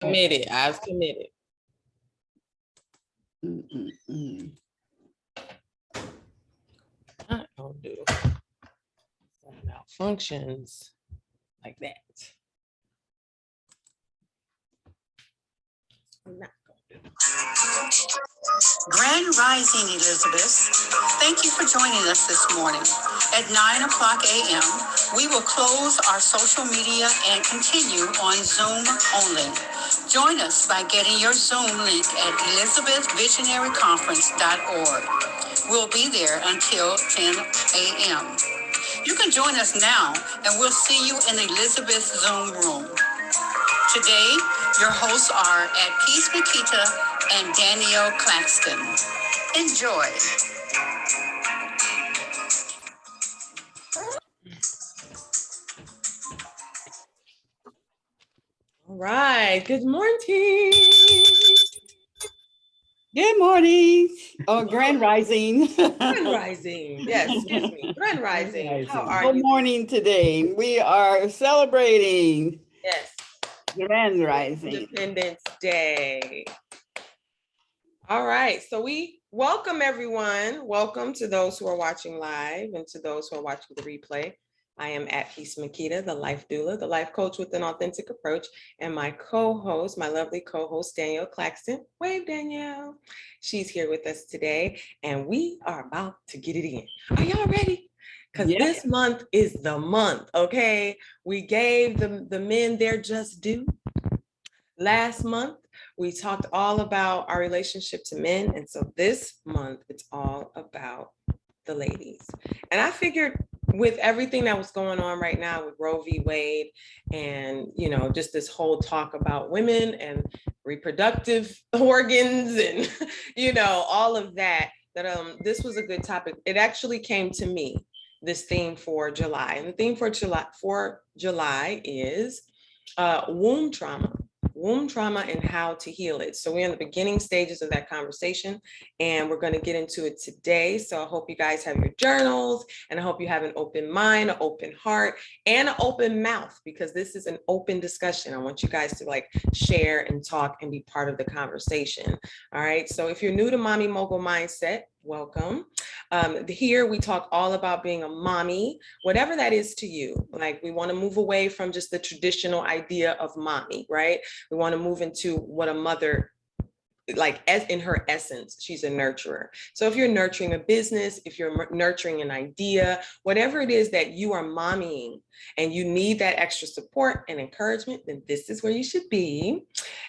Committed. I've committed. Not gonna do malfunctions like that. I'm not gonna do. Grand Rising, Elizabeth. Thank you for joining us this morning. At 9 o'clock a.m., we will close our social media and continue on Zoom only. Join us by getting your Zoom link at elizabethvisionaryconference.org. We'll be there until 10 a.m. You can join us now, and we'll see you in Elizabeth's Zoom room. Today, your hosts are at Peace Makita and Danyelle Claxton. Enjoy. All right. Good morning. Good morning. Oh, Grand Rising. Grand Rising. Yes, excuse me. Grand Rising. How are you? Good morning today. We are celebrating. Yes. Grand Rising. Independence Day. All right. So we welcome everyone. Welcome to those who are watching live and to those who are watching the replay. I am at Peace Makita, the life doula, the life coach with an authentic approach, and my co-host, my lovely co-host, Danyelle Claxton. Wave, Danyelle. She's here with us today, and we are about to get it in. Are y'all ready? Because this month is the month, okay? We gave the men their just due. Last month, we talked all about our relationship to men, and so this month, it's all about the ladies. And I figured with everything that was going on right now with Roe v. Wade and, you know, just this whole talk about women and reproductive organs and, you know, all of that, this was a good topic. It actually came to me, this theme for July. And the theme for July is womb trauma. Womb trauma and how to heal it. So we're in the beginning stages of that conversation, and we're going to get into it today. So I hope you guys have your journals, and I hope you have an open mind, an open heart, and an open mouth, because this is an open discussion. I want you guys to like share and talk and be part of the conversation. All right. So if you're new to Mommy Mogul Mindset, welcome. Here we talk all about being a mommy, whatever that is to you. Like, we want to move away from just the traditional idea of mommy, right? We want to move into what a mother, like, as in her essence, she's a nurturer. So if you're nurturing a business, if you're nurturing an idea, whatever it is that you are mommying and you need that extra support and encouragement, then this is where you should be.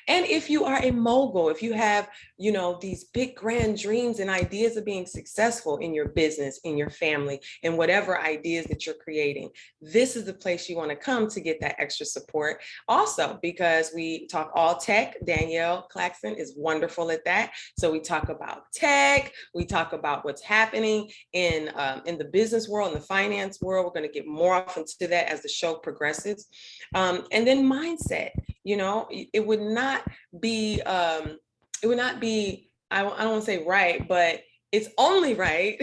And if you are a mogul, if you have, you know, these big grand dreams and ideas of being successful in your business, in your family, in whatever ideas that you're creating, this is the place you want to come to get that extra support. Also, because we talk all tech, Danyelle Claxton is wonderful at that. So we talk about tech, we talk about what's happening in the business world, in the finance world. We're going to get more often to that as the show progresses. And then mindset, you know, it would not be, I don't want to say right, but it's only right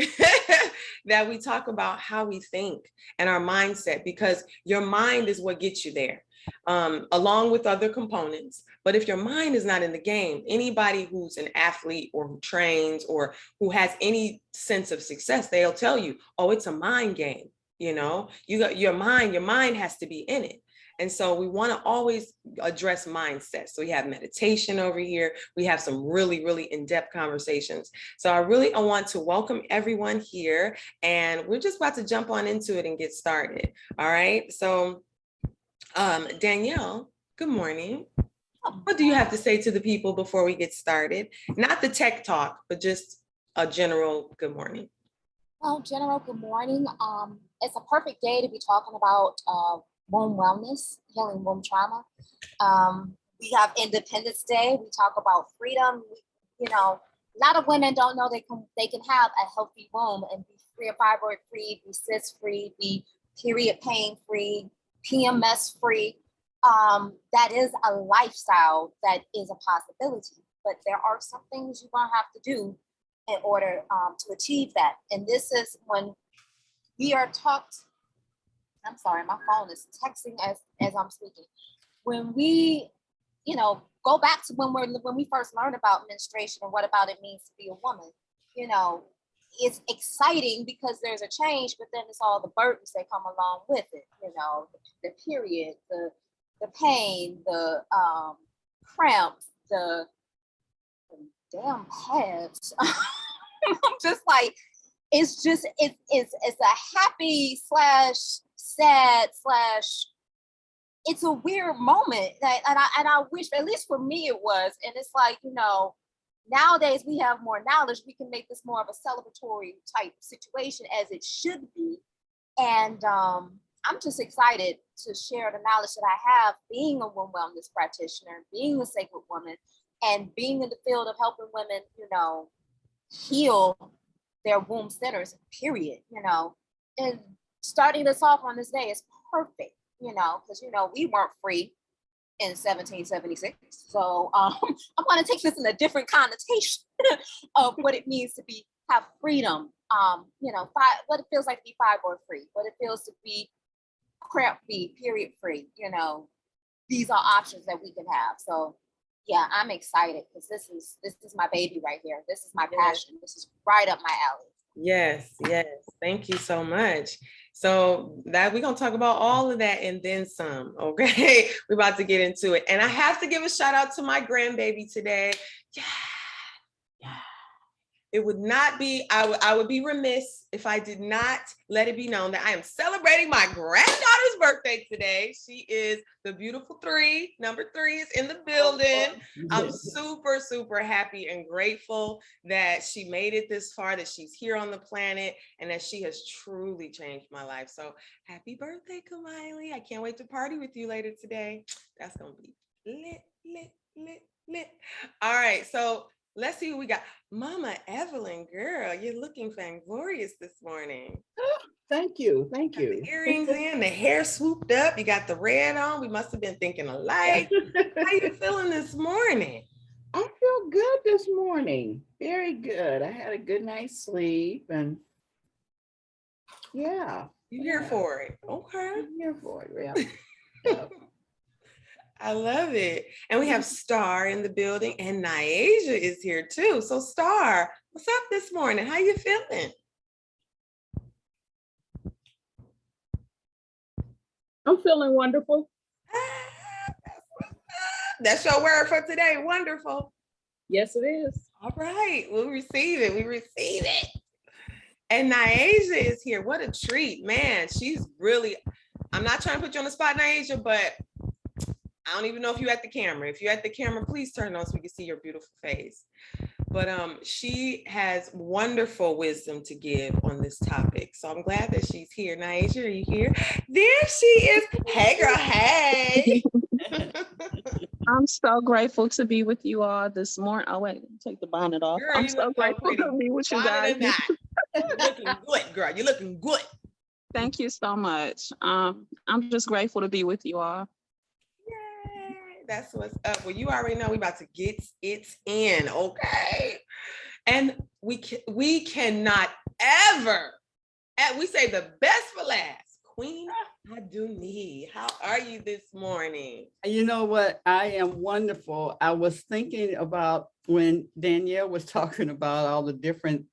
that we talk about how we think and our mindset, because your mind is what gets you there, along with other components. But if your mind is not in the game, anybody who's an athlete or who trains or who has any sense of success, they'll tell you, oh, it's a mind game. You know, you got your mind has to be in it. And so we want to always address mindset. So we have meditation over here. We have some really, really in-depth conversations. So I want to welcome everyone here, and we're just about to jump on into it and get started. All right. So Danyelle, good morning. What do you have to say to the people before we get started? Not the tech talk, but just a general good morning. Well, general good morning. It's a perfect day to be talking about womb wellness, healing womb trauma. We have Independence Day. We talk about freedom. You know, a lot of women don't know they can have a healthy womb and be free of fibroid free, be cyst free, be period pain free, PMS free. That is a lifestyle that is a possibility, but there are some things you're gonna have to do in order to achieve that. And this is when we are taught. I'm sorry, my phone is texting as I'm speaking. When we, you know, go back to when we first learned about menstruation and what about it means to be a woman. You know, it's exciting because there's a change, but then it's all the burdens that come along with it. You know, the period, the pain, the cramps, the damn pads. I'm just like, it's a happy slash sad slash, it's a weird moment. And I wish, at least for me it was. And it's like, you know, nowadays we have more knowledge. We can make this more of a celebratory type situation as it should be. And I'm just excited to share the knowledge that I have being a womb wellness practitioner, being a sacred woman, and being in the field of helping women, you know, heal their womb centers, period, you know. And starting this off on this day is perfect, you know, because, you know, we weren't free in 1776. So I'm going to take this in a different connotation of what it means to have freedom, you know, what it feels like to be fibroid free, what it feels to be cramp free, period free, you know. These are options that we can have. So yeah, I'm excited because this is my baby right here. This is my passion. This is right up my alley. Yes, yes. Thank you so much. So that we're gonna talk about all of that and then some. Okay, we're about to get into it, and I have to give a shout out to my grandbaby today. Yeah. It would not be, I would be remiss if I did not let it be known that I am celebrating my granddaughter's birthday today. She is the beautiful 3. Number 3 is in the building. I'm super, super happy and grateful that she made it this far, that she's here on the planet, and that she has truly changed my life. So happy birthday, Kamiley. I can't wait to party with you later today. That's gonna be lit, lit, lit, lit. All right, so let's see what we got. Mama Evelyn, girl, you're looking fanglorious this morning. Thank you. Thank Got you. the earrings in, the hair swooped up. You got the red on. We must have been thinking alike. How you feeling this morning? I feel good this morning. Very good. I had a good night's sleep and yeah. You here for it? Okay. I'm here for it. Yeah. I love it. And we have Star in the building, and Nyasia is here too. So Star, what's up this morning? How you feeling? I'm feeling wonderful. That's your word for today. Wonderful. Yes, it is. All right, we'll receive it. We receive it. And Nyasia is here. What a treat, man. She's really, I'm not trying to put you on the spot, Nyasia, but I don't even know if you're at the camera. If you're at the camera, please turn on so we can see your beautiful face. But she has wonderful wisdom to give on this topic. So I'm glad that she's here. Nyasia, are you here? There she is. Hey, girl, hey. I'm so grateful to be with you all this morning. Oh, wait, take the bonnet off. Girl, I'm you so look grateful pretty. to be with you Bonnet guys. or not. You're looking good, girl. You're looking good. Thank you so much. I'm just grateful to be with you all. Yay. That's what's up. Well, you already know we about to get it in, okay? And we cannot ever, and we say the best for last. Queen Aduni, how are you this morning? You know what? I am wonderful. I was thinking about when Danyelle was talking about all the different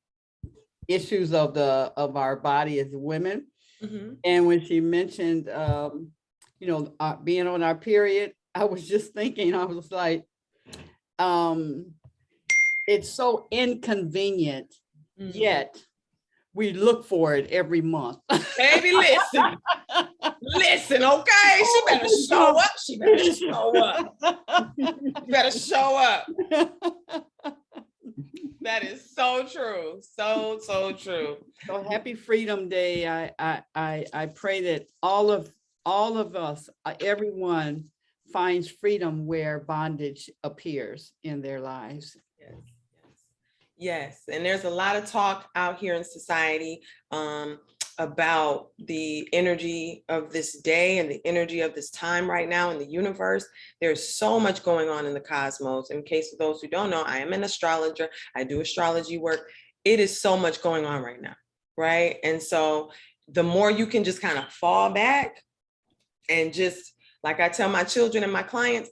issues of our body as women. Mm-hmm. And when she mentioned, you know, being on our period, I was just thinking, I was like, it's so inconvenient, yet we look for it every month. Baby, listen. Listen, okay? She better show up. She better show up. You better show up. That is so true. So true. So happy Freedom Day. I pray that all of us, everyone finds freedom where bondage appears in their lives. Yes. And there's a lot of talk out here in society about the energy of this day and the energy of this time right now in the universe. There's so much going on in the cosmos. In case of those who don't know, I am an astrologer. I do astrology work. It is so much going on right now, right? And so the more you can just kind of fall back and just, like I tell my children and my clients,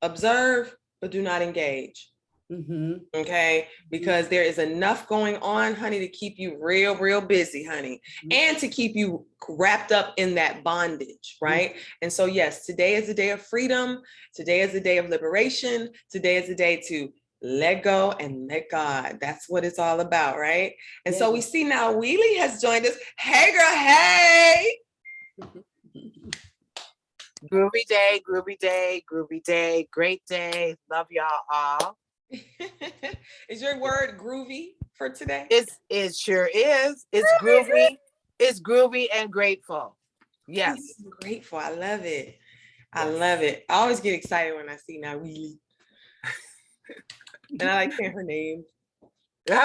observe, but do not engage. Mhm. Okay, because there is enough going on, honey, to keep you real busy, honey, and to keep you wrapped up in that bondage, right? And so, yes, today is a day of freedom. Today is a day of liberation. Today is a day to let go and let God. That's what it's all about, right? And so we see now Wheelie has joined us. Hey, girl, hey. Groovy day, groovy day, groovy day, great day. Love y'all all. Is your word groovy for today? It sure is. It's groovy. It's groovy and grateful. Yes. I'm grateful. I love it. I love it. I always get excited when I see now Wheelie. And I like saying her name. Me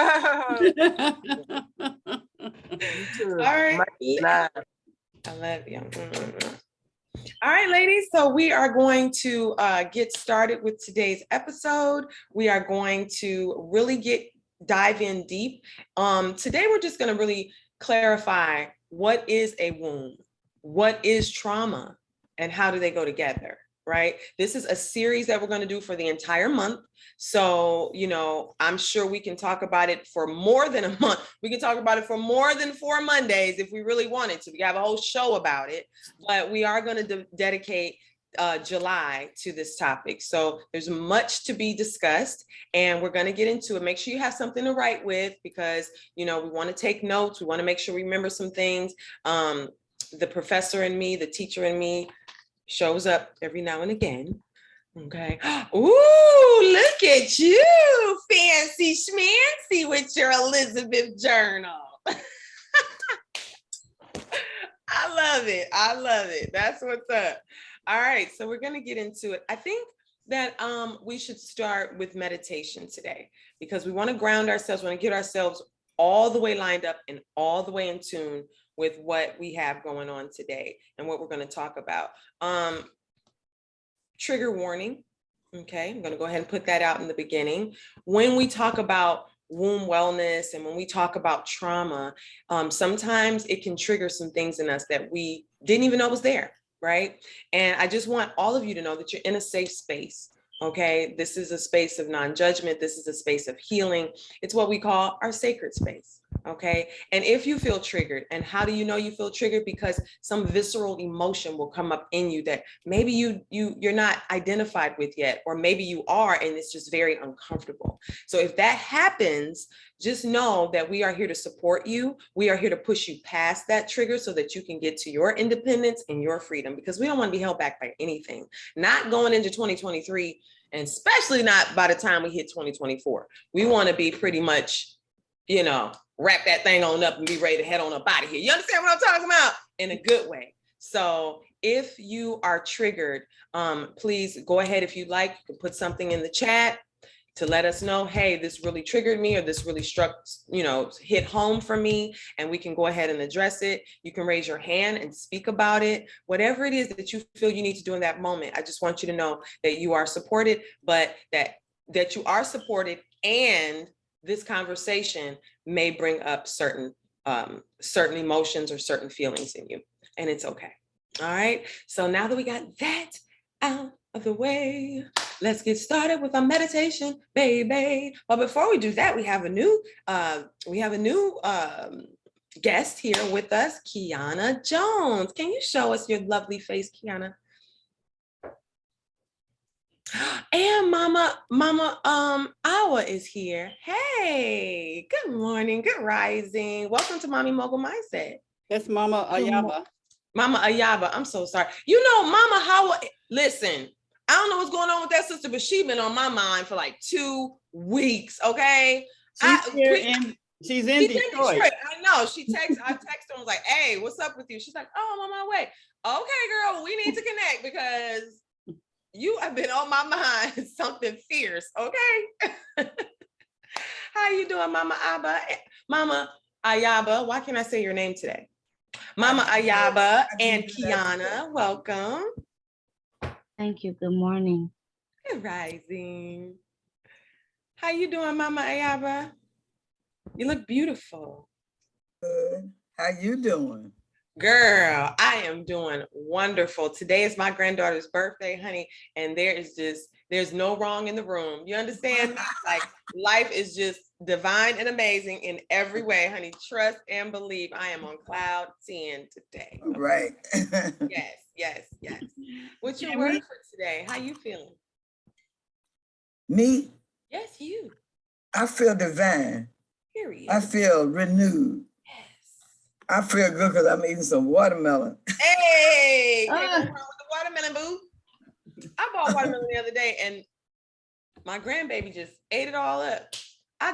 too. All right. Love. I love you. All right, ladies. So we are going to get started with today's episode. We are going to really dive in deep. Today, we're just going to really clarify what is a wound, what is trauma, and how do they go together, right? This is a series that we're going to do for the entire month. So, I'm sure we can talk about it for more than a month. We can talk about it for more than 4 Mondays if we really wanted to. We have a whole show about it, but we are going to dedicate July to this topic. So there's much to be discussed and we're going to get into it. Make sure you have something to write with because, we want to take notes. We want to make sure we remember some things. The professor in me, the teacher in me shows up every now and again. Okay. Ooh, look at you, fancy schmancy with your Elizabeth journal. I love it. I love it. That's what's up. All right. So we're going to get into it. I think that we should start with meditation today because we want to ground ourselves, we want to get ourselves all the way lined up and all the way in tune with what we have going on today and what we're going to talk about. Trigger warning. Okay, I'm going to go ahead and put that out in the beginning. When we talk about womb wellness and when we talk about trauma, sometimes it can trigger some things in us that we didn't even know was there, right? And I just want all of you to know that you're in a safe space. Okay, this is a space of non-judgment. This is a space of healing. It's what we call our sacred space. Okay, and if you feel triggered, and how do you know you feel triggered? Because some visceral emotion will come up in you that maybe you're not identified with yet, or maybe you are, and it's just very uncomfortable. So if that happens, just know that we are here to support you. We are here to push you past that trigger so that you can get to your independence and your freedom, because we don't want to be held back by anything, not going into 2023, and especially not by the time we hit 2024. We want to be pretty much, wrap that thing on up and be ready to head on up out of here. You understand what I'm talking about? In a good way. So if you are triggered, please go ahead. If you like, you can put something in the chat to let us know, hey, this really triggered me, or this really hit home for me, and we can go ahead and address it. You can raise your hand and speak about it. Whatever it is that you feel you need to do in that moment, I just want you to know that you are supported, but that you are supported, and this conversation may bring up certain emotions or certain feelings in you, and it's okay. All right. So now that we got that out of the way, let's get started with our meditation, baby. But before we do that, we have a new guest here with us, Kiana Jones. Can you show us your lovely face, Kiana? And Mama Awa is here. Hey, good morning, good rising. Welcome to Mommy Mogul Mindset. That's Mama Ayaba. Mama Ayaba, I'm so sorry. Mama Hawa, listen, I don't know what's going on with that sister, but she's been on my mind for like 2 weeks, okay? She's in Detroit. I know. I texted her and was like, hey, what's up with you? She's like, oh, I'm on my way. Okay, girl, we need to connect because you have been on my mind, something fierce, okay? How you doing, Mama Abba? Mama Ayaba, why can't I say your name today? Mama Ayaba and Kiana, welcome. Thank you. Good morning. Good rising. How you doing, Mama Ayaba? You look beautiful. Good. How you doing? Girl, I am doing wonderful. Today is my granddaughter's birthday, honey, and there is just There's no wrong in the room. You understand? Like life is just divine and amazing in every way, honey. Trust and believe. I am on cloud 10 today. All right. Yes, yes, yes. What's your Can word we- for today? How you feeling? Me, Yes, you. I feel divine. Period. I feel renewed. Yes. I feel good because I'm eating some watermelon. Hey, can't go Ah. wrong with the watermelon, boo. I bought watermelon the other day and my grandbaby just ate it all up. I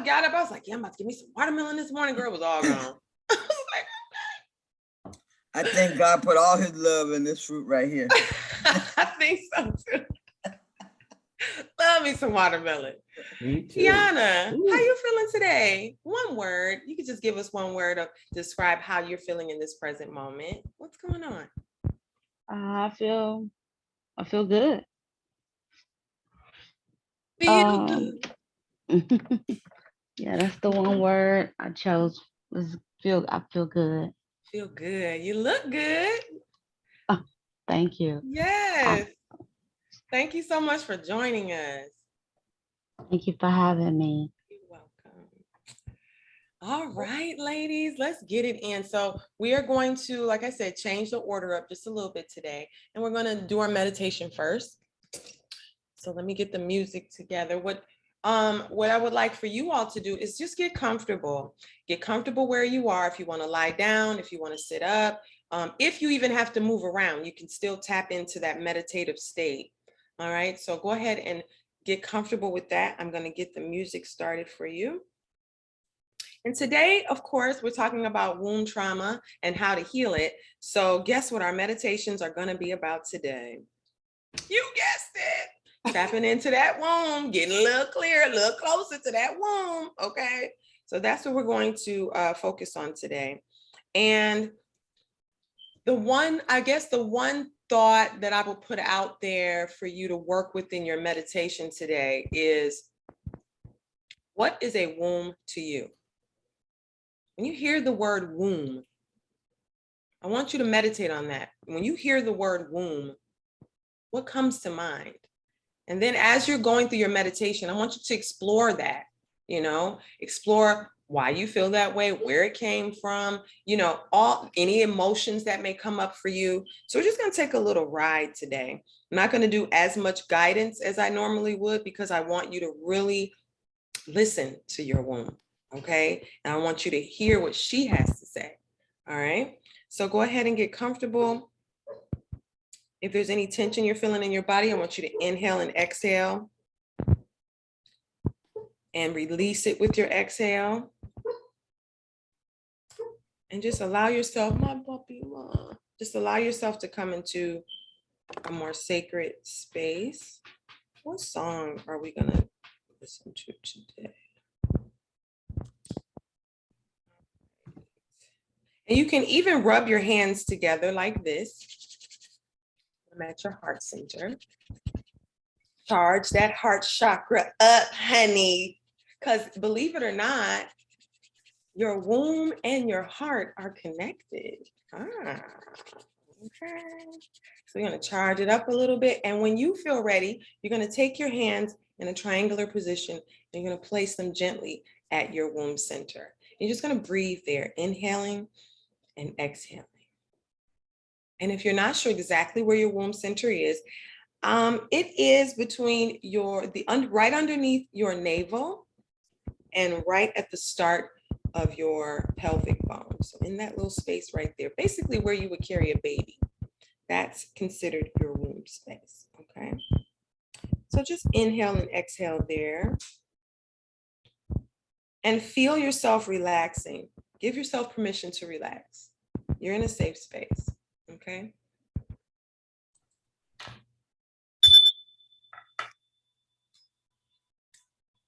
got up, I was like, yeah, I'm about to give me some watermelon this morning. Girl, it was all gone. I was like, I think God put all his love in this fruit right here. I think so too. Love me some watermelon. Me too. Tiana, Ooh. how you feeling today? One word. You could just give us one word to describe how you're feeling in this present moment. What's going on? I feel good. Feel good. Yeah, that's the one word I chose. I feel good. Feel good. You look good. Thank you. Yes. Thank you so much for joining us. Thank you for having me. You're welcome. All right, ladies, let's get it in. So we are going to, like I said, change the order up just a little bit today. And we're going to do our meditation first. So let me get the music together. What I would like for you all to do is just get comfortable. Get comfortable where you are. If you want to lie down, if you want to sit up, if you even have to move around, you can still tap into that meditative state. All right, so go ahead and get comfortable with that. I'm going to get the music started for you. And today, of course, we're talking about womb trauma and how to heal it. So guess what our meditations are going to be about today? You guessed it. Tapping into that womb, getting a little clearer, a little closer to that womb. Okay. So that's what we're going to focus on today. And the one thought that I will put out there for you to work with in your meditation today is, what is a womb to you? When you hear the word womb, I want you to meditate on that. When you hear the word womb, what comes to mind? And then as you're going through your meditation, I want you to explore that, explore why you feel that way, where it came from, any emotions that may come up for you. So we're just going to take a little ride today. I'm not going to do as much guidance as I normally would because I want you to really listen to your womb. Okay. And I want you to hear what she has to say. All right. So go ahead and get comfortable. If there's any tension you're feeling in your body, I want you to inhale and exhale and release it with your exhale. And just allow yourself, just allow yourself to come into a more sacred space. What song are we going to listen to today? And you can even rub your hands together like this. I'm at your heart center. Charge that heart chakra up, honey. Because believe it or not, your womb and your heart are connected. Okay. So we're going to charge it up a little bit. And when you feel ready, you're going to take your hands in a triangular position. And you're going to place them gently at your womb center. You're just going to breathe there, inhaling and exhaling. And if you're not sure exactly where your womb center is, it is between right underneath your navel and right at the start of your pelvic bone. So in that little space right there, basically where you would carry a baby, that's considered your womb space, okay? So just inhale and exhale there. And feel yourself relaxing. Give yourself permission to relax. You're in a safe space, okay?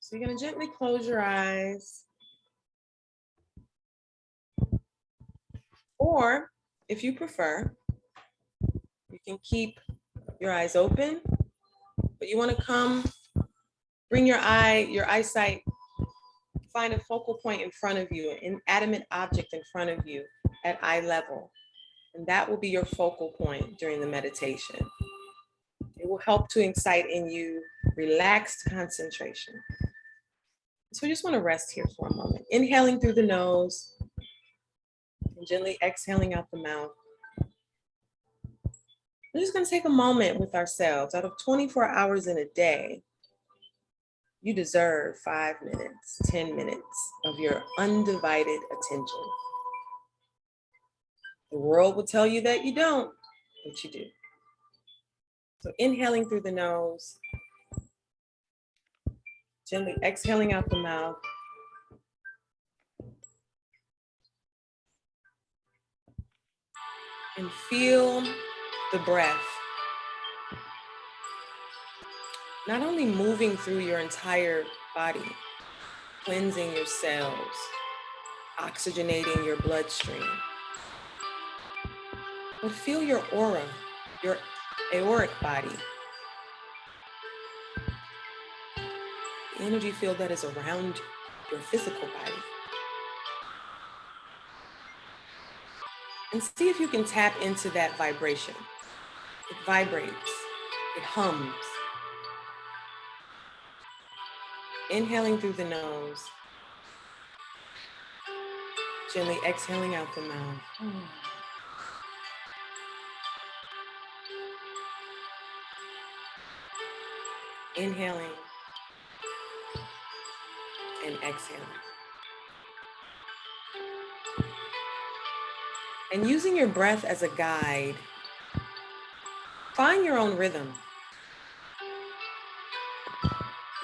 So you're gonna gently close your eyes. Or if you prefer, you can keep your eyes open, but you wanna bring your eyesight, find a focal point in front of you, an inanimate object in front of you at eye level. And that will be your focal point during the meditation. It will help to incite in you relaxed concentration. So we just want to rest here for a moment. Inhaling through the nose and gently exhaling out the mouth. We're just going to take a moment with ourselves. Out of 24 hours in a day, you deserve 5 minutes, 10 minutes of your undivided attention. The world will tell you that you don't, but you do. So inhaling through the nose, gently exhaling out the mouth. And feel the breath not only moving through your entire body, cleansing your cells, oxygenating your bloodstream, but feel your aura, your auric body, the energy field that is around your physical body. And see if you can tap into that vibration. It vibrates, it hums. Inhaling through the nose, gently exhaling out the mouth. Inhaling and exhaling. And using your breath as a guide, find your own rhythm.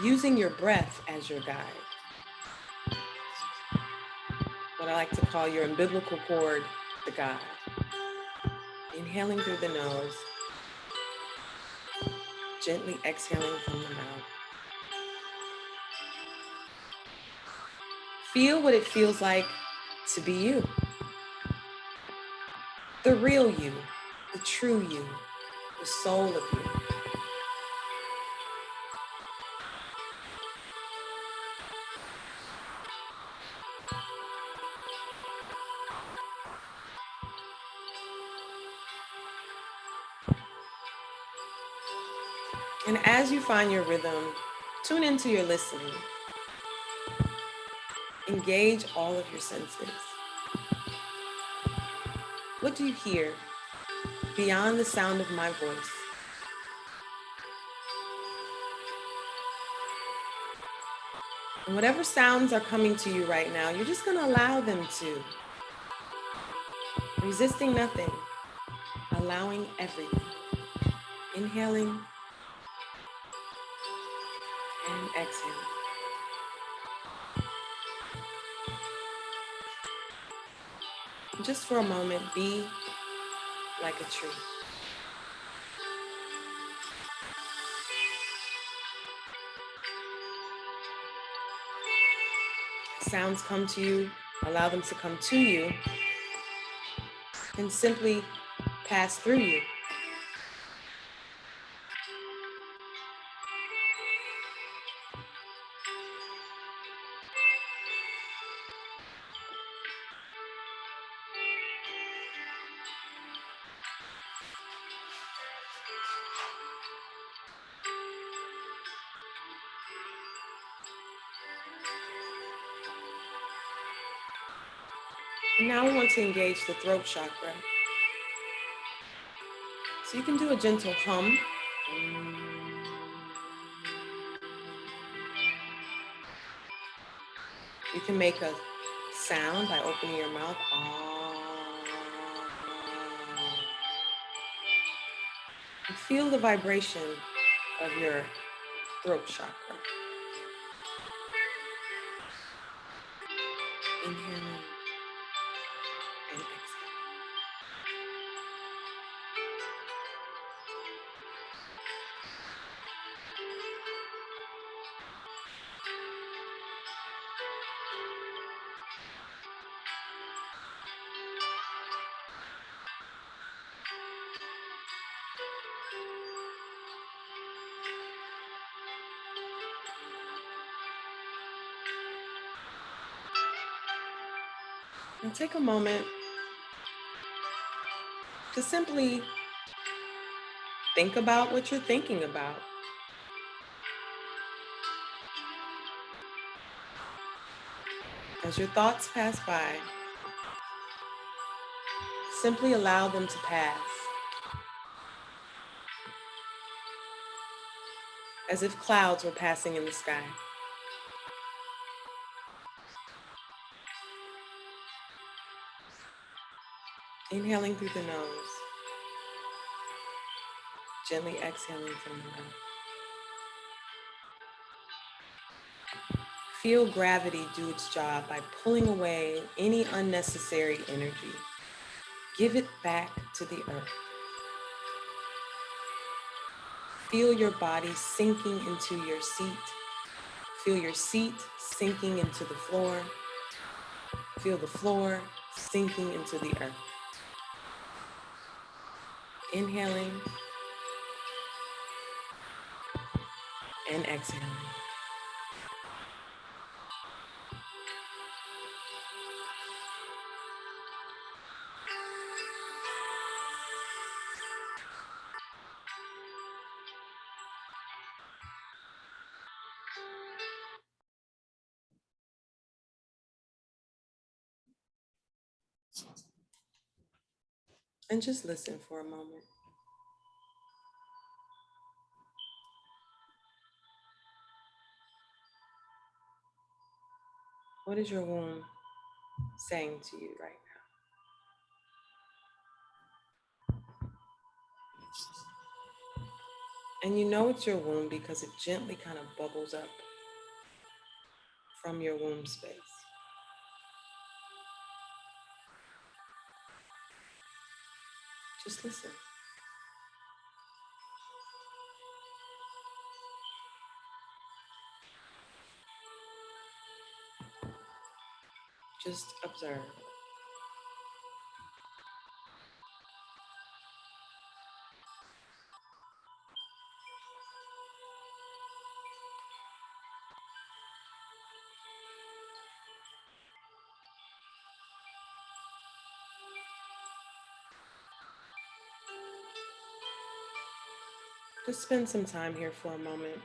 Using your breath as your guide. What I like to call your umbilical cord, the guide. Inhaling through the nose, gently exhaling from the mouth. Feel what it feels like to be you. The real you, the true you, the soul of you. And as you find your rhythm, tune into your listening. Engage all of your senses. What do you hear beyond the sound of my voice? And whatever sounds are coming to you right now, you're just going to allow them to. Resisting nothing, allowing everything. Inhaling and exhaling. Just for a moment, be like a tree. Sounds come to you, allow them to come to you, and simply pass through you. And now we want to engage the throat chakra. So you can do a gentle hum. You can make a sound by opening your mouth. And feel the vibration of your throat chakra. Inhaling and exhaling. And take a moment to simply Think about what you're thinking about. As your thoughts pass by, simply allow them to pass, as if clouds were passing in the sky. Inhaling through the nose, gently exhaling from the mouth. Feel gravity do its job by pulling away any unnecessary energy. Give it back to the earth. Feel your body sinking into your seat. Feel your seat sinking into the floor. Feel the floor sinking into the earth. Inhaling and exhaling. And just listen for a moment. What is your womb saying to you right now? And you know it's your womb because it gently kind of bubbles up from your womb space. Just listen. Just observe. Just spend some time here for a moment.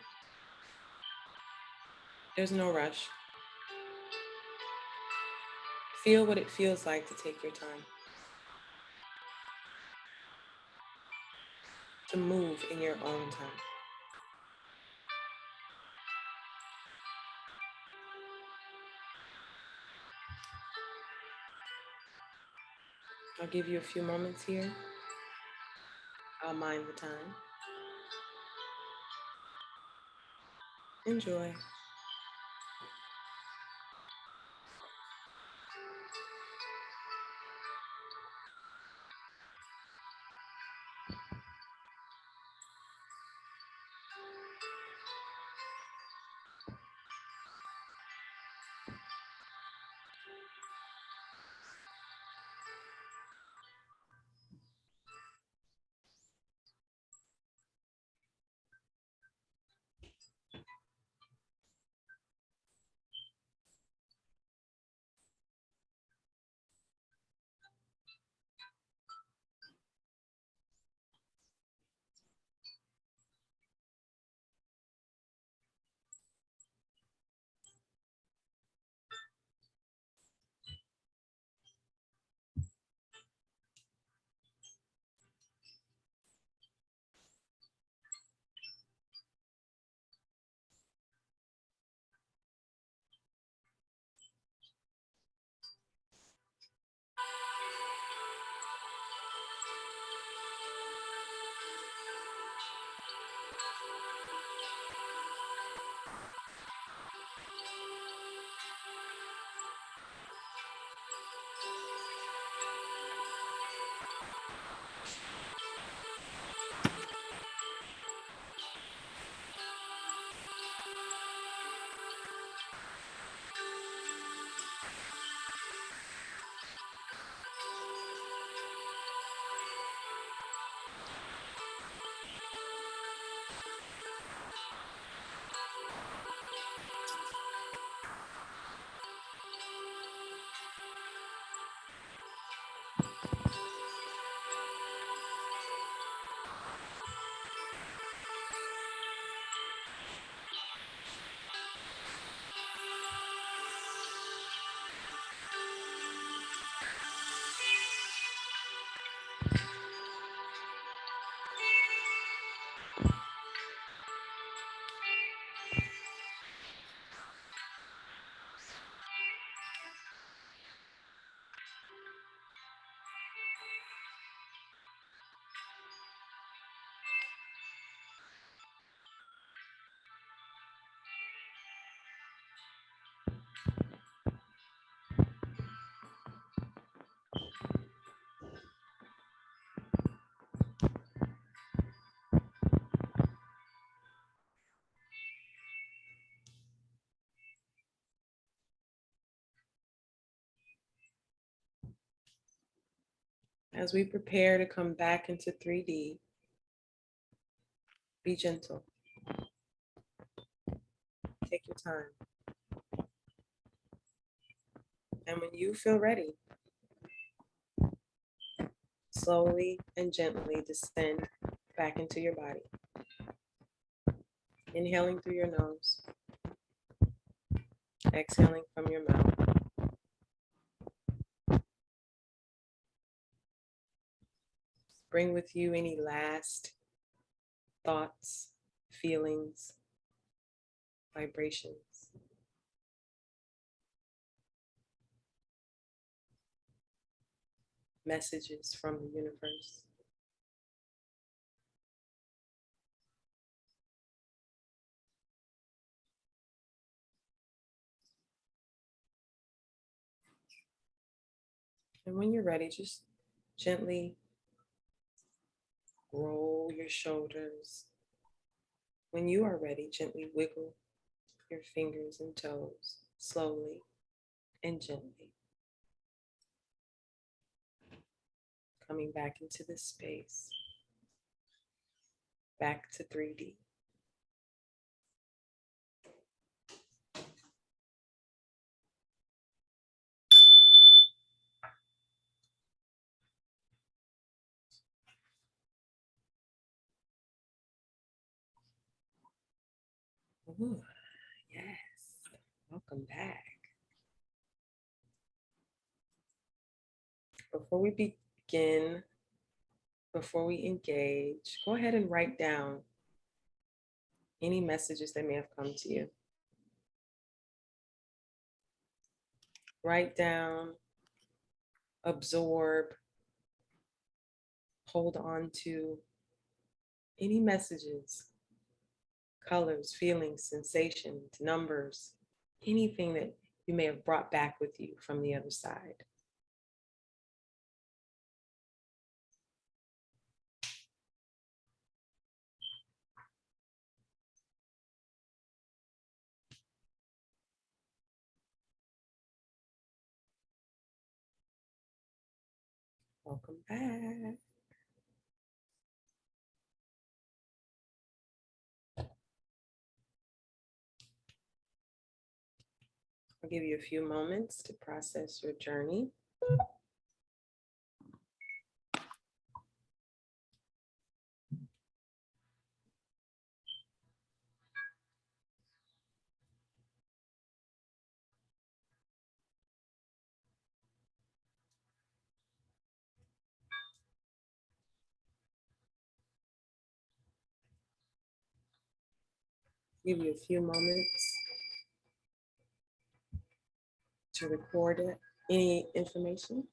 There's no rush. Feel what it feels like to take your time. To move in your own time. I'll give you a few moments here. I'll mind the time. Enjoy. As we prepare to come back into 3D, be gentle. Take your time. And when you feel ready, slowly and gently descend back into your body. Inhaling through your nose, exhaling from your mouth. Bring with you any last thoughts, feelings, vibrations. Messages from the universe. And when you're ready, just gently roll your shoulders. When you are ready, gently wiggle your fingers and toes, slowly and gently. Coming back into this space, back to 3D. Ooh, yes, welcome back. Before we begin, before we engage, go ahead and write down any messages that may have come to you. Write down, absorb, hold on to any messages, colors, feelings, sensations, numbers, anything that you may have brought back with you from the other side. Welcome back. I'll give you a few moments to process your journey. Give you a few moments to record any information.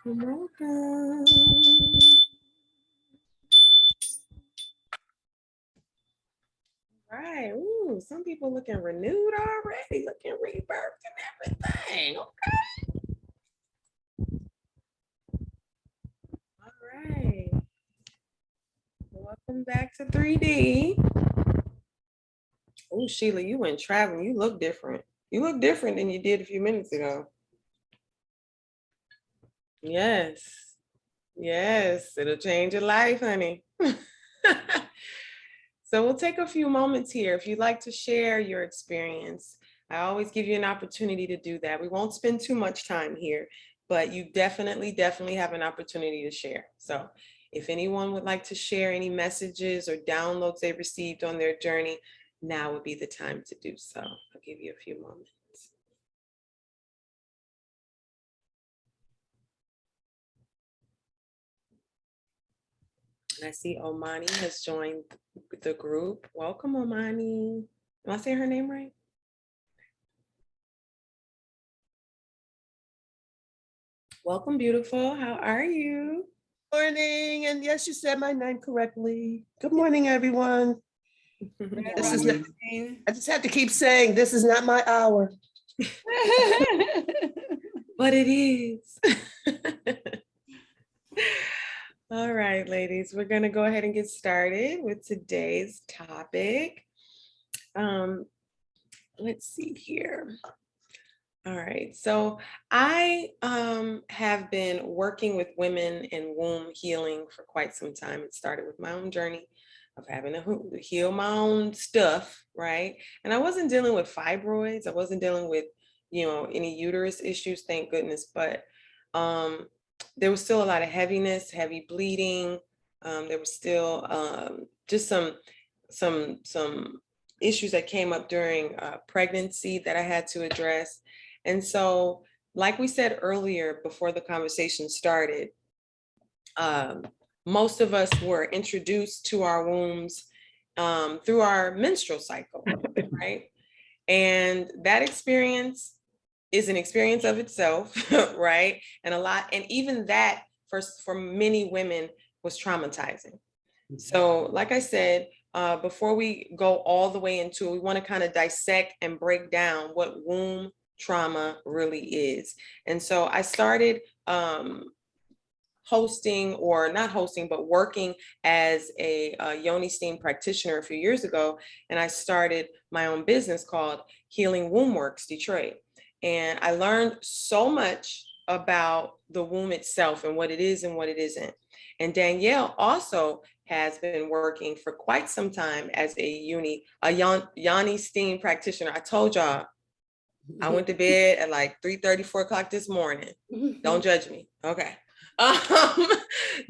You're welcome. Right. Ooh, some people looking renewed already, looking rebirthed and everything. Okay. All right. Welcome back to 3D. Oh, Sheila, you went traveling. You look different. You look different than you did a few minutes ago. Yes. Yes, it'll change your life, honey. So we'll take a few moments here. If you'd like to share your experience, I always give you an opportunity to do that. We won't spend too much time here, but you definitely have an opportunity to share. So if anyone would like to share any messages or downloads they received on their journey, now would be the time to do so. I'll give you a few moments. I see Omani has joined the group. Welcome, Omani. Am I saying her name right? Welcome, beautiful. How are you? Morning, and yes, you said my name correctly. Good morning, everyone. This is not, I just have to keep saying, this is not my hour. But it is. All right, ladies, we're going to go ahead and get started with today's topic. Let's see here. All right, so I have been working with women in womb healing for quite some time. It started with my own journey of having to heal my own stuff, right? And I wasn't dealing with fibroids. I wasn't dealing with, any uterus issues, thank goodness. But there was still a lot of heaviness, heavy bleeding. There was still just some issues that came up during pregnancy that I had to address. And so, like we said earlier before the conversation started, most of us were introduced to our wombs through our menstrual cycle, right? And that experience is an experience of itself, right? And even that for many women was traumatizing. So, like I said, before we go all the way into it, we want to kind of dissect and break down what womb trauma really is. And so I started working as a yoni steam practitioner a few years ago. And I started my own business called Healing Womb Works Detroit. And I learned so much about the womb itself and what it is and what it isn't. And Danyelle also has been working for quite some time as a yoni steam practitioner. I told y'all, I went to bed at like 3:30, 4 o'clock this morning. Don't judge me. Okay.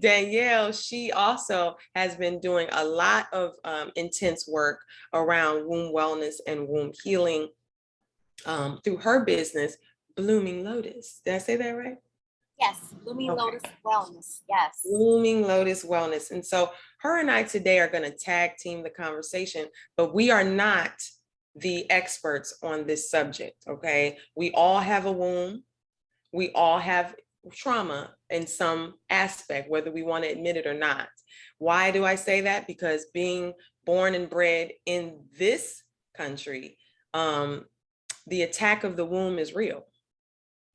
Danyelle, she also has been doing a lot of intense work around womb wellness and womb healing through her business, Blooming Lotus. Did I say that right? Yes, Blooming Lotus Wellness. Yes. Blooming Lotus Wellness. And so her and I today are going to tag team the conversation, but we are not the experts on this subject, okay? We all have a womb. We all have trauma in some aspect, whether we want to admit it or not. Why do I say that? Because being born and bred in this country, the attack of the womb is real,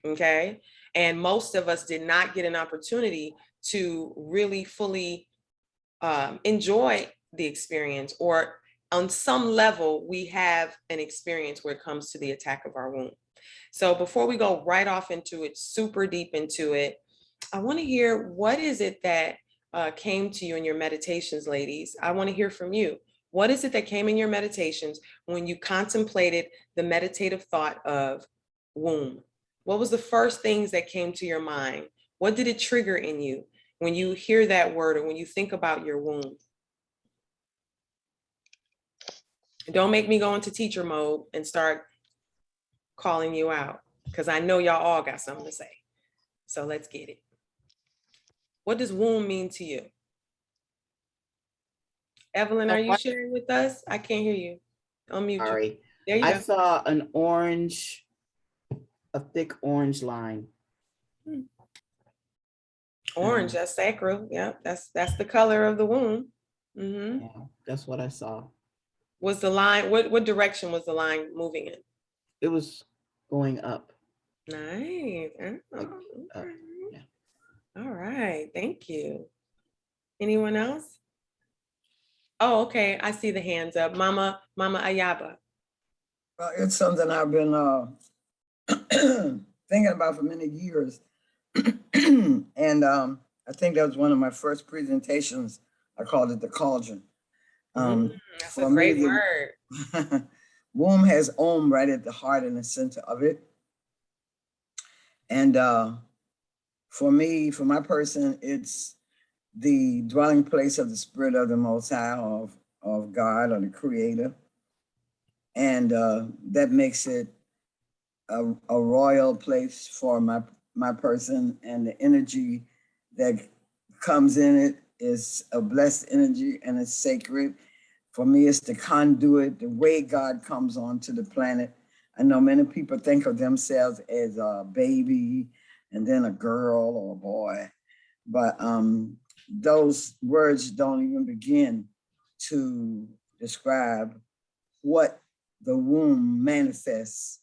okay? And most of us did not get an opportunity to really fully enjoy the experience, or on some level, we have an experience where it comes to the attack of our womb. So before we go right off into it, super deep into it, I want to hear, what is it that came to you in your meditations, ladies? I want to hear from you. What is it that came in your meditations when you contemplated the meditative thought of womb? What was the first things that came to your mind? What did it trigger in you when you hear that word or when you think about your womb? Don't make me go into teacher mode and start calling you out, because I know y'all all got something to say. So let's get it. What does womb mean to you? Evelyn, are you sharing with us? I can't hear you. Unmute Sorry. you. There you I go. saw an orange, a thick orange line. Orange, that's sacral. Yeah, that's the color of the womb. Mm-hmm. Yeah, that's what I saw. Was the line, what direction was the line moving in? It was going up. Nice. Like, up. Yeah. All right, thank you. Anyone else? Oh, okay, I see the hands up. Mama Ayaba. Well, it's something I've been thinking about for many years. And I think that was one of my first presentations. I called it the cauldron. That's For a me, great the word. womb has Om right at the heart and the center of it. And for me, for my person, it's the dwelling place of the spirit of the Most High, of God or the Creator. And that makes it a royal place for my person, and the energy that comes in it is a blessed energy and it's sacred. For me, it's the conduit, the way God comes onto the planet. I know many people think of themselves as a baby and then a girl or a boy, but those words don't even begin to describe what the womb manifests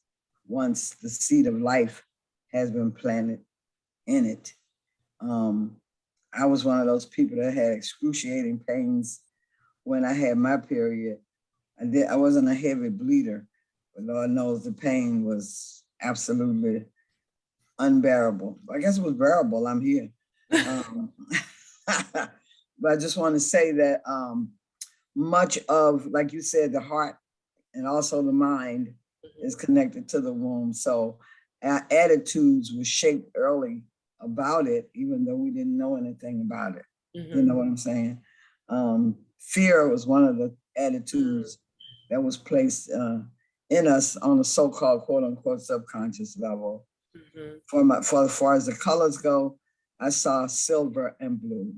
once the seed of life has been planted in it. I was one of those people that had excruciating pains when I had my period. I wasn't a heavy bleeder, but Lord knows the pain was absolutely unbearable. I guess it was bearable. I'm here. But I just want to say that much of, like you said, the heart and also the mind is connected to the womb. So our attitudes were shaped early about it, even though we didn't know anything about it. You know what I'm saying? Fear was one of the attitudes that was placed in us on a so-called quote unquote subconscious level. For as far as the colors go, I saw silver and blue.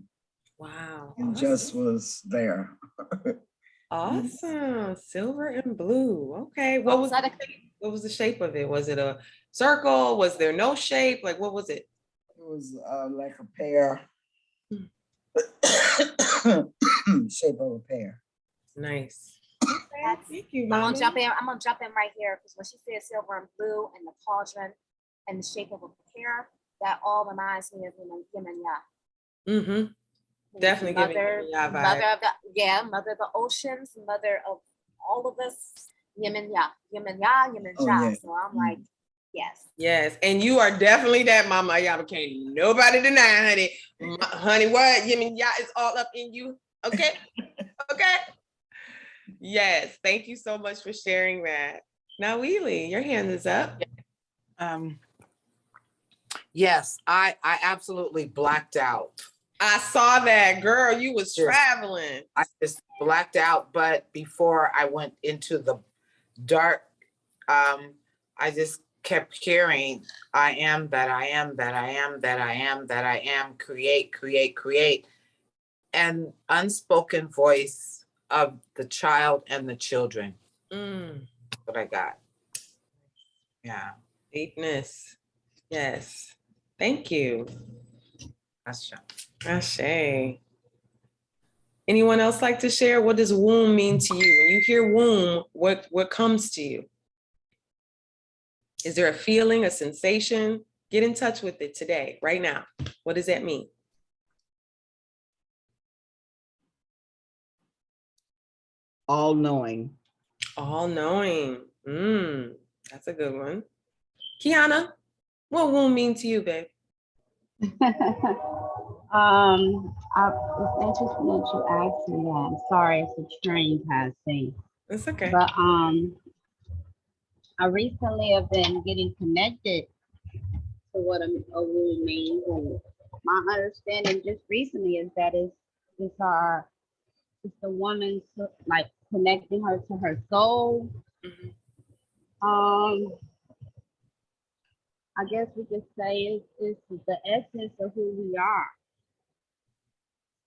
Wow. And just was there. Awesome. Silver and blue. Okay. What was the shape of it? Was it a circle? Was there no shape? Like, what was it? It was like a pear. Shape of a pear. Nice. Thank you, Mama. I'm gonna jump in right here, because when she said silver and blue and the cauldron and the shape of a pear, that all reminds me of yin and yang. Definitely mother of the oceans, mother of all of us. Yin and yang, yin and yang, yin and yang. So I'm like, yes. Yes, and you are definitely that, Mama. Y'all can't nobody deny, honey. Honey, what? Yin and yang is all up in you. Okay. Okay. Yes, thank you so much for sharing that. Now, Wheelie, your hand is up. Yes, I absolutely blacked out. I saw that, girl. You was traveling. I just blacked out, but before I went into the dark, I just kept hearing, I am that I am, that I am, that I am, that I am, create, create, create. And unspoken voice of the child and the children. What I got. Yeah. Deepness. Yes. Thank you. Ashe. Anyone else like to share? What does womb mean to you? When you hear womb, what comes to you? Is there a feeling, a sensation? Get in touch with it today, right now. What does that mean? All knowing. All knowing. That's a good one. Kiana, what womb mean to you, babe? It's interesting that you asked me that. I'm sorry, it's a train passing. It's okay. But I recently have been getting connected to what a womb means, and my understanding just recently is that it's the woman like connecting her to her soul. I guess we could say it's the essence of who we are.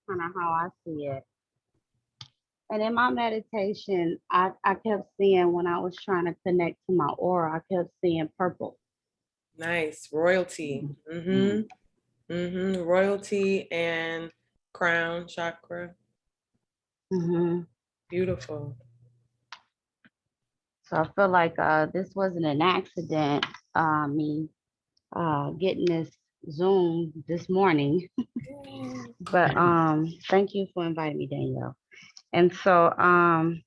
Kind of how I see it. And in my meditation, I kept seeing, when I was trying to connect to my aura, I kept seeing purple. Nice. Royalty. Royalty and crown chakra. Beautiful. So I feel like this wasn't an accident, me getting this Zoom this morning. But thank you for inviting me, Danyelle. And so I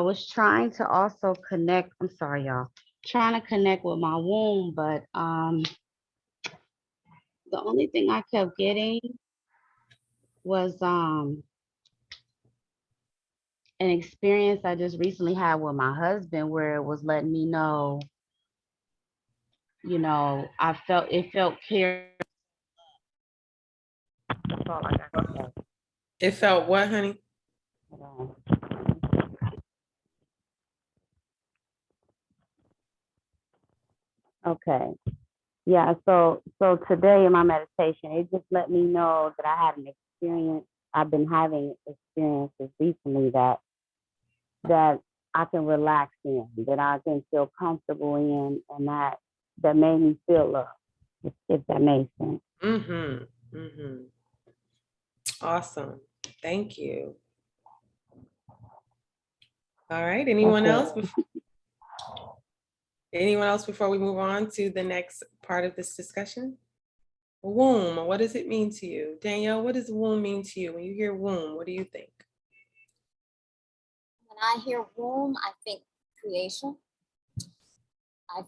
was trying to also connect, I'm sorry, y'all, trying to connect with my womb, but The only thing I kept getting was an experience I just recently had with my husband where it was letting me know, it felt care. That's all I got to say. It felt what, honey? Hold on. Okay. Yeah, so today in my meditation, it just let me know that I had an experience. I've been having experiences recently that I can relax in, that I can feel comfortable in, and that made me feel love, if that makes sense. Mm-hmm. Mm-hmm. Awesome. Thank you. All right. Anyone else? Anyone else before we move on to the next part of this discussion? Womb, what does it mean to you? Danyelle, what does womb mean to you? When you hear womb, what do you think? When I hear womb, I think creation. I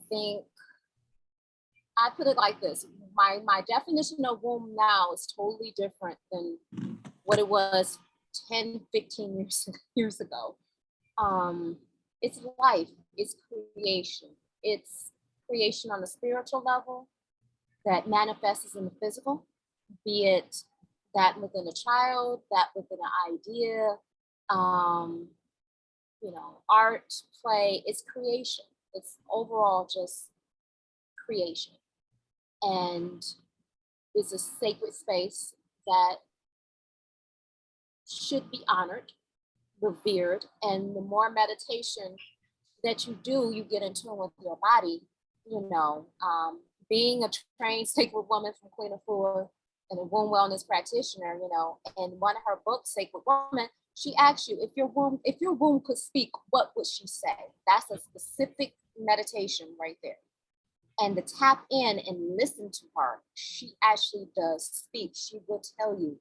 put it like this. My definition of womb now is totally different than what it was 10, 15 years ago. It's life, it's creation. It's creation on the spiritual level that manifests in the physical, be it that within a child, that within an idea, art, play, it's creation. It's overall just creation. And it's a sacred space that should be honored, revered. And the more meditation that you do, you get in tune with your body. Being a trained sacred woman from Queen of Four and a womb wellness practitioner, and one of her books, Sacred Woman, she asks you if your womb could speak, what would she say? That's a specific meditation right there. And to tap in and listen to her, she actually does speak. She will tell you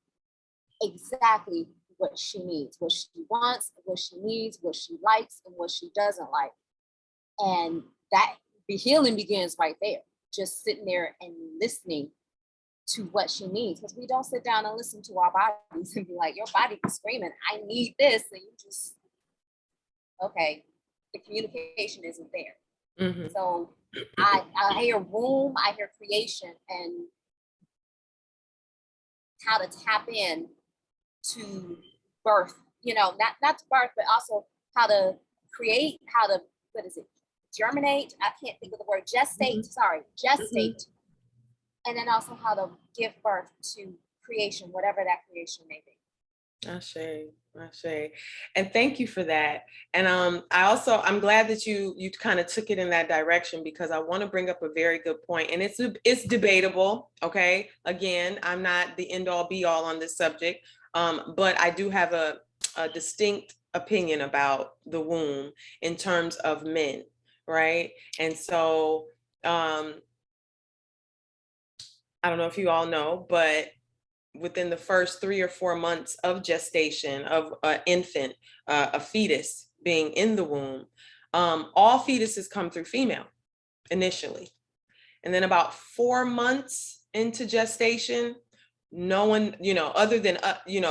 exactly what she needs, what she wants, what she needs, what she likes, and what she doesn't like. And that the healing begins right there, just sitting there and listening to what she needs. Because we don't sit down and listen to our bodies and be like, your body is screaming, I need this. And you just, okay, the communication isn't there. Mm-hmm. So I hear womb, I hear creation, and how to tap in to birth, not to birth, but also how to create, how to, germinate. I can't think of the word, gestate, gestate. And then also how to give birth to creation, whatever that creation may be. Ashe. And thank you for that. And I'm glad that you kind of took it in that direction, because I want to bring up a very good point. And it's debatable. Okay. Again, I'm not the end all be all on this subject. But I do have a distinct opinion about the womb in terms of men. Right. And so I don't know if you all know, but within the first 3 or 4 months of gestation of an infant, a fetus being in the womb, all fetuses come through female initially. And then about 4 months into gestation, no one, other than,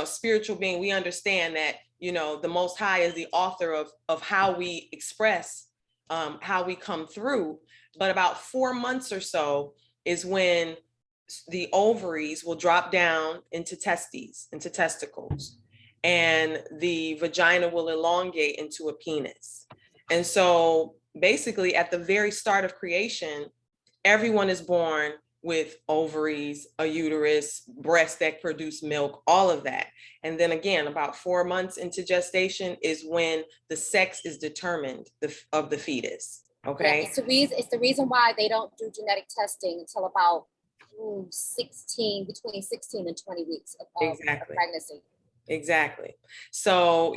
spiritual being, we understand that, the Most High is the author of how we express, how we come through. But about 4 months or so is when the ovaries will drop down into testicles, and the vagina will elongate into a penis. And so basically at the very start of creation, everyone is born with ovaries, a uterus, breasts that produce milk, all of that. And then again, about 4 months into gestation is when the sex is determined of the fetus. Okay. Yeah, it's the reason why they don't do genetic testing until about between 16 and 20 weeks of pregnancy. Exactly. So,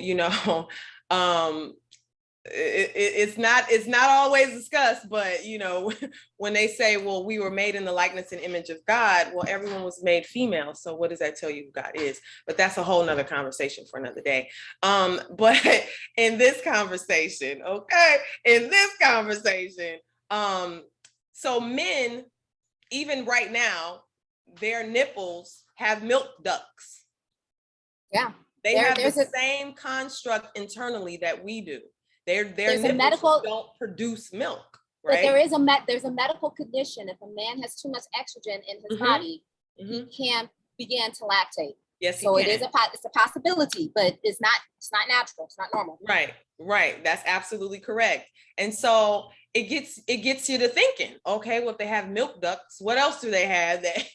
it's not always discussed, but when they say, well, we were made in the likeness and image of God, well, everyone was made female. So what does that tell you who God is? But that's a whole nother conversation for another day. But in this conversation, so men, even right now, their nipples have milk ducts. Yeah. They There- have there's the a- same construct internally that we do. Their There's a nipples medical- don't produce milk, But right? there's a medical condition. If a man has too much estrogen in his Mhm. body, Mhm. he can begin to lactate. Yes, he So can. it is it's a possibility, but it's not natural. It's not normal. Right. That's absolutely correct. And so it gets you to thinking, okay, well, if they have milk ducts, what else do they have that,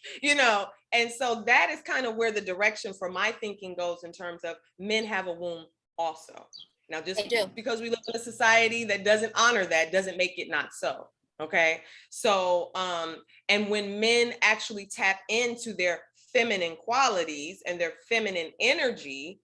and so that is kind of where the direction for my thinking goes in terms of men have a womb also. Now, just They do. because we live in a society that doesn't honor that doesn't make it not so. Okay. So, and when men actually tap into their feminine qualities and their feminine energy,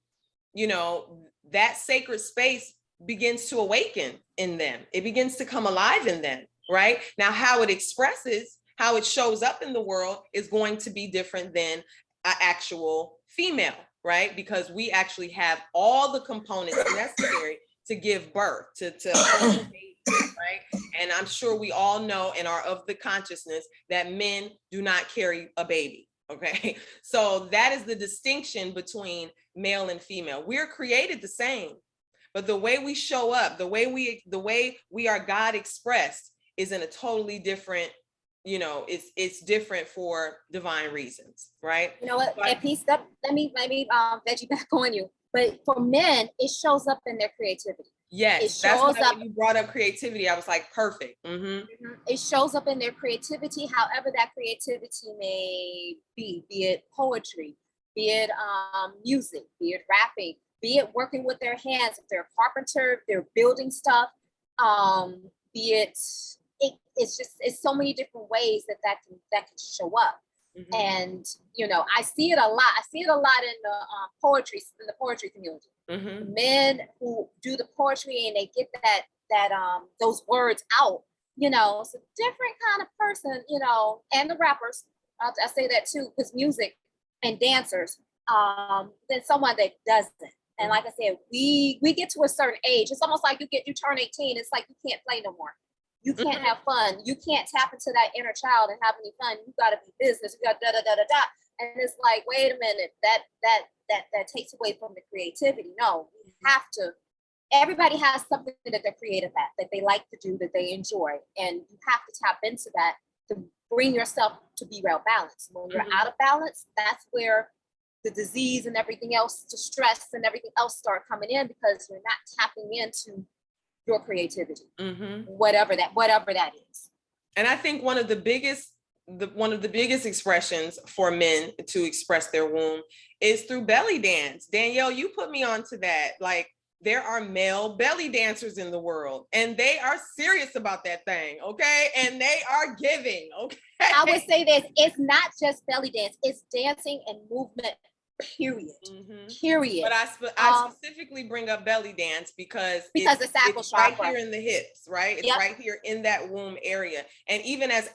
that sacred space begins to awaken in them. It begins to come alive in them, right? Now, how it expresses, how it shows up in the world is going to be different than an actual female, right? Because we actually have all the components necessary to give birth, to hold a baby, right? And I'm sure we all know and are of the consciousness that men do not carry a baby. Okay, so that is the distinction between male and female. We're created the same, but the way we show up, the way we are God expressed is in a totally different, it's different for divine reasons, right? You know what? At peace, let me veggie back on you. But for men, it shows up in their creativity. Yes, it that's shows why up. when you brought up creativity, I was like, perfect. Mhm. It shows up in their creativity, however that creativity may be it poetry, be it music, be it rapping, be it working with their hands. If they're a carpenter, if they're building stuff, be it's so many different ways that can show up. Mhm. And I see it a lot. I see it a lot in the poetry community. Mhm. Men who do the poetry and they get those words out. It's a different kind of person. And the rappers. I say that too, because music and dancers. Than someone that doesn't. And like I said, we get to a certain age. It's almost like you turn 18. It's like you can't play no more. You can't have fun. You can't tap into that inner child and have any fun. You got to be business. You got da da da da da. And it's like, wait a minute, that takes away from the creativity. No, we have to. Everybody has something that they're creative at, that they like to do, that they enjoy, and you have to tap into that to bring yourself to be well balanced. When you're out of balance, that's where the disease and everything else, the stress and everything else start coming in, because you're not tapping into your creativity, whatever that is. And I think one of the biggest expressions for men to express their womb is through belly dance. Danyelle, you put me onto that. Like, there are male belly dancers in the world, and they are serious about that thing, okay? And they are giving, okay? I would say this: it's not just belly dance; it's dancing and movement. Period. Period. But I specifically bring up belly dance because the sacral right chakra. here in the hips, right? It's right here in that womb area. And even as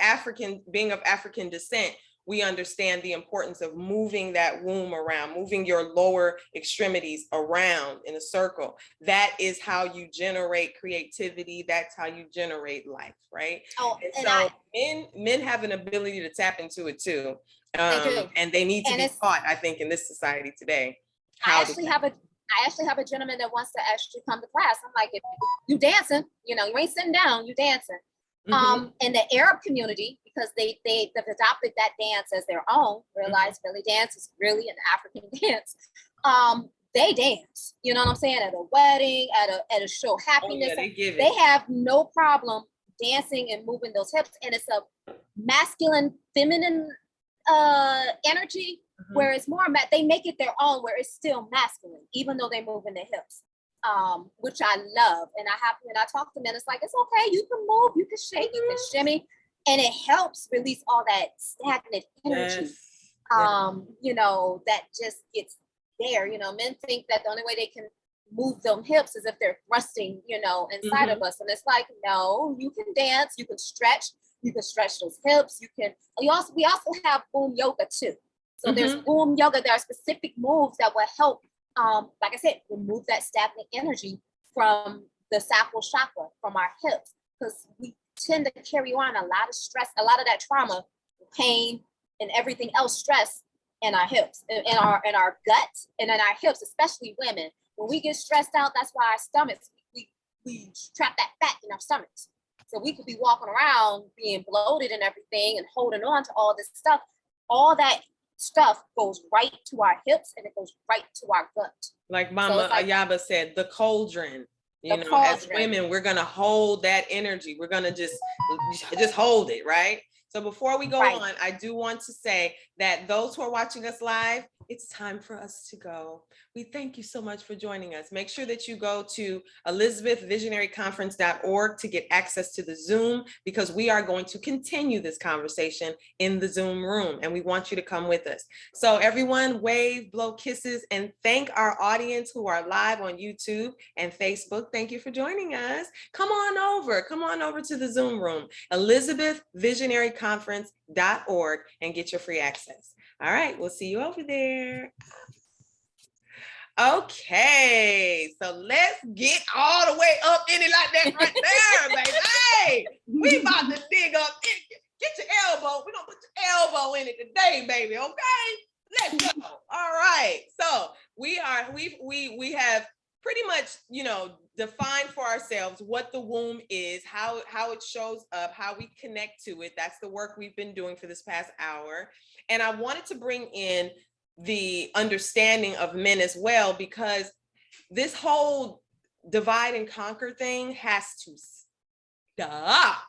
being of African descent, we understand the importance of moving that womb around, moving your lower extremities around in a circle. That is how you generate creativity. That's how you generate life, right? And so men have an ability to tap into it too. And they need to be taught, I think, in this society today. I actually have a gentleman that wants to actually come to class. I'm like, if you dancing, you ain't sitting down, you dancing. In the Arab community, because they've adopted that dance as their own, realize belly dance is really an African dance. They dance, you know what I'm saying? At a wedding, at a show, happiness. They have no problem dancing and moving those hips. And it's a masculine, feminine energy, where it's more, they make it their own, where it's still masculine, even though they move in their hips. Which I love. And when I talk to men, it's like, it's okay, you can move, you can shake, you can shimmy, and it helps release all that stagnant energy. That just gets there. Men think that the only way they can move them hips is if they're thrusting, inside of us. And it's like, no, you can dance, you can stretch those hips, we also have womb yoga too. So there's womb yoga. There are specific moves that will help, like I said, remove that stagnant energy from the sacral chakra, from our hips, because we tend to carry on a lot of stress, a lot of that trauma, pain, and everything else stress in our hips, in our guts, and in our hips, especially women. When we get stressed out, that's why our stomachs, we trap that fat in our stomachs. So we could be walking around being bloated and everything and holding on to all this stuff. All that stuff goes right to our hips and it goes right to our gut. Like Mama Ayaba said, the cauldron. You know, as women, we're gonna hold that energy. We're gonna just hold it, right? So before we go on, I do want to say that those who are watching us live, it's time for us to go. We thank you so much for joining us. Make sure that you go to elizabethvisionaryconference.org to get access to the Zoom, because we are going to continue this conversation in the Zoom room, and we want you to come with us. So everyone, wave, blow kisses, and thank our audience who are live on YouTube and Facebook. Thank you for joining us. Come on over to the Zoom room, elizabethvisionaryconference.org, and get your free access. All right, we'll see you over there. Okay, so let's get all the way up in it like that right there, baby. Hey, we about to dig up. Get your elbow. We're gonna put your elbow in it today, baby. Okay, let's go. All right, so we have pretty much, defined for ourselves what the womb is, how it shows up, how we connect to it. That's the work we've been doing for this past hour. And I wanted to bring in the understanding of men as well, because this whole divide and conquer thing has to stop.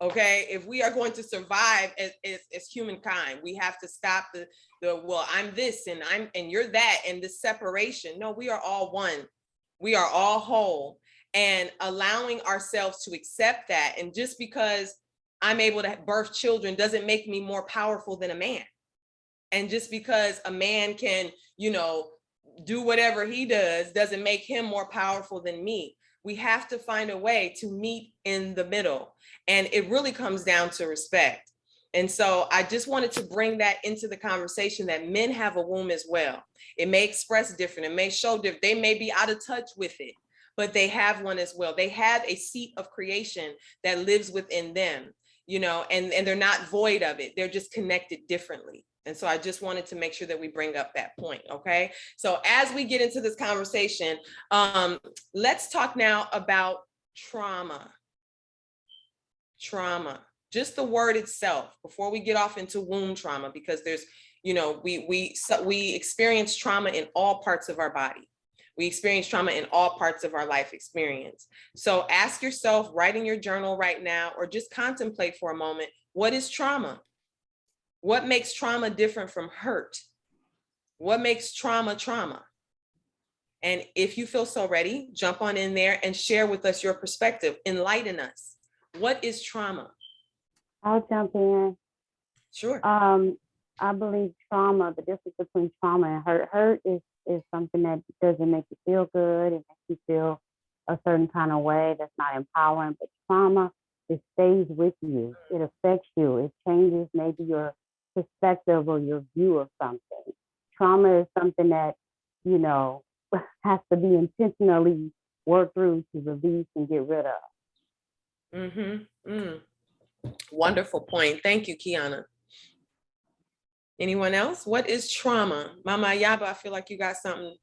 Okay, if we are going to survive as humankind, we have to stop the well, I'm this and you're that, and the separation. No, we are all one. We are all whole, and allowing ourselves to accept that. And just because I'm able to birth children doesn't make me more powerful than a man. And just because a man can, do whatever he does doesn't make him more powerful than me. We have to find a way to meet in the middle. And it really comes down to respect. And so I just wanted to bring that into the conversation, that men have a womb as well. It may express different, it may show different, they may be out of touch with it, but they have one as well. They have a seat of creation that lives within them, and they're not void of it. They're just connected differently. And so I just wanted to make sure that we bring up that point, okay? So as we get into this conversation, let's talk now about trauma. Trauma, just the word itself, before we get off into womb trauma, because there's, we experience trauma in all parts of our body. We experience trauma in all parts of our life experience. So ask yourself, write in your journal right now, or just contemplate for a moment, what is trauma? What makes trauma different from hurt? What makes trauma trauma? And if you feel so ready, jump on in there and share with us your perspective. Enlighten us. What is trauma? I'll jump in. Sure. I believe trauma, the difference between trauma and hurt. Hurt is something that doesn't make you feel good. It makes you feel a certain kind of way that's not empowering. But trauma, it stays with you. It affects you. It changes maybe your perspective or your view of something. Trauma is something that, has to be intentionally worked through to release and get rid of. Wonderful point. Thank you, Kiana. Anyone else? What is trauma? Mama Ayaba, I feel like you got something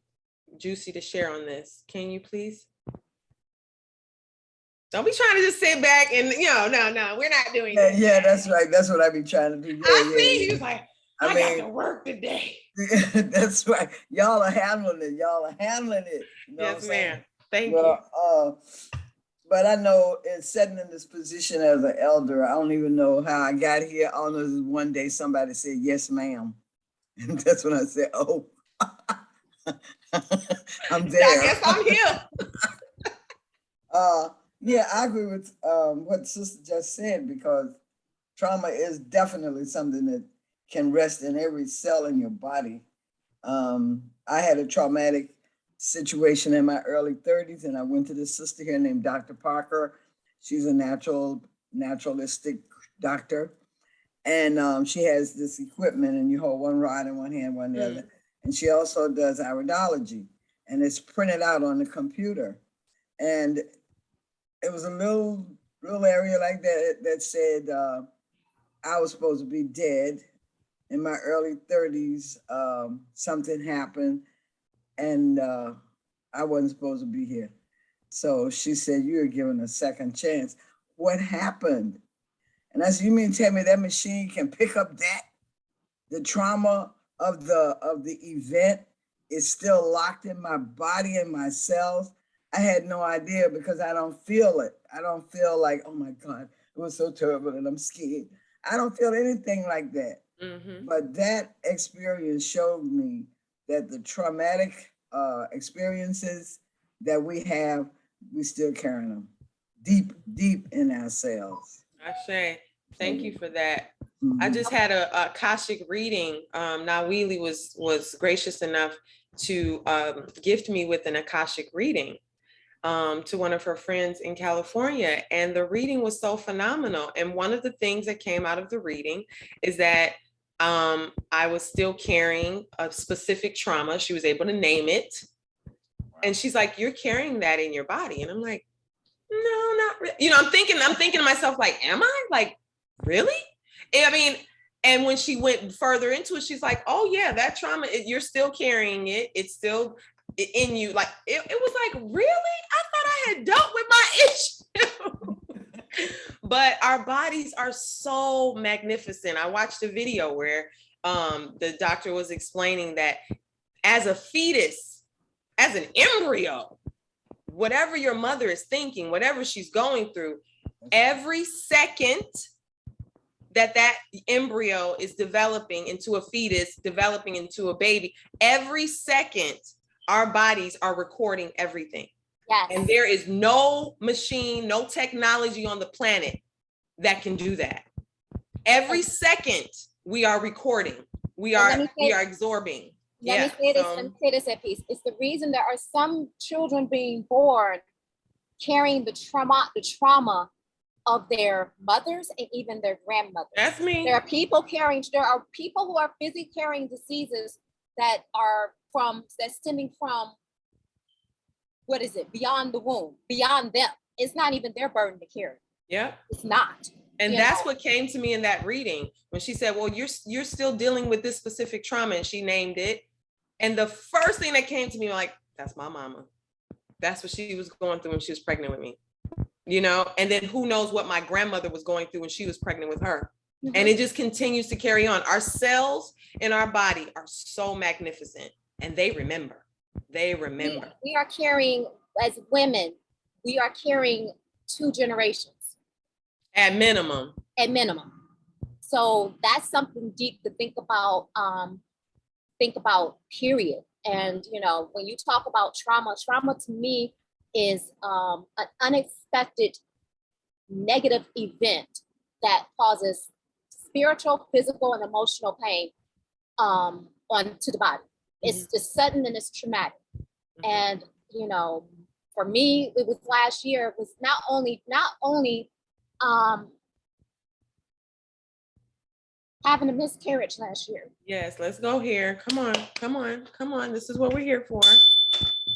juicy to share on this. Can you please? Don't be trying to just sit back and, no, we're not doing that. Yeah, that's right. That's what I be trying to do. Yeah, I see you like, I got to work today. That's right. Y'all are handling it. Yes, ma'am. Thank you. But I know in sitting in this position as an elder, I don't even know how I got here. All I know is one day somebody said, "Yes, ma'am." And that's when I said, "Oh, I'm there." I guess I'm here. Yeah, I agree with what Sister just said, because trauma is definitely something that can rest in every cell in your body. I had a traumatic situation in my early 30s, and I went to this sister here named Dr. Parker. She's a naturalistic doctor, and she has this equipment, and you hold one rod in one hand, one in the other, and she also does iridology, and it's printed out on the computer. And it was a little area like that said I was supposed to be dead, in my early 30s, something happened and I wasn't supposed to be here. So she said, you're given a second chance. What happened? And I said, you mean tell me that machine can pick up that? The trauma of the event is still locked in my body and my cells. I had no idea because I don't feel it. I don't feel like, oh my God, it was so terrible and I'm scared. I don't feel anything like that. But that experience showed me that the traumatic experiences that we have, we still carrying them deep in ourselves. Ashe, thank you for that. I just had a Akashic reading. Nawili was gracious enough to gift me with an Akashic reading to one of her friends in California. And the reading was so phenomenal. And one of the things that came out of the reading is that I was still carrying a specific trauma. She was able to name it. And she's like, you're carrying that in your body. And I'm like, no, not really. You know, I'm thinking to myself, like, am I? Like, really? I mean, and when she went further into it, she's like, oh yeah, that trauma, you're still carrying it. It's still in you. Like, it was like, really? I thought I had dealt with my issue. But our bodies are so magnificent. I watched a video where the doctor was explaining that as a fetus, as an embryo, whatever your mother is thinking, whatever she's going through, every second that embryo is developing into a fetus, developing into a baby, every second, our bodies are recording everything. Yes. And there is no machine, no technology on the planet that can do that. Every second we are recording, we are absorbing. Let me say this at peace. It's the reason there are some children being born carrying the trauma of their mothers and even their grandmothers. That's me. There are people who are busy carrying diseases that are stemming from, what is it, beyond the womb, beyond them. It's not even their burden to carry. Yeah. It's not. And that's what came to me in that reading when she said, well, you're still dealing with this specific trauma, and she named it. And the first thing that came to me, like, that's my mama. That's what she was going through when she was pregnant with me, you know? And then who knows what my grandmother was going through when she was pregnant with her. And it just continues to carry on. Our cells in our body are so magnificent, and they remember. They remember. We are carrying, as women, we are carrying 2 generations. At minimum. At minimum. So that's something deep to think about, period. And, you know, when you talk about trauma to me is an unexpected negative event that causes spiritual, physical, and emotional pain onto the body. It's just sudden and it's traumatic. And, you know, for me, it was last year, it was not only having a miscarriage last year. Yes, let's go here. Come on. This is what we're here for.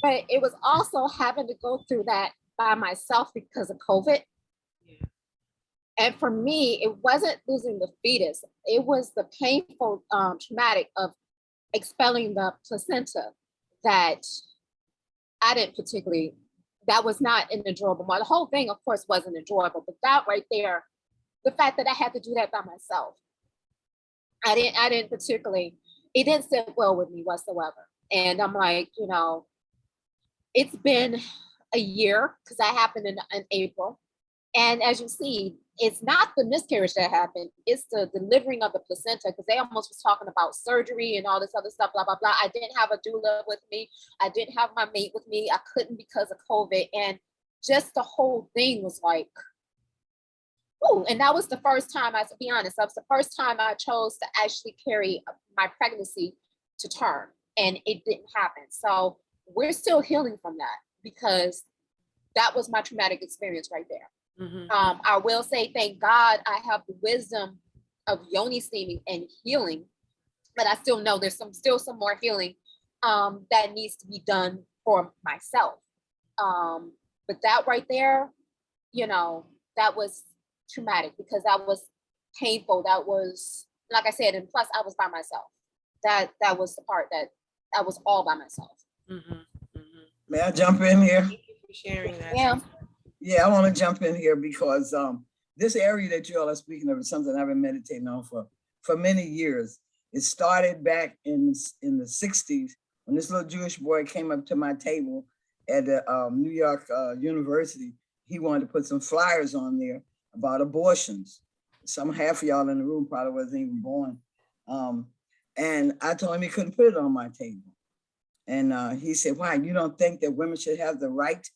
But it was also having to go through that by myself because of COVID. Yeah. And for me, it wasn't losing the fetus. It was the painful, traumatic of expelling the placenta that I didn't particularly, that was not an enjoyable one. The whole thing, of course, wasn't enjoyable, but that right there, the fact that I had to do that by myself, I didn't particularly, it didn't sit well with me whatsoever. And I'm like, you know, it's been a year because that happened in April. And as you see, it's not the miscarriage that happened, it's the delivering of the placenta, because they almost was talking about surgery and all this other stuff, blah, blah, blah. I didn't have a doula with me. I didn't have my mate with me. I couldn't because of COVID. And just the whole thing was like, oh, and that was the first time, to be honest, that was the first time I chose to actually carry my pregnancy to term, and it didn't happen. So we're still healing from that because that was my traumatic experience right there. I will say, thank God I have the wisdom of yoni steaming and healing, but I still know there's still some more healing that needs to be done for myself. But that right there, you know, that was traumatic because that was painful. That was Like I said, and plus I was by myself. That was the part that I was all by myself. May I jump in here? Thank you for sharing that. Yeah. Yeah, I want to jump in here because this area that you all are speaking of is something I've been meditating on for many years. It started back in the 60s when this little Jewish boy came up to my table at the New York University. He wanted to put some flyers on there about abortions. Some half of y'all in the room probably wasn't even born. And I told him he couldn't put it on my table. And he said, why, you don't think that women should have the right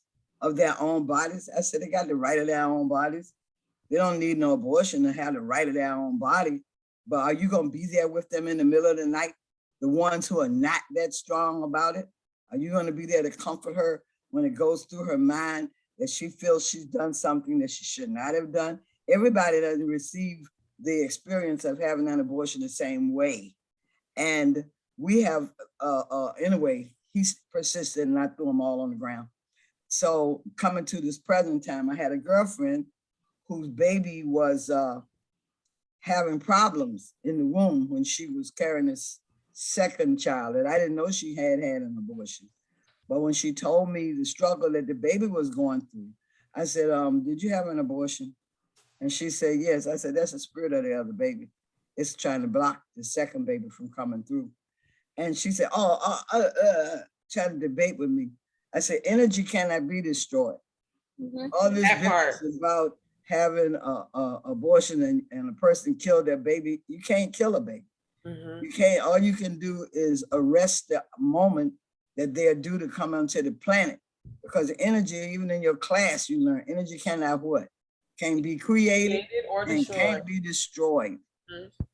of their own bodies? I said, they got the right of their own bodies. They don't need no abortion to have the right of their own body. But are you gonna be there with them in the middle of the night? The ones who are not that strong about it? Are you gonna be there to comfort her when it goes through her mind that she feels she's done something that she should not have done? Everybody doesn't receive the experience of having an abortion the same way. And we have, anyway, he's persisted and I threw them all on the ground. So coming to this present time, I had a girlfriend whose baby was having problems in the womb when she was carrying this second child, and I didn't know she had an abortion. But when she told me the struggle that the baby was going through, I said, did you have an abortion? And she said, yes. I said, that's the spirit of the other baby. It's trying to block the second baby from coming through. And she said, trying to debate with me. I said, energy cannot be destroyed. All this business about having a abortion and a person killed their baby, you can't kill a baby. You can't, all you can do is arrest the moment that they are due to come onto the planet. Because energy, even in your class, you learn energy cannot what? Can be created or and can't be destroyed.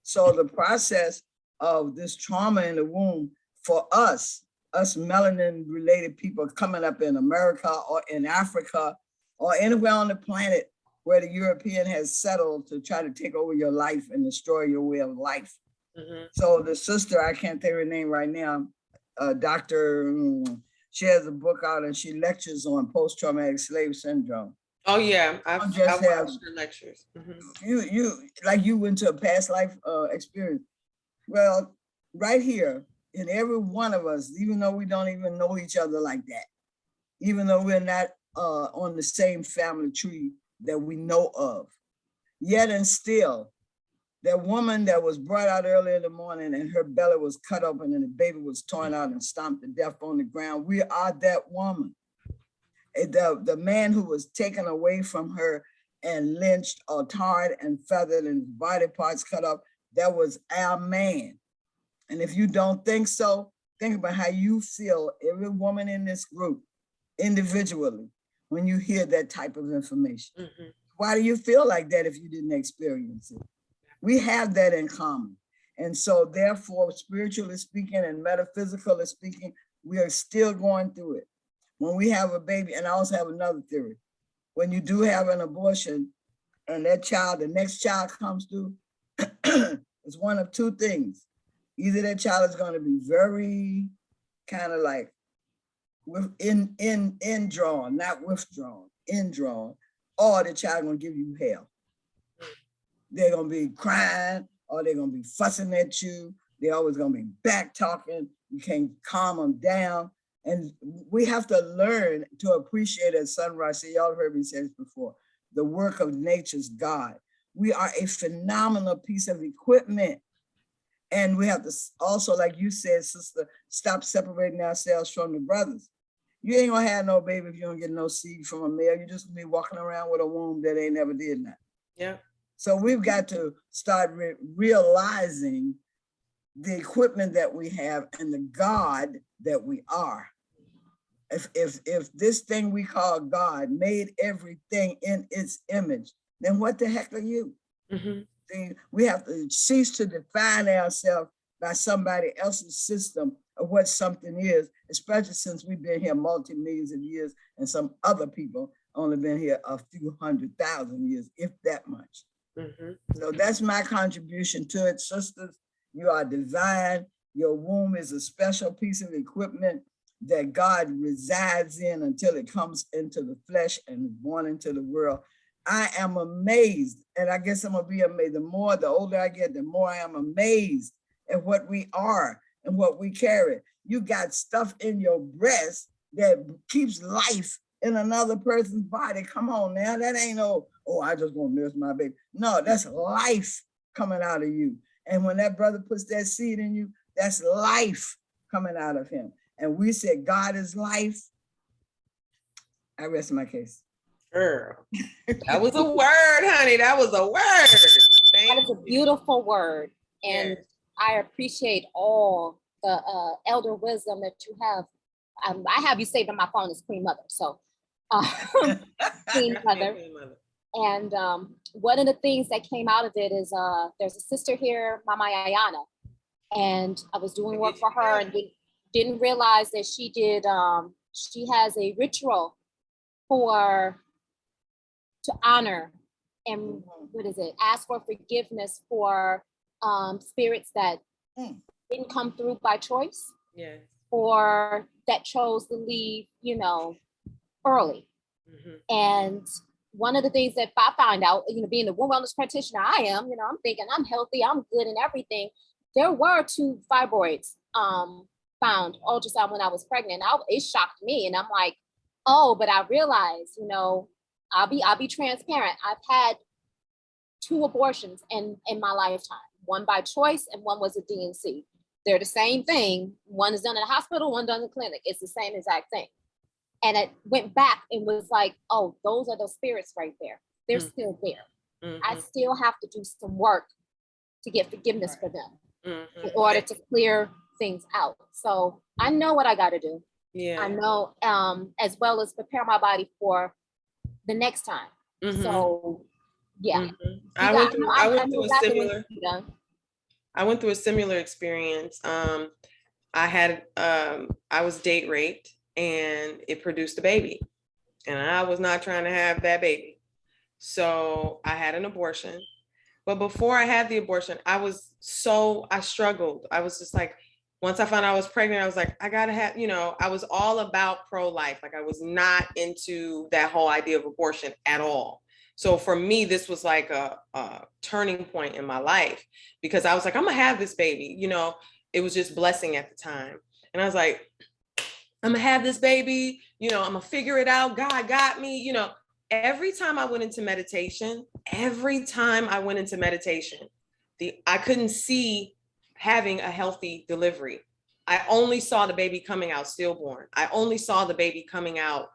So the process of this trauma in the womb for us melanin related people coming up in America or in Africa or anywhere on the planet where the European has settled to try to take over your life and destroy your way of life. So the sister, I can't think of her name right now, she has a book out and she lectures on post-traumatic slave syndrome. Oh yeah, I've watched her lectures. You went to a past life experience. Well, right here in every one of us, even though we don't even know each other like that, even though we're not on the same family tree that we know of, yet and still, that woman that was brought out early in the morning and her belly was cut open and the baby was torn out and stomped to death on the ground, we are that woman. The man who was taken away from her and lynched or tarred and feathered and his body parts cut off, that was our man. And if you don't think so, think about how you feel, every woman in this group, individually, when you hear that type of information. Why do you feel like that if you didn't experience it? We have that in common. And so therefore, spiritually speaking and metaphysically speaking, we are still going through it. When we have a baby, and I also have another theory, when you do have an abortion and that child, the next child comes through, it's one of two things. Either that child is going to be very kind of like indrawn, not withdrawn, indrawn, or the child going to give you hell. They're going to be crying, or they're going to be fussing at you. They're always going to be back talking. You can't calm them down. And we have to learn to appreciate, as Sunrise said, y'all heard me say this before, the work of nature's God. We are a phenomenal piece of equipment. And we have to also, like you said, sister, stop separating ourselves from the brothers. You ain't gonna have no baby if you don't get no seed from a male. You're just gonna be walking around with a womb that ain't never did nothing. Yeah. So we've got to start realizing the equipment that we have and the God that we are. If this thing we call God made everything in its image, then what the heck are you? See, we have to cease to define ourselves by somebody else's system of what something is, especially since we've been here multi-millions of years and some other people only been here a few 100,000 years, if that much. So that's my contribution to it, sisters. You are divine. Your womb is a special piece of equipment that God resides in until it comes into the flesh and is born into the world. I am amazed, and I guess I'm gonna be amazed. The older I get, the more I am amazed at what we are and what we carry. You got stuff in your breast that keeps life in another person's body. Come on now, that ain't no, oh, I just gonna nurse my baby. No, that's life coming out of you. And when that brother puts that seed in you, that's life coming out of him. And we said, God is life. I rest my case. Girl, that was a word, honey. That was a word. That is a beautiful word. And Yes. I appreciate all the elder wisdom that you have. I have you saved on my phone as Queen Mother. So Queen Mother. And one of the things that came out of it is there's a sister here, Mama Ayana. And I was doing work for her and didn't realize that she has a ritual to honor and ask for forgiveness for spirits that didn't come through by choice. Yes. Or that chose to leave, early. And one of the things that I found out, being the womb wellness practitioner I am, I'm thinking I'm healthy, I'm good and everything. There were 2 fibroids found ultrasound when I was pregnant. It shocked me, and I'm like, oh, but I realized, I'll be transparent. I've had 2 abortions in my lifetime. One by choice, and one was a DNC. They're the same thing. One is done in a hospital, one done in the clinic. It's the same exact thing. And it went back and was like, oh, those are those spirits right there. They're still there. I still have to do some work to get forgiveness for them in order to clear things out. So I know what I got to do. Yeah. I know, as well as prepare my body for the next time. So yeah. I went through a similar experience. I was date raped and it produced a baby, and I was not trying to have that baby. So I had an abortion. But before I had the abortion, I struggled. I was just like, once I found out I was pregnant, I was like, I gotta have, I was all about pro-life. Like I was not into that whole idea of abortion at all. So for me, this was like a turning point in my life, because I was like, I'm gonna have this baby. It was just blessing at the time. And I was like, I'm gonna have this baby, I'm gonna figure it out. God got me, every time I went into meditation, I couldn't see having a healthy delivery. I only saw the baby coming out stillborn. I only saw the baby coming out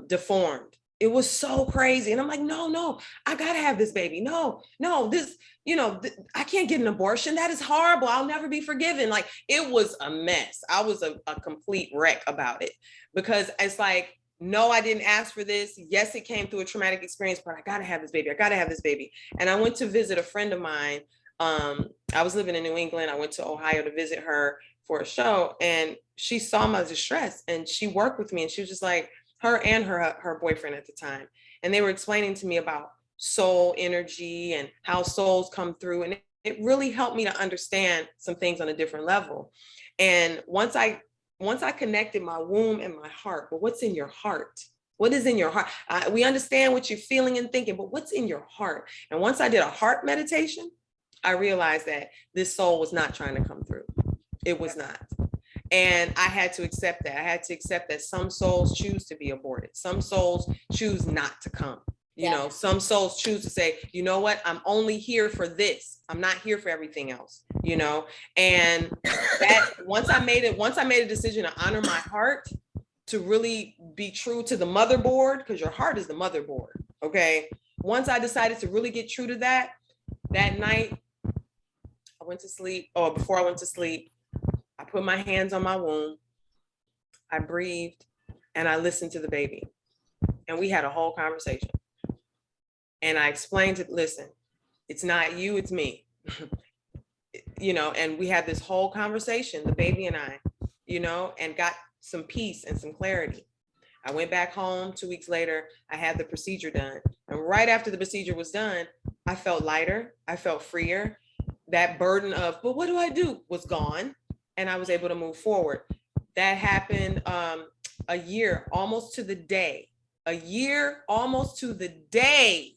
deformed. It was so crazy. And I'm like, no, I gotta have this baby. No, this, I can't get an abortion. That is horrible. I'll never be forgiven. Like, it was a mess. I was a complete wreck about it, because it's like, no, I didn't ask for this. Yes, it came through a traumatic experience, but I gotta have this baby. I gotta have this baby. And I went to visit a friend of mine. I was living in New England. I went to Ohio to visit her for a show, and she saw my distress and she worked with me, and she was just like, her and her boyfriend at the time. And they were explaining to me about soul energy and how souls come through. And it really helped me to understand some things on a different level. And once I connected my womb and my heart, well, what's in your heart? What is in your heart? We understand what you're feeling and thinking, but what's in your heart? And once I did a heart meditation, I realized that this soul was not trying to come through. It was not. And I had to accept that. I had to accept that some souls choose to be aborted. Some souls choose not to come. Some souls choose to say, you know what? I'm only here for this. I'm not here for everything else, And that once I made a decision to honor my heart, to really be true to the motherboard, because your heart is the motherboard. Okay. Once I decided to really get true to that night, I went to sleep, or before I went to sleep, I put my hands on my womb, I breathed, and I listened to the baby. And we had a whole conversation. And I explained to, listen, it's not you, it's me. And we had this whole conversation, the baby and I, and got some peace and some clarity. I went back home 2 weeks later, I had the procedure done. And right after the procedure was done, I felt lighter, I felt freer. That burden of, but what do I do, was gone. And I was able to move forward. That happened a year, almost to the day, A year almost to the day.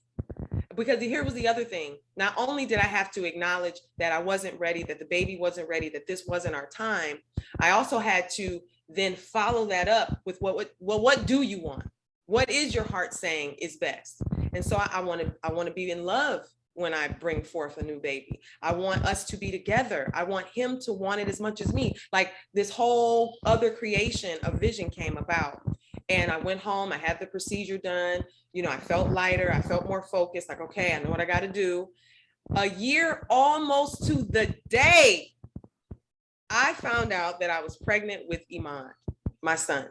Because here was the other thing. Not only did I have to acknowledge that I wasn't ready, that the baby wasn't ready, that this wasn't our time, I also had to then follow that up with what do you want? What is your heart saying is best? And so I want to be in love when I bring forth a new baby. I want us to be together. I want him to want it as much as me. Like this whole other creation of vision came about. And I went home, I had the procedure done. You know, I felt lighter, I felt more focused, like, okay, I know what I got to do. A year almost to the day, I found out that I was pregnant with Iman, my son.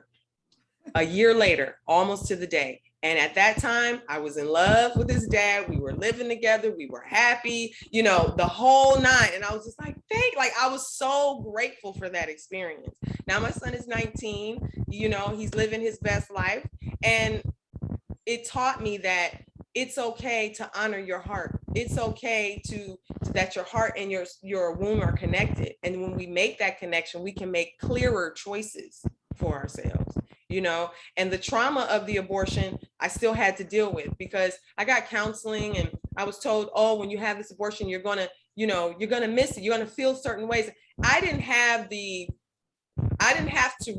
A year later, almost to the day. And at that time, I was in love with his dad. We were living together. We were happy, you know, the whole night. And I was just like, I was so grateful for that experience. Now my son is 19, you know, he's living his best life. And it taught me that it's okay to honor your heart. It's okay that your heart and your womb are connected. And when we make that connection, we can make clearer choices for ourselves, you know. And the trauma of the abortion, I still had to deal with, because I got counseling and I was told, oh, when you have this abortion, you're gonna miss it. You're gonna feel certain ways. I didn't have to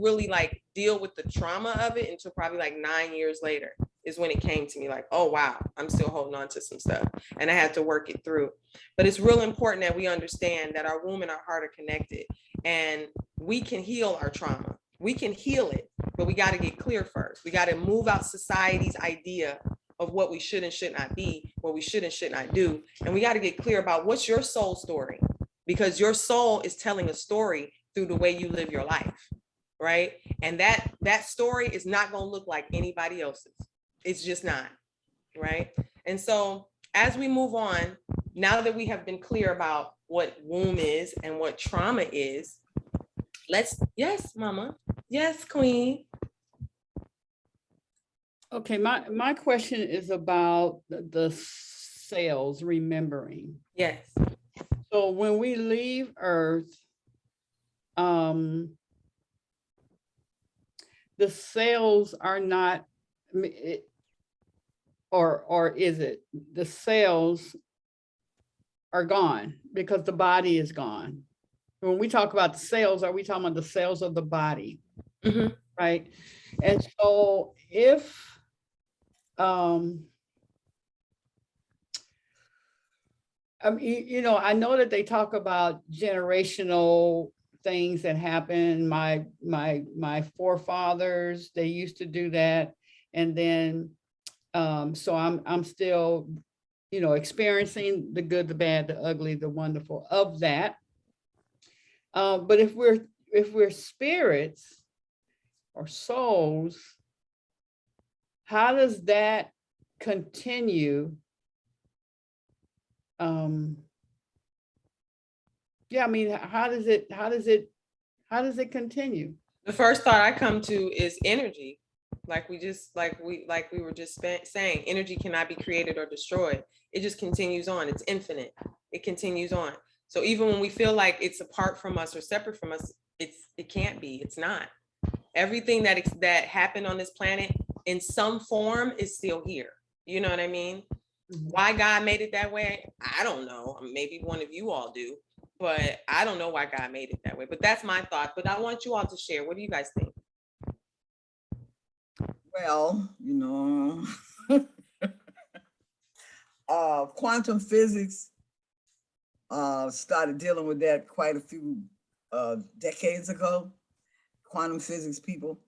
really like deal with the trauma of it until probably like 9 years later is when it came to me, like, oh, wow, I'm still holding on to some stuff and I had to work it through. But it's real important that we understand that our womb and our heart are connected, and we can heal our trauma. We can heal it, but we got to get clear first. We got to move out society's idea of what we should and should not be, what we should and should not do. And we got to get clear about what's your soul story, because your soul is telling a story through the way you live your life, right? And that story is not going to look like anybody else's. It's just not, right? And so as we move on, now that we have been clear about what womb is and what trauma is, yes, mama. Yes, queen. Okay, my question is about the cells remembering. Yes. So when we leave Earth, the cells are not, or is it the cells are gone because the body is gone? When we talk about the cells, are we talking about the cells of the body? Mm-hmm. Right? And so if I mean, you know, I know that they talk about generational things that happen. My forefathers, they used to do that. And then so I'm still, you know, experiencing the good, the bad, the ugly, the wonderful of that. But if we're spirits or souls, how does that continue? Yeah, I mean, how does it continue? The first thought I come to is energy. Like we were just saying, energy cannot be created or destroyed. It just continues on. It's infinite. It continues on. So even when we feel like it's apart from us or separate from us, it can't be. It's not. Everything that happened on this planet in some form is still here. You know what I mean? Mm-hmm. Why God made it that way, I don't know. Maybe one of you all do, but I don't know why God made it that way. But that's my thought. But I want you all to share. What do you guys think? Well, you know, quantum physics started dealing with that quite a few decades ago, quantum physics people,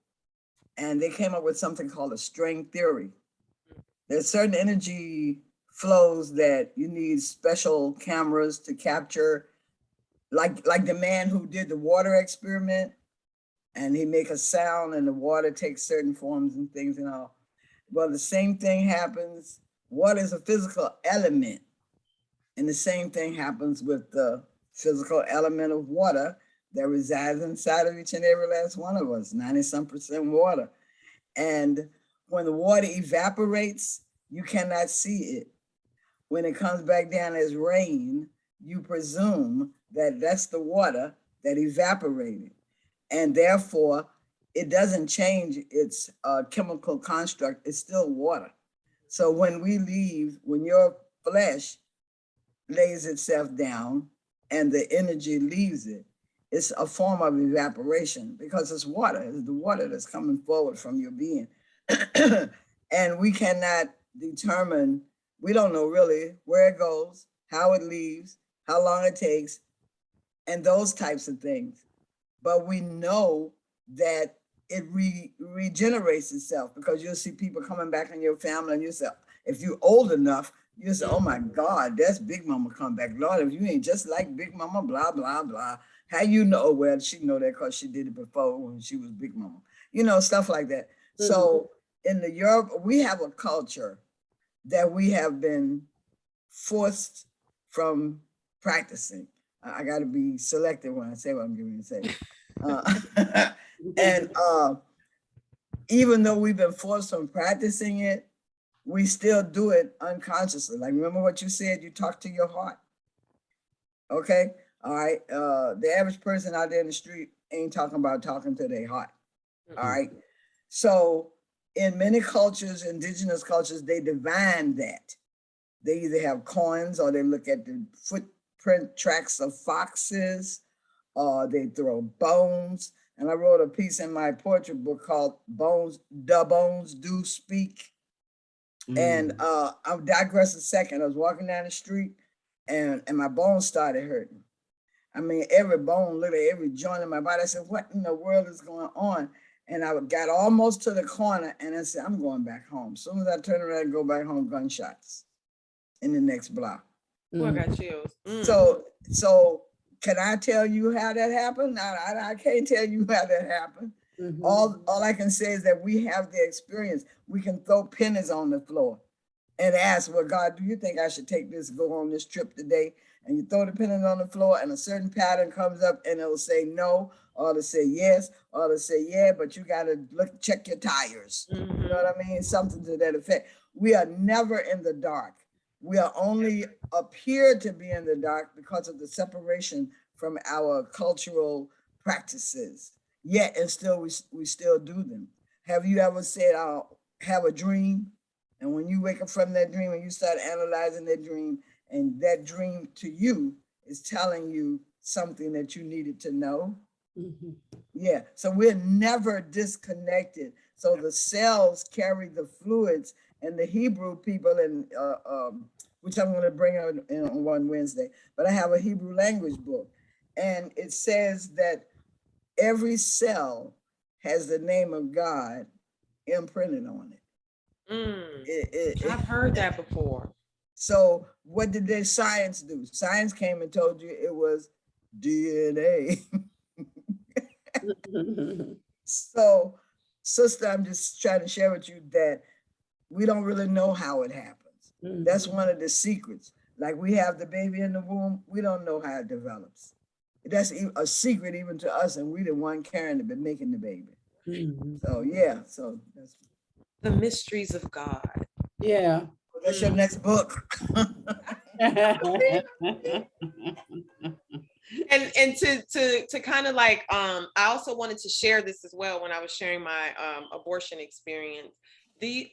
and they came up with something called a string theory. There's certain energy flows that you need special cameras to capture, like the man who did the water experiment, and he make a sound and the water takes certain forms and things and all. Well, the same thing happens. Water is a physical element, and the same thing happens with the physical element of water that resides inside of each and every last one of us, 90-some% water. And when the water evaporates, you cannot see it. When it comes back down as rain, you presume that that's the water that evaporated. And therefore, it doesn't change its chemical construct. It's still water. So when we leave, when your flesh lays itself down and the energy leaves it, it's a form of evaporation because it's water. It's the water that's coming forward from your being. And we cannot determine, we don't know really where it goes, how it leaves, how long it takes, and those types of things. But we know that it regenerates itself, because you'll see people coming back in your family and you say, if you're old enough, you say, oh my God, that's Big Mama come back. Lord, if you ain't just like Big Mama, blah, blah, blah. How you know? Well, she know that because she did it before when she was Big Mama. You know, stuff like that. So in the Europe, we have a culture that we have been forced from practicing. I got to be selective when I say what I'm going to say. And even though we've been forced from practicing it, we still do it unconsciously. Like, remember what you said, you talk to your heart. Okay. All right. The average person out there in the street ain't talking about talking to their heart. All right. So in many cultures, indigenous cultures, they divine that. They either have coins or they look at the footprint tracks of foxes, or they throw bones. And I wrote a piece in my poetry book called Bones, The Bones Do Speak. And I'll digress a second. I was walking down the street and my bones started hurting. I mean, every bone, literally every joint in my body. I said, what in the world is going on? And I got almost to the corner and I said, I'm going back home. As soon as I turn around and go back home, gunshots in the next block. Oh, I got chills. So can I tell you how that happened? I can't tell you how that happened. All I can say is that we have the experience. We can throw pennies on the floor and ask, well, God, do you think I should take this, go on this trip today? And you throw the pennies on the floor and a certain pattern comes up and it'll say no, or it'll say yes, or it'll say yeah, but you got to check your tires. You know what I mean? Something to that effect. We are never in the dark. We are only appear to be in the dark because of the separation from our cultural practices. Yet, and still, we still do them. Have you ever said, I'll have a dream? And when you wake up from that dream and you start analyzing that dream, and that dream to you is telling you something that you needed to know. Yeah, so we're never disconnected. So the cells carry the fluids, and the Hebrew people, and which I'm going to bring out on one Wednesday, but I have a Hebrew language book, and it says that every cell has the name of God imprinted on it. I've heard that before. So what did their science do? Science came and told you it was DNA. So, sister, I'm just trying to share with you that we don't really know how it happens. That's one of the secrets. Like, we have the baby in the womb, we don't know how it develops. That's a secret even to us, and we the one carrying it, but making the baby. So yeah, so that's the mysteries of God. Yeah. Well, that's your next book. And to kind of like, I also wanted to share this as well when I was sharing my abortion experience. The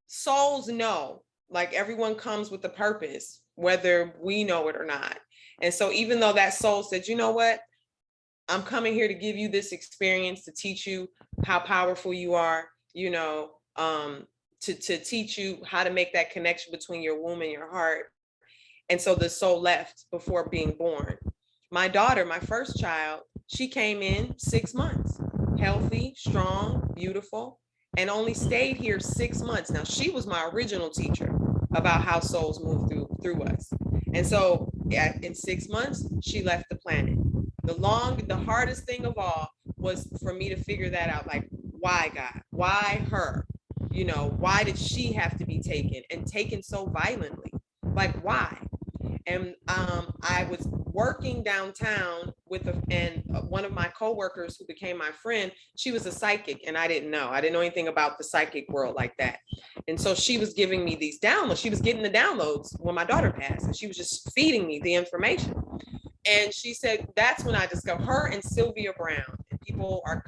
souls know, like, everyone comes with a purpose, whether we know it or not. And so even though that soul said, you know what, I'm coming here to give you this experience, to teach you how powerful you are, you know, to teach you how to make that connection between your womb and your heart. And so the soul left before being born. My daughter, my first child, she came in 6 months, healthy, strong, beautiful, and only stayed here 6 months. Now, she was my original teacher about how souls move through us. And so in 6 months, she left the planet. The hardest thing of all was for me to figure that out. Like, why, God? Why her? You know, why did she have to be taken, and taken so violently? Like, why? And I was working downtown with one of my coworkers who became my friend. She was a psychic, and I didn't know anything about the psychic world like that. And so she was giving me these downloads. She was getting the downloads when my daughter passed, and she was just feeding me the information. And she said, that's when I discovered her and Sylvia Brown. people are,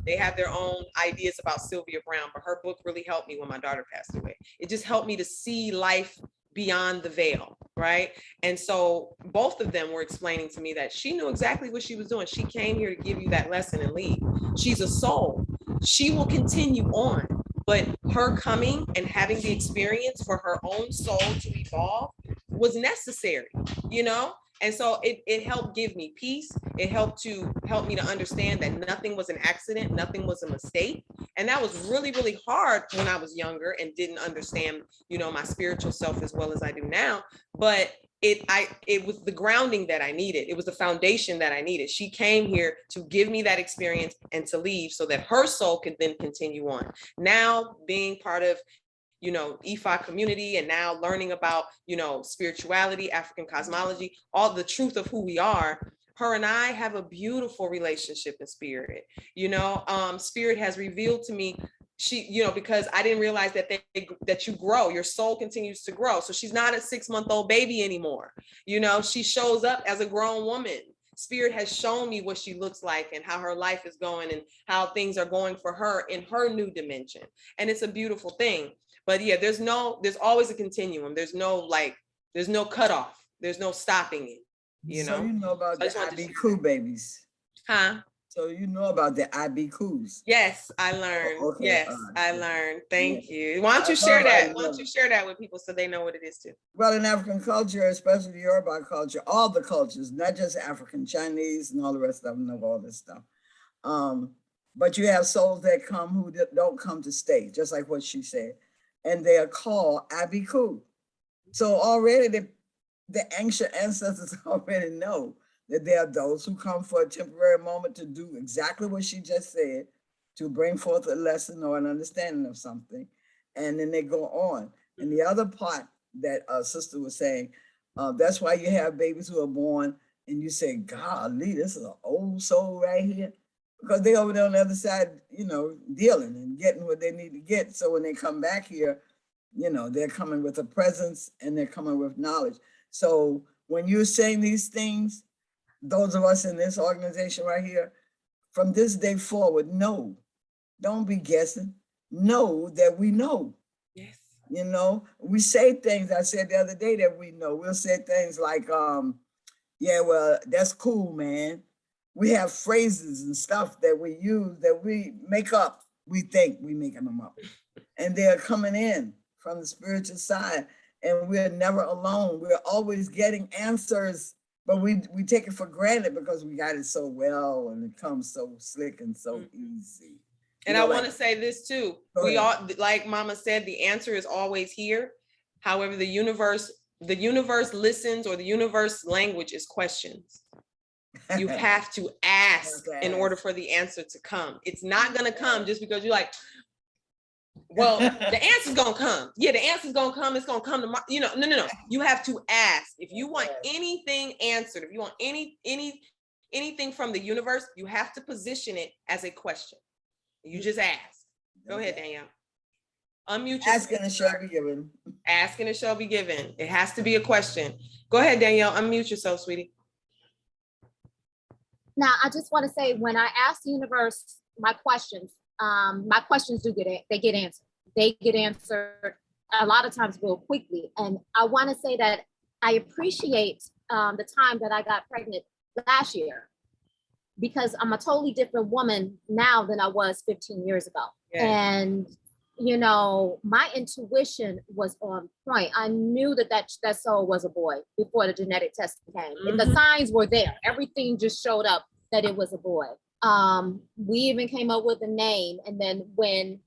they have their own ideas about Sylvia Brown, but her book really helped me when my daughter passed away. It just helped me to see life beyond the veil, right? And so both of them were explaining to me that she knew exactly what she was doing. She came here to give you that lesson and leave. She's a soul. She will continue on, but her coming and having the experience for her own soul to evolve was necessary, And so it helped give me peace. It helped me to understand that nothing was an accident, nothing was a mistake. And that was really, really hard when I was younger and didn't understand, my spiritual self as well as I do now. But it was the grounding that I needed. It was the foundation that I needed. She came here to give me that experience and to leave so that her soul could then continue on. Now, being part of EFI community, and now learning about, spirituality, African cosmology, all the truth of who we are, her and I have a beautiful relationship in spirit. Spirit has revealed to me, because I didn't realize that you grow, your soul continues to grow. So she's not a 6-month-old baby anymore. She shows up as a grown woman. Spirit has shown me what she looks like and how her life is going and how things are going for her in her new dimension. And it's a beautiful thing. But yeah, there's always a continuum. There's no cutoff. There's no stopping it, So you know about the IBQ babies. Huh? So you know about the IBQs. Yes, I learned. Oh, okay. Yes, I learned. Thank you. Why don't you share that? Why don't you share that with people so they know what it is too? Well, in African culture, especially Yoruba culture, all the cultures, not just African, Chinese, and all the rest of them know all this stuff. But you have souls that come who don't come to stay, just like what she said. And they are called Abiku. So already the ancient ancestors already know that there are those who come for a temporary moment to do exactly what she just said, to bring forth a lesson or an understanding of something, and then they go on. And the other part that sister was saying, that's why you have babies who are born and you say, golly, this is an old soul right here. Because they over there on the other side, dealing and getting what they need to get. So when they come back here, they're coming with a presence and they're coming with knowledge. So when you're saying these things, those of us in this organization right here, from this day forward, know, don't be guessing, know that we know. Yes. We say things, I said the other day that we know. We'll say things like, yeah, well, that's cool, man. We have phrases and stuff that we use that we make up. We think we making them up. And they're coming in from the spiritual side. And we're never alone. We're always getting answers, but we take it for granted because we got it so well and it comes so slick and so easy. And I want to say this too. We all, like Mama said, the answer is always here. However, the universe listens, or the universe language is questions. You have to ask in order for the answer to come. It's not going to come just because you're like, well, the answer's going to come. Yeah, the answer's going to come. It's going to come tomorrow. No. You have to ask. If you want anything answered, if you want anything from the universe, you have to position it as a question. You just ask. Go ahead, Danyelle. Unmute yourself. Asking it shall be given. Asking it shall be given. It has to be a question. Go ahead, Danyelle. Unmute yourself, sweetie. Now, I just want to say, when I ask the universe my questions do get answered. They get answered a lot of times real quickly. And I want to say that I appreciate the time that I got pregnant last year, because I'm a totally different woman now than I was 15 years ago. Yeah. And, my intuition was on point. I knew that soul was a boy before the genetic testing came. Mm-hmm. The signs were there. Everything just showed up that it was a boy. We even came up with a name. And then when,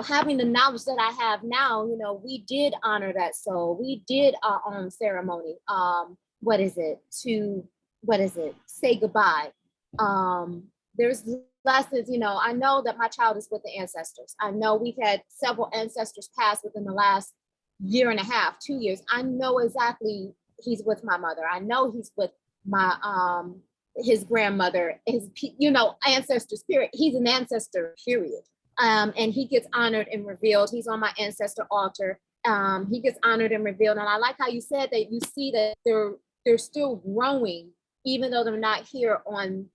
having the knowledge that I have now, we did honor that soul. We did our own ceremony. Say goodbye. There's lessons, I know that my child is with the ancestors. I know we've had several ancestors pass within the last 1.5 years, 2 years. I know exactly he's with my mother. I know he's with my his grandmother, his ancestor spirit. He's an ancestor, period. And he gets honored and revealed. He's on my ancestor altar. He gets honored and revealed. And I like how you said that you see that they're still growing, even though they're not here on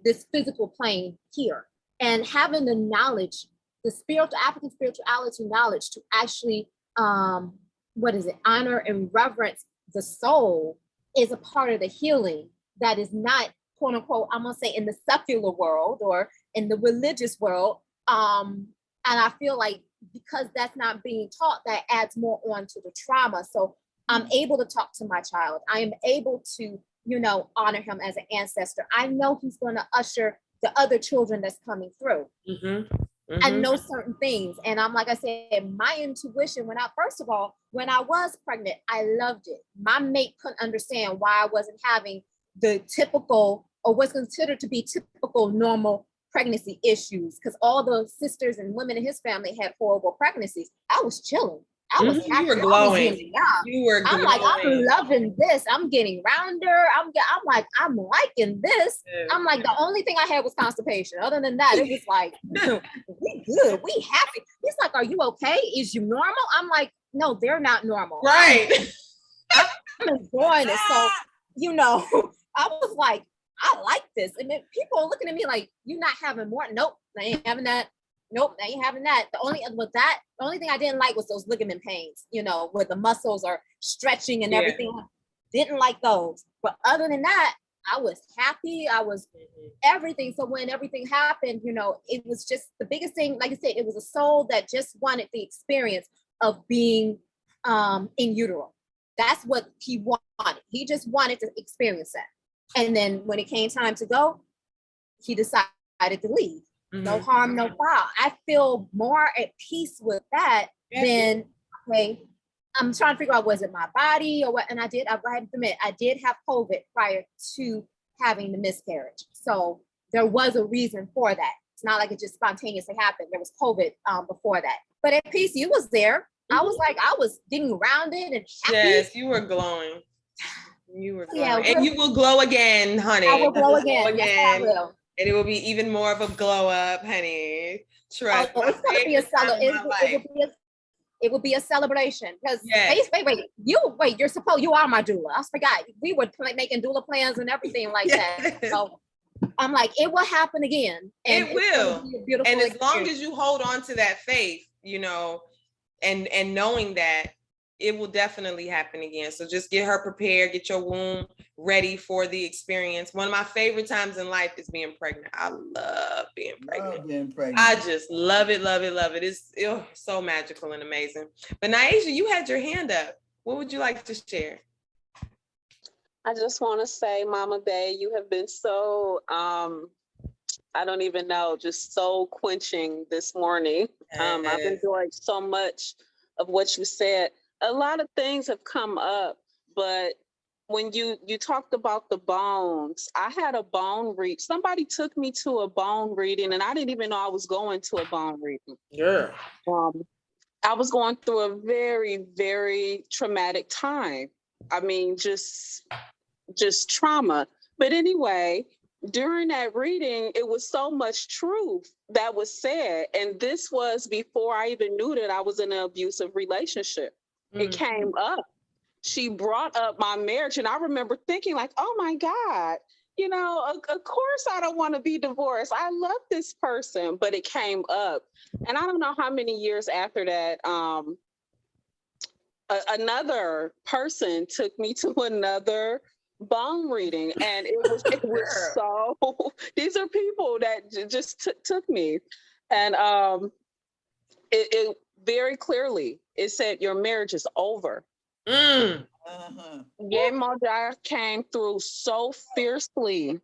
this physical plane here, and having the knowledge, the spiritual African spirituality knowledge to actually honor and reverence the soul is a part of the healing that is not, quote unquote, I'm gonna say, in the secular world or in the religious world. And I feel like because that's not being taught, that adds more on to the trauma. So I'm able to talk to my child. I am able to, honor him as an ancestor. I know he's going to usher the other children that's coming through. I know certain things. And I'm, like I said, my intuition, when I was pregnant, I loved it. My mate couldn't understand why I wasn't having the typical, or what's considered to be typical normal pregnancy issues, because all the sisters and women in his family had horrible pregnancies. I was chilling. I was happy. You were glowing. I'm like, I'm loving this. I'm getting rounder. I'm liking this. I'm like, the only thing I had was constipation. Other than that, it was like, we good. We happy. He's like, are you okay? Is you normal? I'm like, no, they're not normal. Right. I'm enjoying it. So, I was like, I like this. And then people are looking at me like, you're not having more. Nope, I ain't having that. Nope, I ain't having that. The only thing I didn't like was those ligament pains, where the muscles are stretching and everything. Didn't like those. But other than that, I was happy. I was everything. So when everything happened, it was just the biggest thing. Like I said, it was a soul that just wanted the experience of being in utero. That's what he wanted. He just wanted to experience that. And then when it came time to go, he decided to leave. No harm, no foul. I feel more at peace with that than, okay, I'm trying to figure out, was it my body or what? And I have to admit, I did have COVID prior to having the miscarriage. So there was a reason for that. It's not like it just spontaneously happened. There was COVID before that. But at peace, you was there. I was like, I was getting rounded and happy. Yes, you were glowing. You were glowing. Yeah, and you will glow again, honey. I will glow again. Yes, I will. And it will be even more of a glow up, honey. Trust. Oh, it's gonna be a it will be a celebration. Because you are my doula. I forgot. We were making doula plans and everything like that. So I'm like, it will happen again. And it will. And as long as you hold on to that faith, and knowing that it will definitely happen again. So just get her prepared, get your womb ready for the experience. One of my favorite times in life is being pregnant. I love being pregnant. I just love it, love it, love it. It's so magical and amazing. But Naisha, you had your hand up. What would you like to share? I just want to say, Mama Bay, you have been so, I don't even know, just so quenching this morning. I've enjoyed so much of what you said. A lot of things have come up, but when you talked about the bones, I had a bone read. Somebody took me to a bone reading, and I didn't even know I was going to a bone reading. Yeah. I was going through a very, very traumatic time. I mean, just trauma. But anyway, during that reading, it was so much truth that was said. And this was before I even knew that I was in an abusive relationship. It came up. She brought up my marriage, and I remember thinking like, oh my God, of course I don't want to be divorced. I love this person, but it came up. And I don't know how many years after that, another person took me to another bone reading, and it was so, these are people that just took me. And it very clearly, it said, your marriage is over. Moja came through so fiercely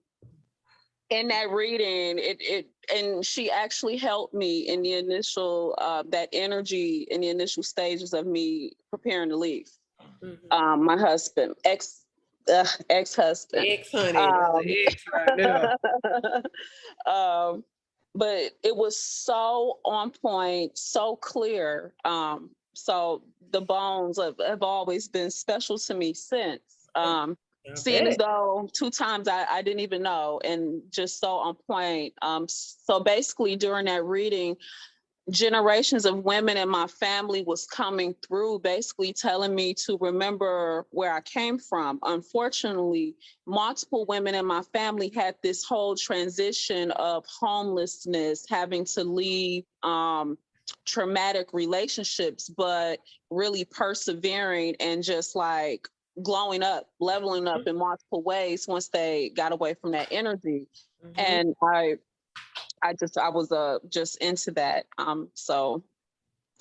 in that reading. And she actually helped me in the initial, that energy in the initial stages of me preparing to leave. My husband, ex-husband. But it was so on point, so clear. So the bones have always been special to me since. Seeing as though 2 times I didn't even know, and just so on point. So basically during that reading, generations of women in my family was coming through, basically telling me to remember where I came from. Unfortunately, multiple women in my family had this whole transition of homelessness, having to leave traumatic relationships, but really persevering and just like glowing up, leveling up in multiple ways once they got away from that energy. And I was just into that. So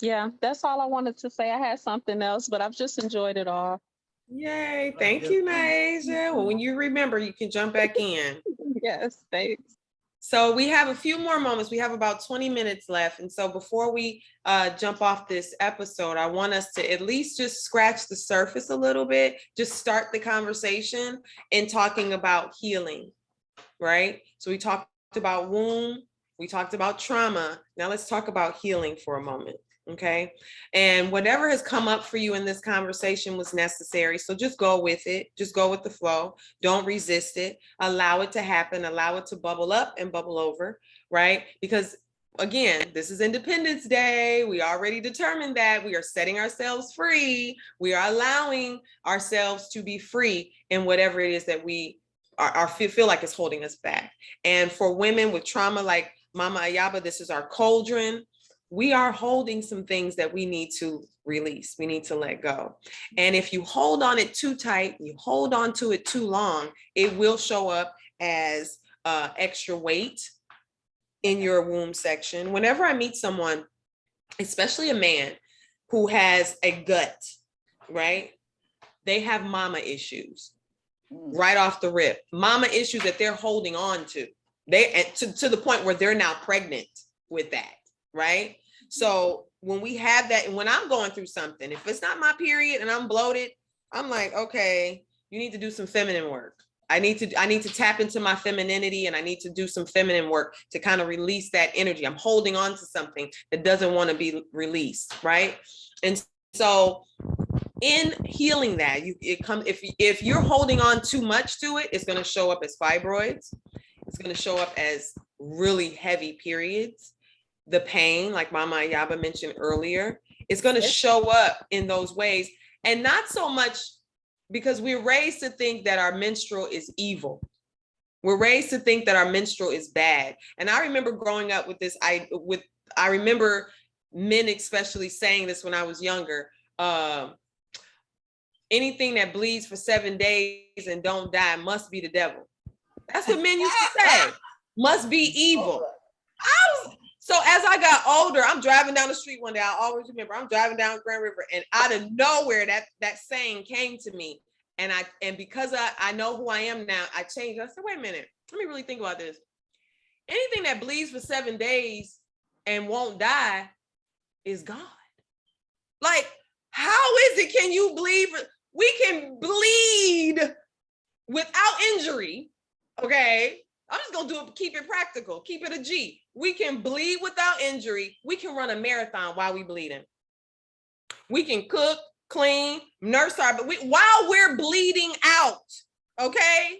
yeah, that's all I wanted to say. I had something else, but I've just enjoyed it all. Yay. Thank you, Nasia. Well, when you remember, you can jump back in. Yes, thanks. So we have a few more moments. We have about 20 minutes left. And so before we jump off this episode, I want us to at least just scratch the surface a little bit, just start the conversation in talking about healing, right? So we talked about womb, we talked about trauma. Now let's talk about healing for a moment. Okay. And whatever has come up for you in this conversation was necessary. So just go with it. Just go with the flow. Don't resist it. Allow it to happen. Allow it to bubble up and bubble over. Right. Because again, this is Independence Day. We already determined that we are setting ourselves free. We are allowing ourselves to be free in whatever it is that we feel like it's holding us back. And for women with trauma like Mama Ayaba, this is our cauldron. We are holding some things that we need to release. We need to let go. And if you hold on it too tight, you hold on to it too long, it will show up as extra weight in your womb section. Whenever I meet someone, especially a man who has a gut, right? They have mama issues right off the rip. Mama issues that they're holding on to. To the point where they're now pregnant with that, right? So when we have that, and when I'm going through something, if it's not my period and I'm bloated, I'm like, okay, you need to do some feminine work. I need to tap into my femininity, and I need to do some feminine work to kind of release that energy. I'm holding on to something that doesn't want to be released, right? And so in healing that, if you're holding on too much to it, it's going to show up as fibroids. It's going to show up as really heavy periods. The pain, like Mama Ayaba mentioned earlier, is going to show up in those ways. And not so much because we're raised to think that our menstrual is evil. We're raised to think that our menstrual is bad. And I remember growing up with this, I remember men especially saying this when I was younger. Anything that bleeds for 7 days and don't die must be the devil. That's what men used to say. Must be evil. So as I got older, I'm driving down the street one day. I always remember I'm driving down Grand River, and out of nowhere, that saying came to me. And because I know who I am now, I changed. I said, wait a minute, let me really think about this. Anything that bleeds for 7 days and won't die is God. Like, how is it can you bleed? We can bleed without injury. Okay. I'm just going to keep it practical, keep it a G. We can bleed without injury. We can run a marathon while we bleeding. We can cook, clean, nurse but while we're bleeding out, okay?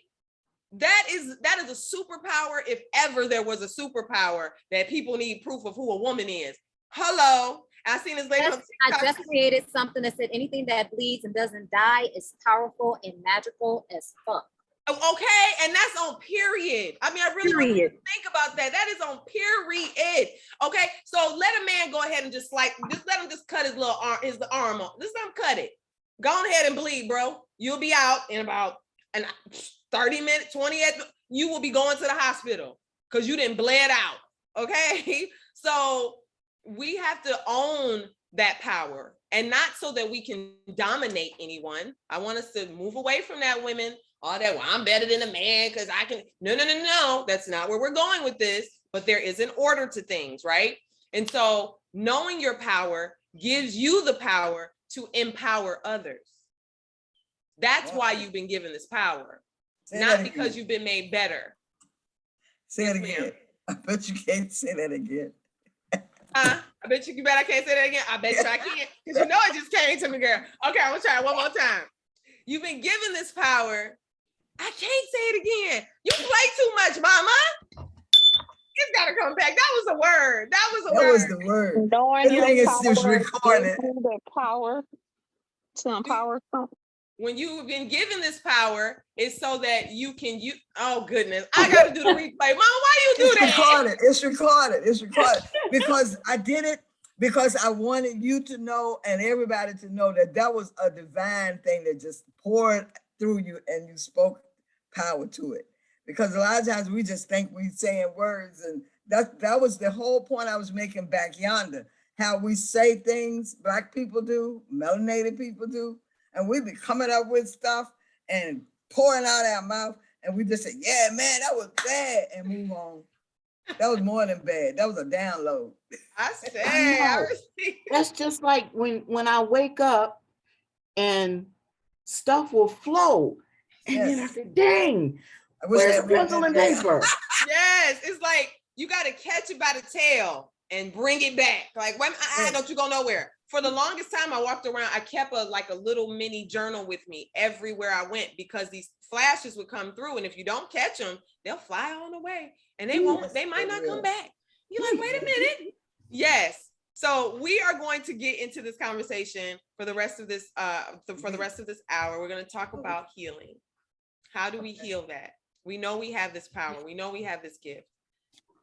That is a superpower, if ever there was a superpower that people need proof of who a woman is. Hello. I seen this lady on TikTok. I just created something that said anything that bleeds and doesn't die is powerful and magical as fuck. Okay, and that's on period. I mean, I really want you to think about that. That is on period. Okay, so let a man go ahead and just let him just cut his little arm, his arm off. Just let him cut it. Go ahead and bleed, bro. You'll be out in about 30 minutes, 20. You will be going to the hospital because you didn't bled out. Okay, so we have to own that power, and not so that we can dominate anyone. I want us to move away from that, women. All that, well, I'm better than a man because I can. No. That's not where we're going with this. But there is an order to things, right? And so knowing your power gives you the power to empower others. That's why you've been given this power, not because you've been made better. Say it again. I bet you can't say that again. I bet you bet I can't say that again. I bet you I can't, because you know it just came to me, girl. Okay, I'm gonna try it one more time. You've been given this power. I can't say it again. You play too much, mama. It's gotta come back. That was a word. That was a That word. was the word. Knowing your Everything is just power recorded. gives you the power to empower something. When you've been given this power, it's so that you can oh goodness, I gotta do the replay. Mom, why you do It's that? recorded. It's recorded. It's recorded. Because I did it because I wanted you to know and everybody to know that that was a divine thing that just poured through you and you spoke power to it. Because a lot of times we just think we saying words, and that was the whole point I was making back yonder. How we say things, Black people do, melanated people do, and we be coming up with stuff and pouring out our mouth, and we just say, yeah, man, that was bad, and move on. That was more than bad. That was a download. I say, I know. That's just like when I wake up and stuff will flow. And then I Yes. say, dang, I wish I where's had the written pencil and that down. paper? Yes, it's like you got to catch it by the tail and bring it back. Like, wait, don't you go nowhere. For the longest time, I walked around. I kept a little mini journal with me everywhere I went because these flashes would come through, and if you don't catch them, they'll fly on away, and they won't. They might not come back. You're like, wait a minute. Yes. So we are going to get into this conversation for the rest of this hour. We're going to talk about healing. How do we heal that? We know we have this power. We know we have this gift.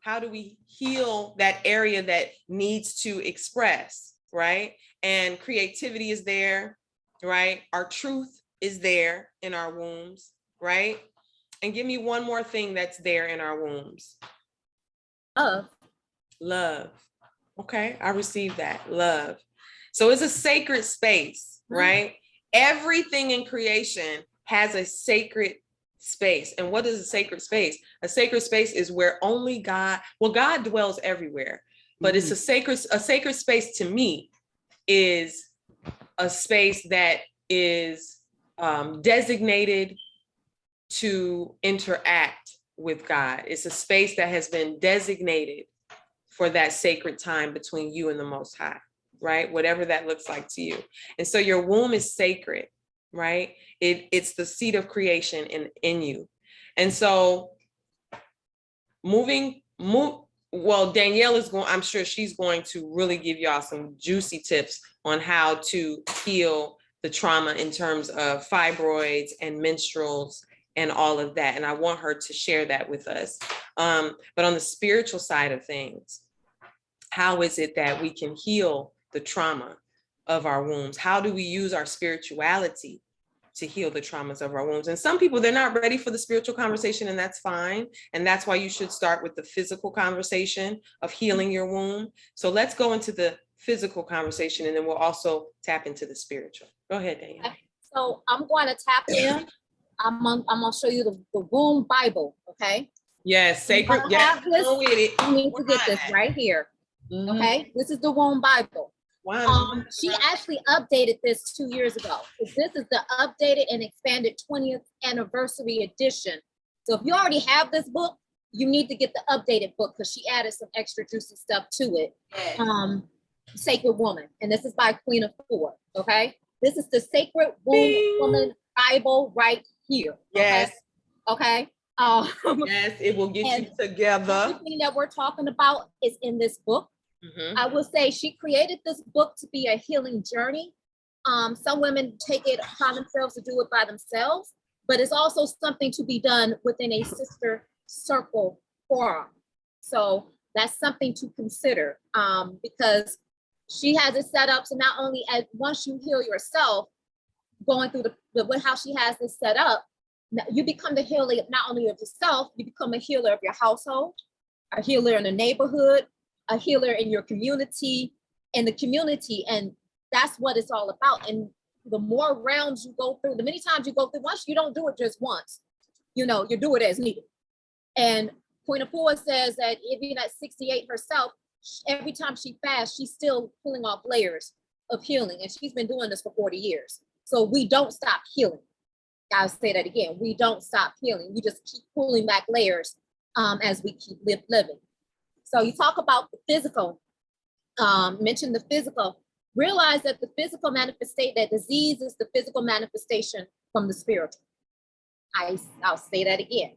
How do we heal that area that needs to express, right? And creativity is there, right? Our truth is there in our wombs, right? And give me one more thing that's there in our wombs. Love. Okay, I received that. Love. So it's a sacred space, right? Everything in creation has a sacred space. And what is a sacred space? A sacred space is where only God, well, God dwells everywhere, but it's a sacred space to me is a space that is designated to interact with God. It's a space that has been designated for that sacred time between you and the Most High, right? Whatever that looks like to you. And so your womb is sacred, right? It's the seed of creation in you. And so well, Danyelle is going, I'm sure she's going to really give y'all some juicy tips on how to heal the trauma in terms of fibroids and menstruals and all of that. And I want her to share that with us. But on the spiritual side of things, how is it that we can heal the trauma of our wombs? How do we use our spirituality to heal the traumas of our wombs? And some people, they're not ready for the spiritual conversation, and that's fine. And that's why you should start with the physical conversation of healing your womb. So let's go into the physical conversation, and then we'll also tap into the spiritual. Go ahead, Danyelle. So I'm going to tap in. I'm gonna show you the womb Bible, okay? Yes, sacred. Yes, go with it. you need to get this right here. Okay, this is the womb Bible. She actually updated this 2 years ago. This is the updated and expanded 20th anniversary edition. So if you already have this book, you need to get the updated book because she added some extra juicy stuff to it. Yes. Sacred Woman, and this is by Queen of Four. Okay, this is the Sacred Woman Bible right here. Yes. Okay. Yes, it will get you together. Everything that we're talking about is in this book. I would say she created this book to be a healing journey. Some women take it upon themselves to do it by themselves, but it's also something to be done within a sister circle forum. So that's something to consider because she has it set up. So not only once you heal yourself, going through how she has this set up, you become the healer not only of yourself, you become a healer of your household, a healer in the neighborhood, a healer in your community, and that's what it's all about. And the more rounds you go through, the many times you go through, once you don't do it just once, you do it as needed. And Queen of Four says that even at 68 herself, every time she fasts, she's still pulling off layers of healing. And she's been doing this for 40 years. So we don't stop healing. I'll say that again. We don't stop healing. We just keep pulling back layers as we keep living. So you talk about the physical, mention the physical, realize that the physical manifestation, that disease is the physical manifestation from the spiritual. I'll say that again.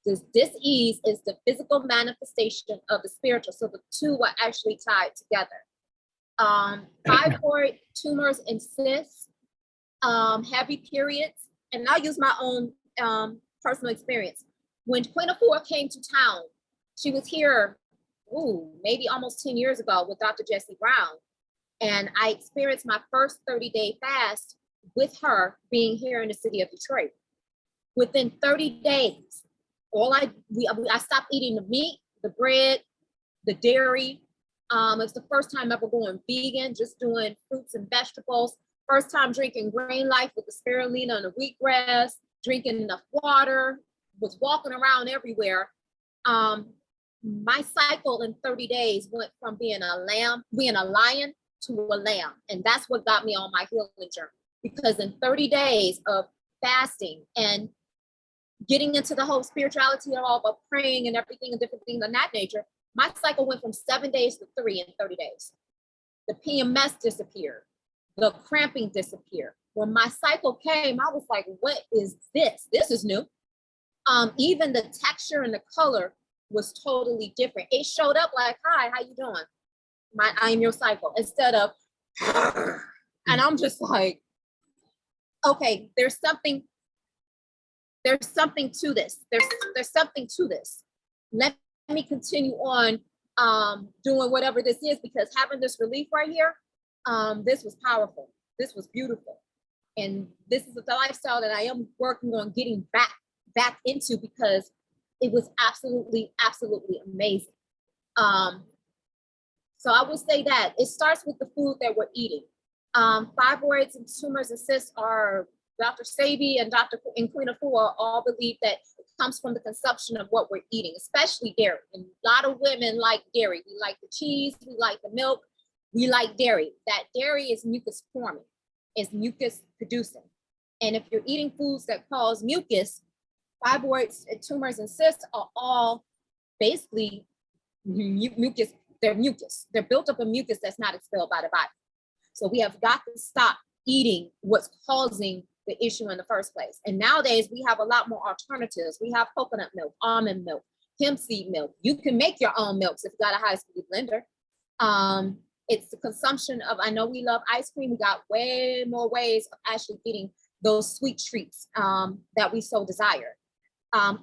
This dis-ease is the physical manifestation of the spiritual. So the two are actually tied together. Fibroid tumors and cysts, heavy periods, and I'll use my own personal experience. When Queen Afua came to town, she was here, maybe almost 10 years ago with Dr. Jesse Brown. And I experienced my first 30-day fast with her being here in the city of Detroit. Within 30 days, I stopped eating the meat, the bread, the dairy. It's the first time ever going vegan, just doing fruits and vegetables. First time drinking Grain Life with the spirulina and the wheatgrass, drinking enough water, was walking around everywhere. My cycle in 30 days went from being a lion to a lamb. And that's what got me on my healing journey. Because in 30 days of fasting and getting into the whole spirituality of all about praying and everything and different things of that nature, my cycle went from 7 days to 3 in 30 days. The PMS disappeared. The cramping disappeared. When my cycle came, I was like, what is this? This is new. Even the texture and the color was totally different. It showed up like, hi, how you doing? I am your cycle, instead of, and I'm just like, okay, there's something to this. There's something to this. Let me continue on doing whatever this is, because having this relief right here, this was powerful. This was beautiful. And this is the lifestyle that I am working on getting back into, because it was absolutely, absolutely amazing. So I would say that it starts with the food that we're eating. Fibroids and tumors and cysts are, Dr. Sabi and Queen Afua all believe that it comes from the consumption of what we're eating, especially dairy. And a lot of women like dairy. We like the cheese, we like the milk, we like dairy. That dairy is mucus forming, is mucus producing. And if you're eating foods that cause mucus, fibroids and tumors and cysts are all basically mucus. They're mucus. They're built up in mucus that's not expelled by the body. So we have got to stop eating what's causing the issue in the first place. And nowadays we have a lot more alternatives. We have coconut milk, almond milk, hemp seed milk. You can make your own milks if you got a high-speed blender. It's the consumption of, I know we love ice cream. We got way more ways of actually getting those sweet treats that we so desire.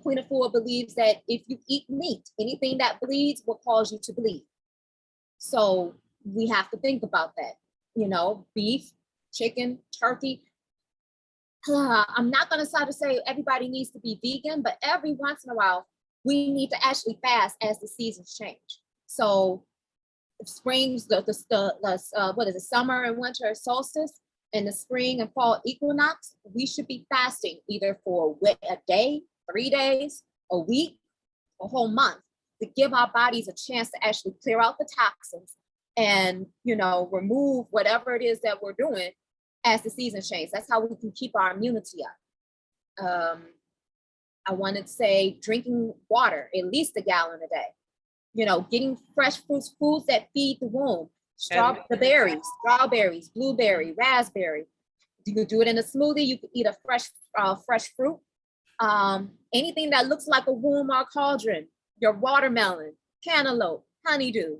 Queen Afua believes that if you eat meat, anything that bleeds will cause you to bleed. So we have to think about that. You know, beef, chicken, turkey. I'm not going to try to say everybody needs to be vegan, but every once in a while, we need to actually fast as the seasons change. So springs, what is it, summer and winter solstice, and the spring and fall equinox, we should be fasting either for a day, 3 days, a week, a whole month, to give our bodies a chance to actually clear out the toxins and, you know, remove whatever it is that we're doing as the seasons change. That's how we can keep our immunity up. I wanted to say drinking water, at least a gallon a day. You know, getting fresh fruits, foods that feed the womb. Strawberries, blueberry, raspberry. You could do it in a smoothie. You could eat a fresh fruit. Anything that looks like a womb or cauldron. Your watermelon, cantaloupe, honeydew,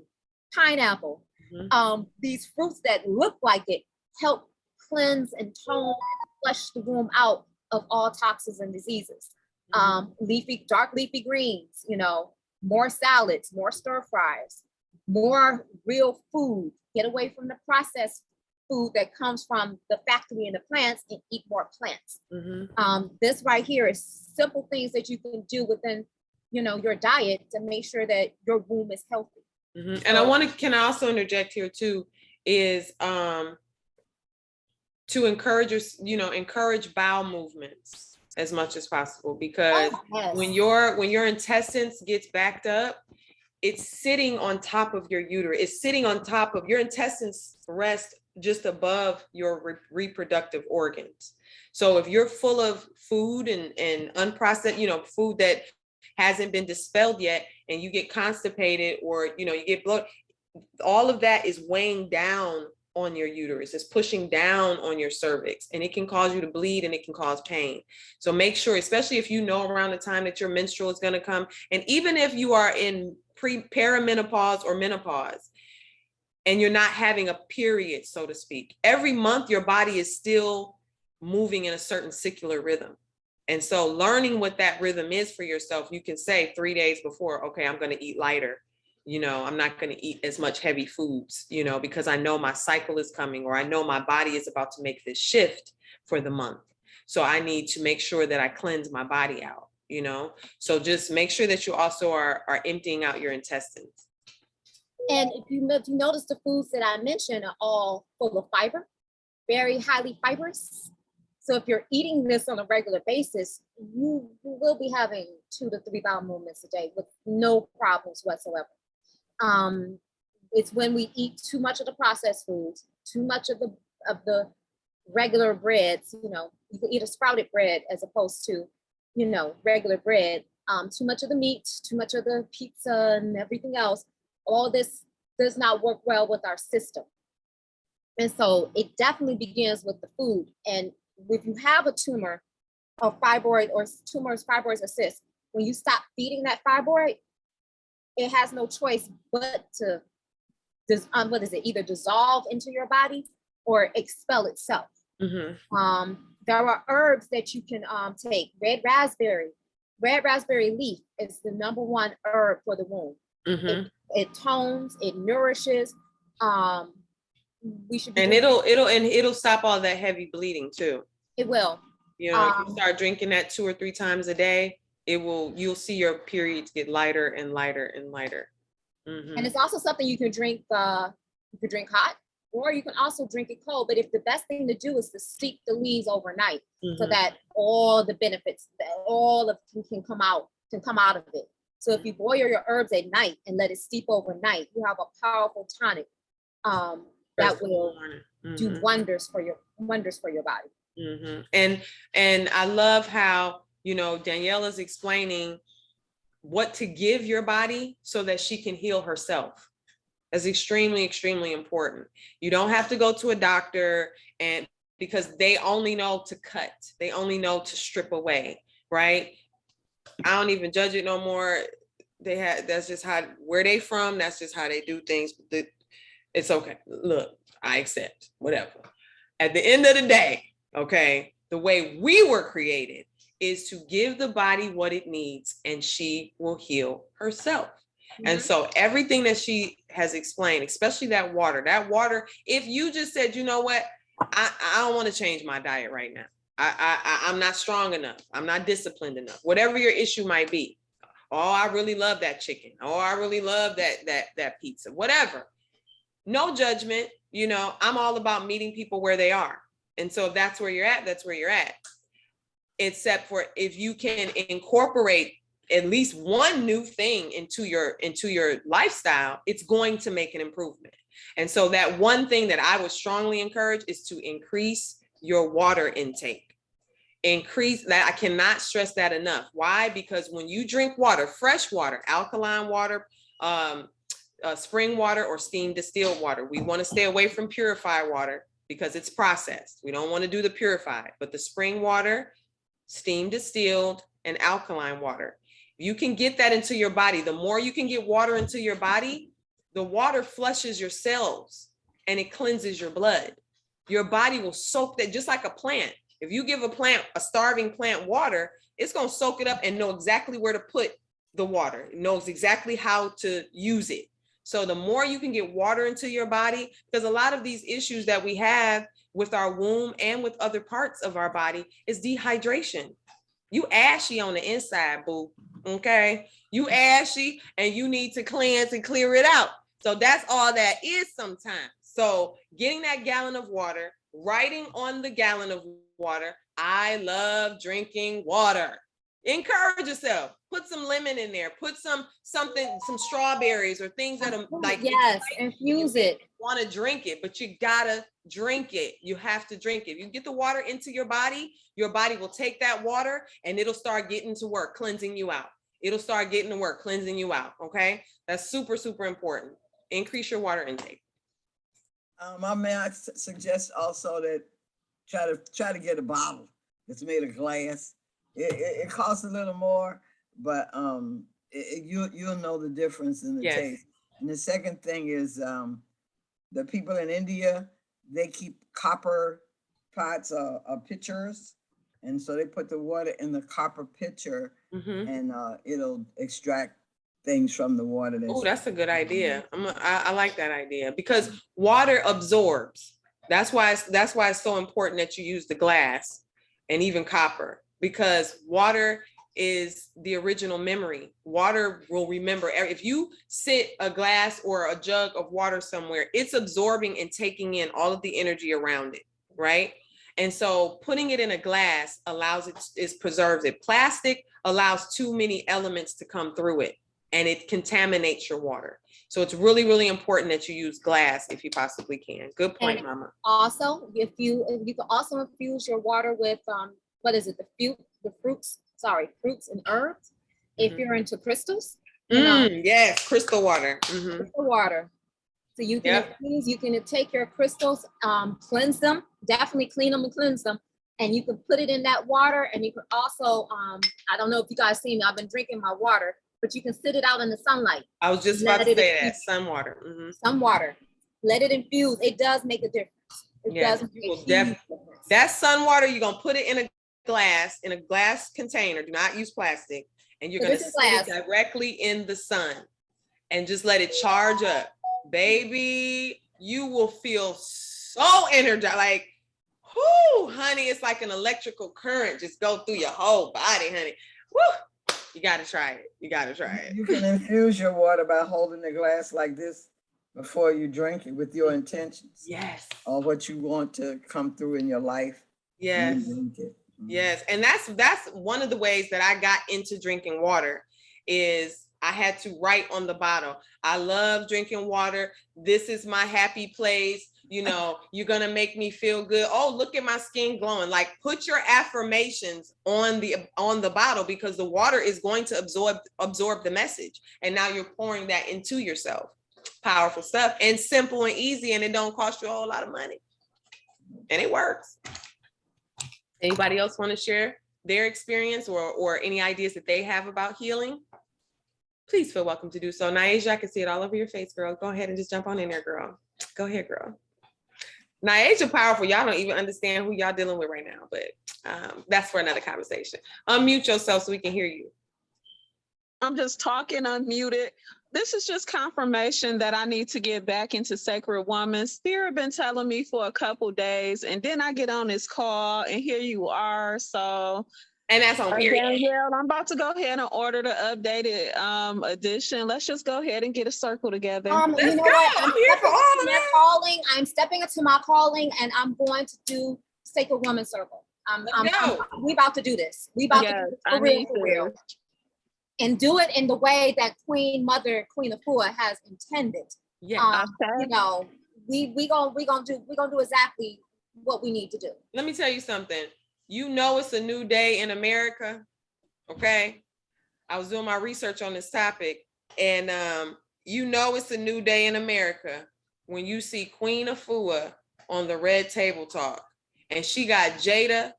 pineapple. Mm-hmm. These fruits that look like it help cleanse and tone and flush the womb out of all toxins and diseases. Dark leafy greens, you know, more salads, more stir fries, more real food. Get away from the processed food that comes from the factory and the plants, and eat more plants. Mm-hmm. This right here is simple things that you can do within, you know, your diet to make sure that your womb is healthy. Mm-hmm. And can I also interject here too, is to encourage bowel movements as much as possible, because when your intestines gets backed up, it's sitting on top of your uterus. It's sitting on top of your intestines, rest just above your reproductive organs. So if you're full of food and unprocessed, you know, food that hasn't been dispelled yet, and you get constipated or, you know, you get bloated, all of that is weighing down on your uterus. It's pushing down on your cervix, and it can cause you to bleed and it can cause pain. So make sure, especially if you know around the time that your menstrual is going to come, and even if you are in perimenopause or menopause and you're not having a period, so to speak, every month your body is still moving in a certain circular rhythm. And so learning what that rhythm is for yourself, you can say 3 days before, okay, I'm going to eat lighter. You know, I'm not going to eat as much heavy foods, you know, because I know my cycle is coming, or I know my body is about to make this shift for the month. So I need to make sure that I cleanse my body out, you know. So just make sure that you also are emptying out your intestines. And if you notice, the foods that I mentioned are all full of fiber, very highly fibrous. So if you're eating this on a regular basis, you will be having 2 to 3 bowel movements a day with no problems whatsoever. It's when we eat too much of the processed foods, too much of the regular breads. You know, you can eat a sprouted bread as opposed to, you know, regular bread. Too much of the meat, too much of the pizza and everything else. All this does not work well with our system. And so it definitely begins with the food. And if you have a tumor or fibroid or tumors, fibroids or cysts, when you stop feeding that fibroid, it has no choice but to either dissolve into your body or expel itself. Mm-hmm. There are herbs that you can take. Red raspberry leaf is the #1 herb for the womb. Mm-hmm. It tones, it nourishes. We should be and it'll stop all that heavy bleeding too. It will. You know, if you start drinking that 2 or 3 times a day, you'll see your periods get lighter and lighter and lighter. Mm-hmm. And it's also something you can drink. You can drink hot, or you can also drink it cold. But if the best thing to do is to steep the leaves overnight, so that all the benefits, all of them can come out of it. So if you boil your herbs at night and let it steep overnight, you have a powerful tonic that will do wonders for your body. Mm-hmm. And I love how, you know, Danyelle is explaining what to give your body so that she can heal herself. That's extremely, extremely important. You don't have to go to a doctor, and because they only know to cut, they only know to strip away, right? I don't even judge it no more. That's just where they from. That's just how they do things. It's okay. Look, I accept whatever. At the end of the day, okay, the way we were created is to give the body what it needs, and she will heal herself. Mm-hmm. And so everything that she has explained, especially that water, if you just said, you know what, I don't want to change my diet right now. I'm not strong enough. I'm not disciplined enough. Whatever your issue might be. Oh, I really love that chicken. Oh, I really love that pizza, whatever. No judgment. You know, I'm all about meeting people where they are. And so if that's where you're at, that's where you're at. Except for if you can incorporate at least one new thing into your lifestyle, it's going to make an improvement. And so that one thing that I would strongly encourage is to increase your water intake. Increase that. I cannot stress that enough. Why? Because when you drink water, fresh water, alkaline water, spring water, or steam distilled water, we want to stay away from purified water because it's processed. We don't want to do the purified, but the spring water, steam distilled, and alkaline water. You can get that into your body. The more you can get water into your body, the water flushes your cells and it cleanses your blood. Your body will soak that, just like a plant. If you give a starving plant water, it's going to soak it up and know exactly where to put the water. It knows exactly how to use it. So the more you can get water into your body, because a lot of these issues that we have with our womb and with other parts of our body is dehydration. You ashy on the inside, boo. Okay. You ashy and you need to cleanse and clear it out. So that's all that is sometimes. So getting that gallon of water, writing on the gallon of water, I love drinking water. Encourage yourself. Put some lemon in there. Put some strawberries or things that are like, yes, infuse it. Want to drink it, but you gotta drink it. You have to drink it. You get the water into your body will take that water and it'll start getting to work cleansing you out. It'll start getting to work cleansing you out. Okay, that's super, super important. Increase your water intake. I may I suggest also that try to get a bottle that's made of glass. It costs a little more, but you'll know the difference in the Yes. taste. And the second thing is the people in India, they keep copper pots or pitchers, and so they put the water in the copper pitcher, and it'll extract things from the water. Oh, that's a good idea. I like that idea because water absorbs. That's why it's so important that you use the glass and even copper, because water is the original memory. Water will remember. If you sit a glass or a jug of water somewhere, it's absorbing and taking in all of the energy around it, right? And so putting it in a glass allows it preserves it. Plastic allows too many elements to come through it, and it contaminates your water. So it's really, really important that you use glass if you possibly can. Good point, And Mama. Also, if you can also infuse your water with what is it? Fruits and herbs. If you're into crystals, Yes, crystal water. Crystal water. So you can infuse, you can take your crystals, cleanse them, definitely clean them and cleanse them. And you can put it in that water. And you can also, I don't know if you guys see me, I've been drinking my water, but you can sit it out in the sunlight. I was just about to say that, sun water. Sun water. Let it infuse. It does make a difference. It does make a huge difference. That sun water, you're gonna put it in a glass container. Do not use plastic. And you're gonna sit it directly in the sun and just let it charge up. Baby, you will feel so energized. Like, whoo, honey, it's like an electrical current just go through your whole body, honey. Woo, you gotta try it. You gotta try it. You can infuse your water by holding the glass like this before you drink it with your intentions. Yes. Or what you want to come through in your life. Yes. Yes. And that's one of the ways that I got into drinking water is I had to write on the bottle, I love drinking water. This is my happy place. You know, you're going to make me feel good. Oh, look at my skin glowing. Like, put your affirmations on the bottle, because the water is going to absorb the message. And now you're pouring that into yourself. Powerful stuff, and simple and easy, and it don't cost you a whole lot of money. And it works. Anybody else want to share their experience or any ideas that they have about healing? Please feel welcome to do so. Naisha, I can see it all over your face, girl. Go ahead and just jump on in there, girl. Go ahead, girl. Naisha powerful. Y'all don't even understand who y'all dealing with right now, but that's for another conversation. Unmute yourself so we can hear you. I'm just talking unmuted. This is just confirmation that I need to get back into Sacred Woman. Spirit been telling me for a couple days, and then I get on this call, and here you are. So, and that's on period. Danyelle, I'm about to go ahead and order the updated edition. Let's just go ahead and get a circle together. You know what? I'm stepping into my calling, and I'm going to do Sacred Woman Circle. We about to do this. We about to do this for real. And do it in the way that Queen Afua has intended. Yeah. You know, we gonna do exactly what we need to do. Let me tell you something. You know, it's a new day in America. Okay. I was doing my research on this topic, and you know, it's a new day in America when you see Queen Afua on the Red Table Talk, and she got Jada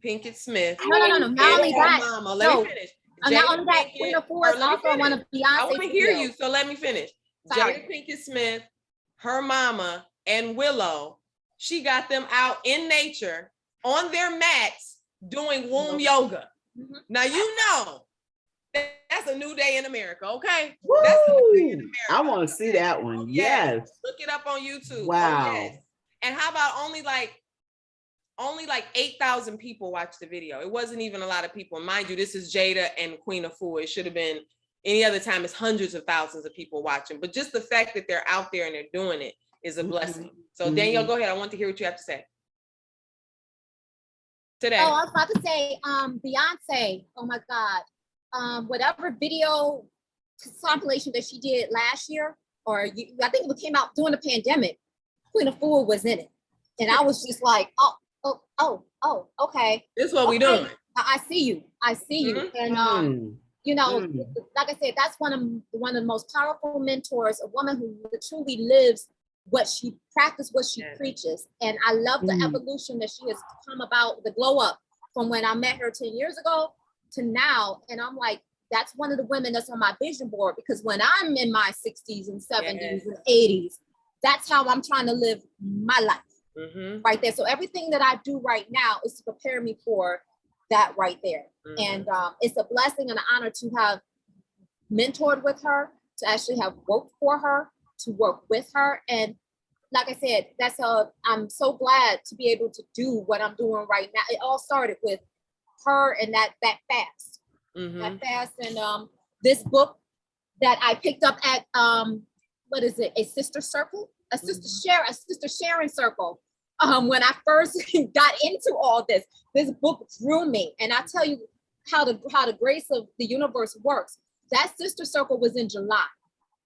Pinkett Smith. No. Not only that. Mama. Let me finish. Not only that, Queen Afua is also one of Beyonce's. I want to hear you, so let me finish. Jada Pinkett Smith, her mama, and Willow, she got them out in nature on their mats doing womb yoga. Now you know that's a new day in America, okay? Woo! That's a new day in America. I want to see that one. Okay. Yes. Look it up on YouTube. Wow. Oh, yes. And how about only like 8,000 people watched the video. It wasn't even a lot of people. Mind you, this is Jada and Queen Afua. It should have been any other time. It's hundreds of thousands of people watching. But just the fact that they're out there and they're doing it is a blessing. So Danyelle, go ahead. I want to hear what you have to say. Today. Oh, I was about to say, Beyonce. Oh my God. Whatever video compilation that she did last year, I think it came out during the pandemic. Queen Afua was in it, and I was just like, oh, okay. This is what we doing. I see you. And you know, like I said, that's one of the most powerful mentors, a woman who truly lives what she practices, what she preaches. And I love the evolution that she has come about, the glow up from when I met her 10 years ago to now. And I'm like, that's one of the women that's on my vision board, because when I'm in my 60s and 70s and 80s, that's how I'm trying to live my life right there. So everything that I do right now is to prepare me for that right there. And it's a blessing and an honor to have mentored with her, to actually have worked for her, to work with her. And like I said, I'm so glad to be able to do what I'm doing right now. It all started with her and that fast. That fast. And this book that I picked up at what is it? A sister circle, a sister sharing circle. When I first got into all this book drew me. And I tell you how the grace of the universe works. That sister circle was in July.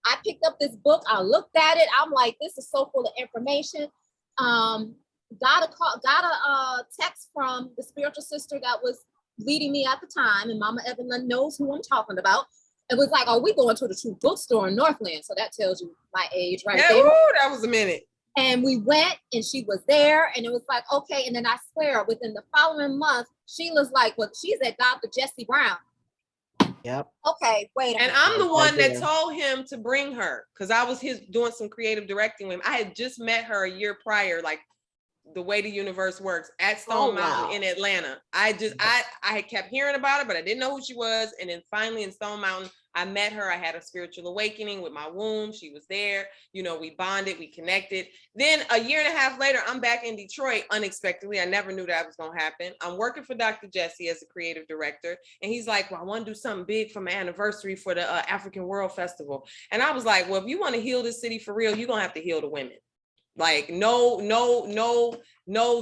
I picked up this book. I looked at it. I'm like, this is so full of information. Got a text from the spiritual sister that was leading me at the time, and Mama Evelyn knows who I'm talking about. It was like, oh, we going to the True Bookstore in Northland. So that tells you my age right there. Ooh, that was a minute. And we went, and she was there, and it was like, okay. And then I swear, within the following month, Sheila's like, well, she's at Dr. Jesse Brown. Yep. Okay, wait a minute. And I'm the one that told him to bring her, because I was doing some creative directing with him. I had just met her a year prior, like the way the universe works, at Stone Mountain in Atlanta. I had kept hearing about her, but I didn't know who she was. And then finally in Stone Mountain, I met her. I had a spiritual awakening with my womb. She was there. You know, we bonded, we connected. Then a year and a half later, I'm back in Detroit unexpectedly. I never knew that was going to happen. I'm working for Dr. Jesse as a creative director. And he's like, well, I want to do something big for my anniversary for the African World Festival. And I was like, well, if you want to heal this city for real, you're going to have to heal the women. Like no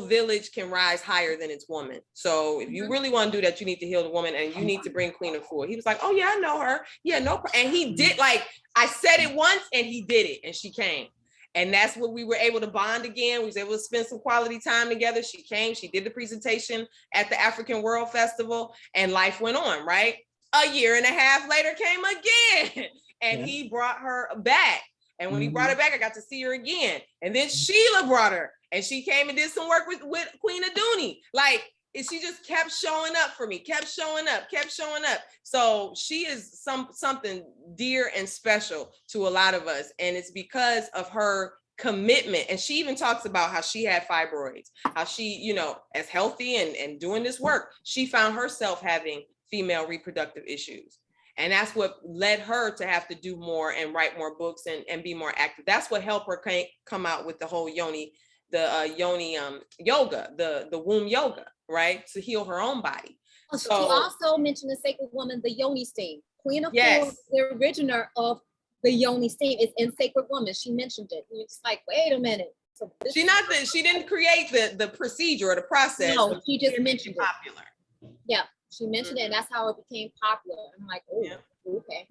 village can rise higher than its woman. So if you really want to do that, you need to heal the woman, and you need to bring Queen of Four. He was like, oh yeah, I know her. Yeah, no. And he did, like, I said it once and he did it, and she came. And that's what we were able to bond again. We was able to spend some quality time together. She came, she did the presentation at the African World Festival, and life went on, right? A year and a half later came again, and he brought her back. And when he brought her back, I got to see her again. And then Sheila brought her, and she came and did some work with Queen Aduni. Like, she just kept showing up for me, kept showing up. So she is something dear and special to a lot of us. And it's because of her commitment. And she even talks about how she had fibroids, how she, you know, as healthy and doing this work, she found herself having female reproductive issues. And that's what led her to have to do more and write more books and be more active. That's what helped her come out with the whole yoni yoga, the womb yoga, right? To heal her own body. So, she also mentioned the sacred woman, the yoni steam. Queen of Four, the originator of the yoni steam, is in Sacred Woman. She mentioned it. And it's like, wait a minute. So she didn't create the procedure or the process. No, she just mentioned it. Popular. Yeah. She mentioned it, and that's how it became popular. I'm like, oh, okay.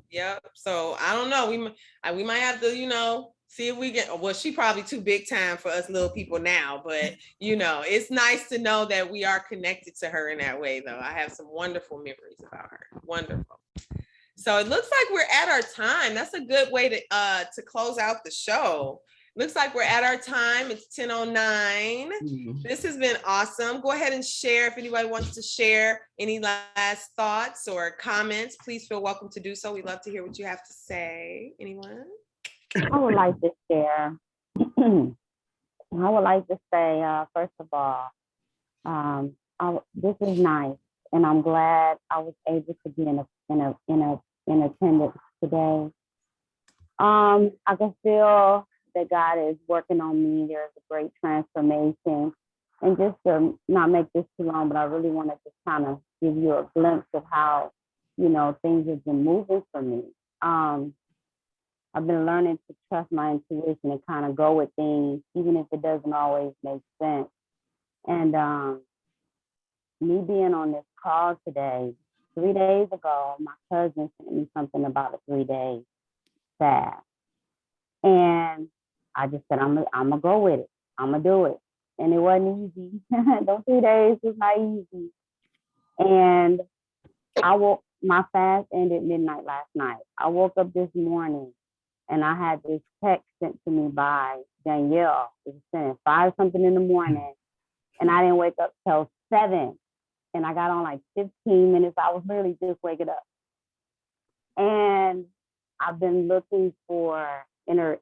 Yeah. So I don't know. We might have to, you know, see if we get. Well, she probably too big time for us little people now, but you know, it's nice to know that we are connected to her in that way. Though I have some wonderful memories about her. Wonderful. So it looks like we're at our time. That's a good way to close out the show. Looks like we're at our time. It's 10:09. This has been awesome. Go ahead and share. If anybody wants to share any last thoughts or comments, please feel welcome to do so. We'd love to hear what you have to say. Anyone? I would like to share. I would like to say, first of all, this is nice, and I'm glad I was able to be in attendance today. I can feel that God is working on me. There's a great transformation. And just to not make this too long, but I really want to just kind of give you a glimpse of how, you know, things have been moving for me. I've been learning to trust my intuition and kind of go with things, even if it doesn't always make sense. And me being on this call today, 3 days ago, my cousin sent me something about a 3-day fast. And I just said, I'm gonna go with it. I'm gonna do it. And it wasn't easy. Those 3 days was not easy. And my fast ended midnight last night. I woke up this morning And I had this text sent to me by Danyelle. It was sent at 5 something in the morning. And I didn't wake up till 7. And I got on like 15 minutes. I was literally just waking up. And I've been looking for inner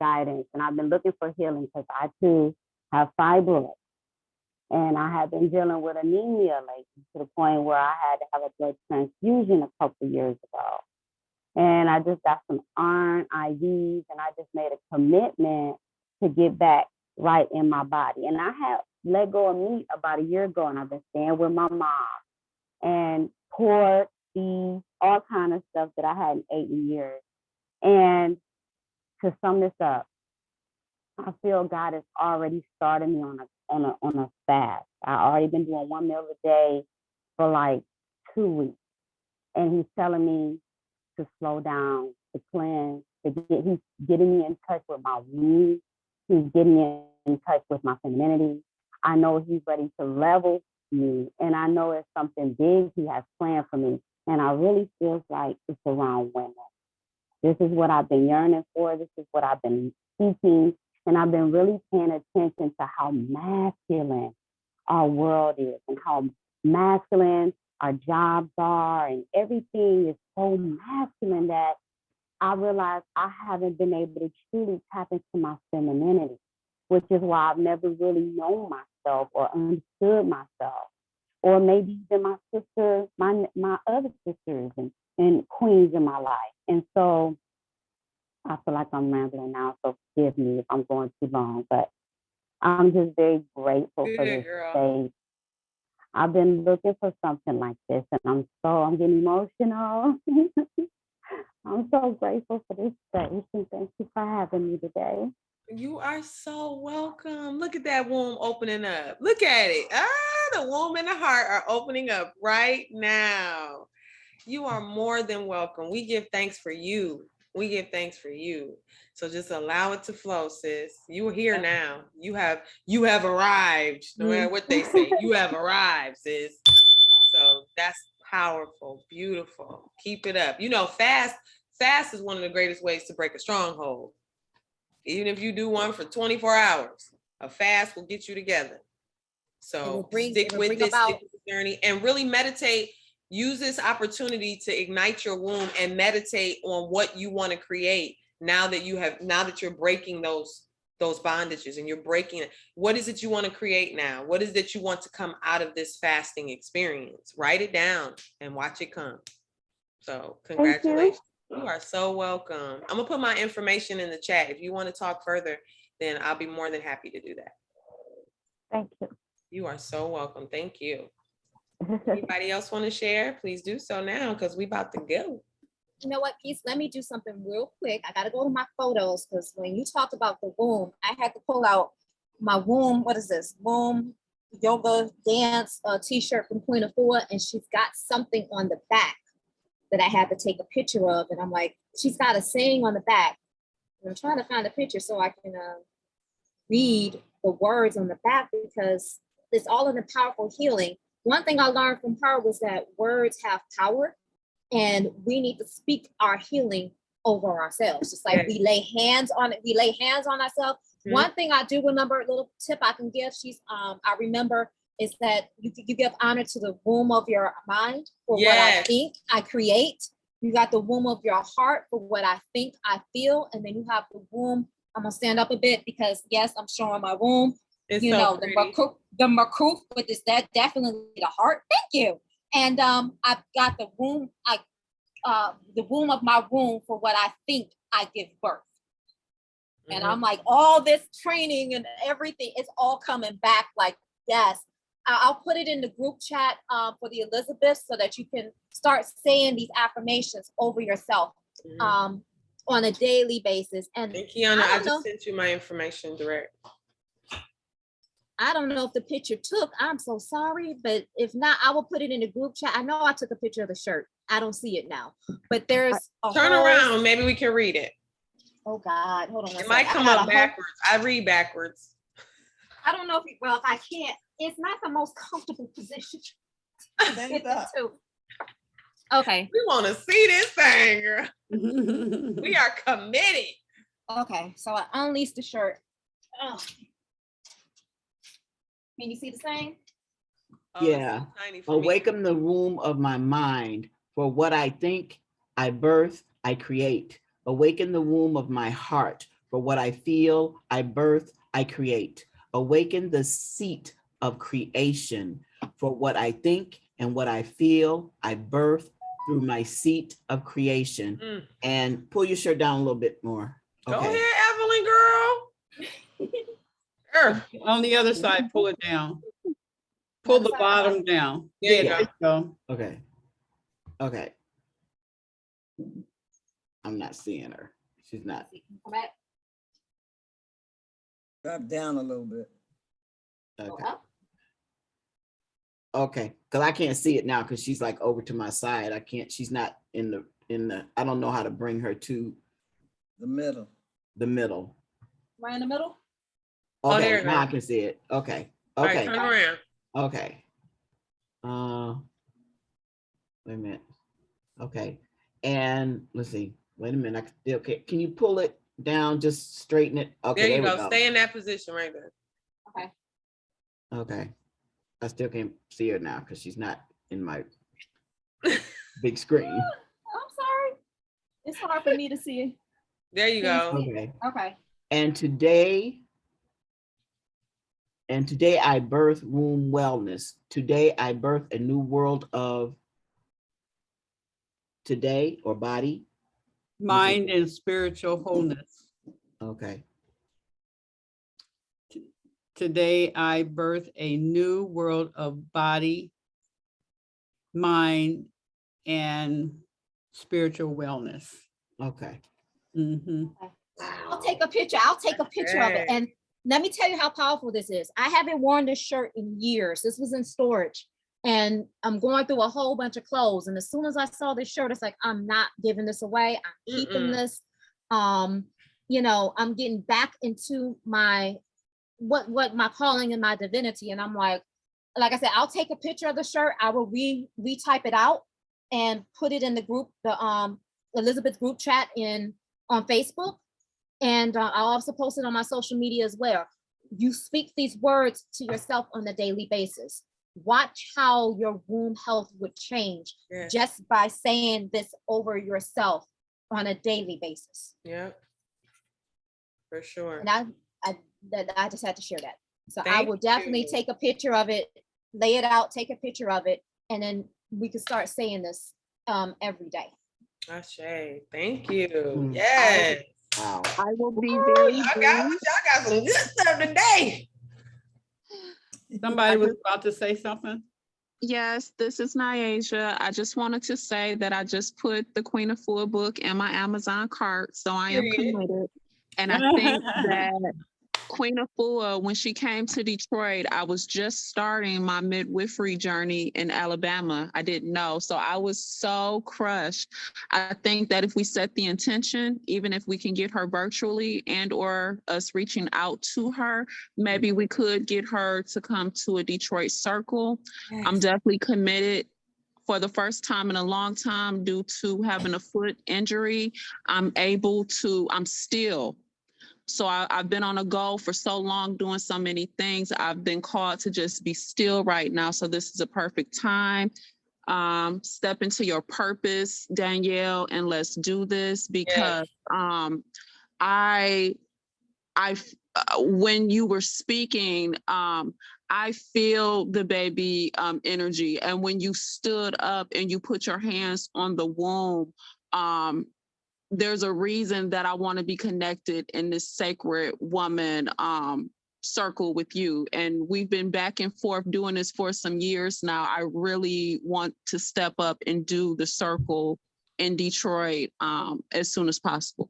guidance, and I've been looking for healing because I too have fibroids. And I have been dealing with anemia lately to the point where I had to have a blood transfusion a couple of years ago. And I just got some iron IVs, and I just made a commitment to get back right in my body. And I have let go of meat about a year ago, and I've been staying with my mom. And pork, beef, all kind of stuff that I hadn't eaten in years. And to sum this up, I feel God has already started me on a fast. I already been doing 1 meal a day for like 2 weeks, and He's telling me to slow down, to cleanse, He's getting me in touch with my womb. He's getting me in touch with my femininity. I know He's ready to level me, and I know it's something big He has planned for me. And I really feel like it's around women. This is what I've been yearning for. This is what I've been seeking. And I've been really paying attention to how masculine our world is and how masculine our jobs are. And everything is so masculine that I realize I haven't been able to truly tap into my femininity, which is why I've never really known myself or understood myself. Or maybe even my sister, my other sisters and queens in my life. And so I feel like I'm rambling now, so forgive me if I'm going too long, but I'm just very grateful for this space. I've been looking for something like this, and I'm getting emotional. I'm so grateful for this space, and thank you for having me today. You are so welcome. Look at that womb opening up. Look at it. The womb and the heart are opening up right now. You are more than welcome. We give thanks for you. We give thanks for you. So just allow it to flow, sis. You are here now. You have arrived. No matter what they say, you have arrived, sis. So that's powerful, beautiful. Keep it up. You know, fast is one of the greatest ways to break a stronghold. Even if you do one for 24 hours, a fast will get you together. So stick with this journey and really meditate. Use this opportunity to ignite your womb and meditate on what you want to create now that you're breaking those bondages and you're breaking it. What is it you want to create now? What is it that you want to come out of this fasting experience? Write it down and watch it come. So congratulations. You are so welcome. I'm gonna put my information in the chat. If you want to talk further, then I'll be more than happy to do that. Thank you. You are so welcome. Thank you. Anybody else want to share? Please do so now because we about to go. You know what, Peace? Let me do something real quick. I got to go to my photos because when you talked about the womb, I had to pull out my womb. What is this? Womb yoga dance t-shirt from Queen of Four, and she's got something on the back that I had to take a picture of. And I'm like, she's got a saying on the back. And I'm trying to find a picture so I can read the words on the back because it's all in the powerful healing. One thing I learned from her was that words have power and we need to speak our healing over ourselves. Just like we lay hands on it, we lay hands on ourselves. Mm-hmm. One thing I do remember, a little tip I can give, I remember is that you give honor to the womb of your mind for what I think, I create. You got the womb of your heart for what I think, I feel. And then you have the womb. I'm gonna stand up a bit because yes, I'm showing my womb. It's you know, the makuf, but is that definitely the heart? Thank you. And I've got the womb, the womb of my womb for what I think I give birth. Mm-hmm. And I'm like, all this training and everything, it's all coming back like, yes. I'll put it in the group chat for the Elizabeth so that you can start saying these affirmations over yourself on a daily basis. And Kiana, I just sent you my information direct. I don't know if the picture took. I'm so sorry, but if not, I will put it in the group chat. I know I took a picture of the shirt. I don't see it now, but there's a turn around. Maybe we can read it. Oh God, hold on. It might come up backwards. I read backwards. I don't know if I can't. It's not the most comfortable position. Okay. We want to see this thing, girl. We are committed. Okay. So I unleashed the shirt. Oh. Can you see the same? Oh, it's Yeah. so tiny for me. Awaken the womb of my mind. For what I think, I birth, I create. Awaken the womb of my heart. For what I feel, I birth, I create. Awaken the seat of creation. For what I think and what I feel, I birth through my seat of creation. And pull your shirt down a little bit more. Go Okay. ahead, Evelyn, girl. On the other side, pull it down. Pull the bottom down. There you There go. you go. Okay. Okay. I'm not seeing her. She's not. Come back. Drop down a little bit. Okay. Okay. Because I can't see it now because she's like over to my side. I can't, she's not in the, I don't know how to bring her to The middle. the middle. Right in the middle? Oh, there Okay, you now I go. can see it. Okay. All right, Okay. turn around. Okay. Wait a minute. Okay. And let's see. Wait a minute. Okay. Can you pull it down? Just straighten it. Okay. There you we go. Stay in that position right there. Okay. Okay. I still can't see her now because she's not in my big screen. I'm sorry. It's hard for me to see. There you go. Okay. Okay. And today I birth womb wellness. Today I birth a new world of today or body. Mind and spiritual wholeness. Okay. Today I birth a new world of body, mind, and spiritual wellness. Okay. Mm-hmm. I'll take a picture. I'll take a picture of it. And let me tell you how powerful this is. I haven't worn this shirt in years. This was in storage. And I'm going through a whole bunch of clothes. And as soon as I saw this shirt, it's like, I'm not giving this away. I'm keeping this. You know, I'm getting back into my what my calling and my divinity. And I'm like I said, I'll take a picture of the shirt. I will retype it out and put it in the group, the Elizabeth group chat on Facebook. And I'll also post it on my social media as well. You speak these words to yourself on a daily basis. Watch how your womb health would change just by saying this over yourself on a daily basis. Yeah, for sure. And I just had to share that. So I will definitely take a picture of it, lay it out, take a picture of it, and then we can start saying this every day. Ashe, thank you. Yes. Wow. I will be very y'all got some good stuff today. Somebody was about to say something. Yes, this is Nyasia. I just wanted to say that I just put the Queen of Four book in my Amazon cart, so I am committed. And I think that Queen of Four, when she came to Detroit, I was just starting my midwifery journey in Alabama. I didn't know, so I was so crushed. I think that if we set the intention, even if we can get her virtually and or us reaching out to her, maybe we could get her to come to a Detroit circle. Yes. I'm definitely committed. For the first time in a long time, due to having a foot injury, So I've been on a go for so long, doing so many things. I've been called to just be still right now. So this is a perfect time. Step into your purpose, Danyelle, and let's do this because when you were speaking, I feel the baby energy. And when you stood up and you put your hands on the womb, there's a reason that I want to be connected in this sacred woman circle with you. And we've been back and forth doing this for some years now. I really want to step up and do the circle in Detroit as soon as possible.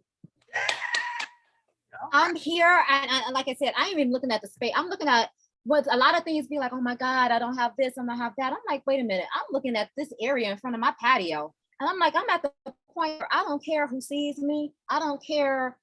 I'm here, and like I said, I ain't even looking at the space. I'm looking at what a lot of things be like, oh my God, I don't have this, I don't have that. I'm like, wait a minute, I'm looking at this area in front of my patio. And I'm like, I'm at the point where I don't care who sees me. I don't care,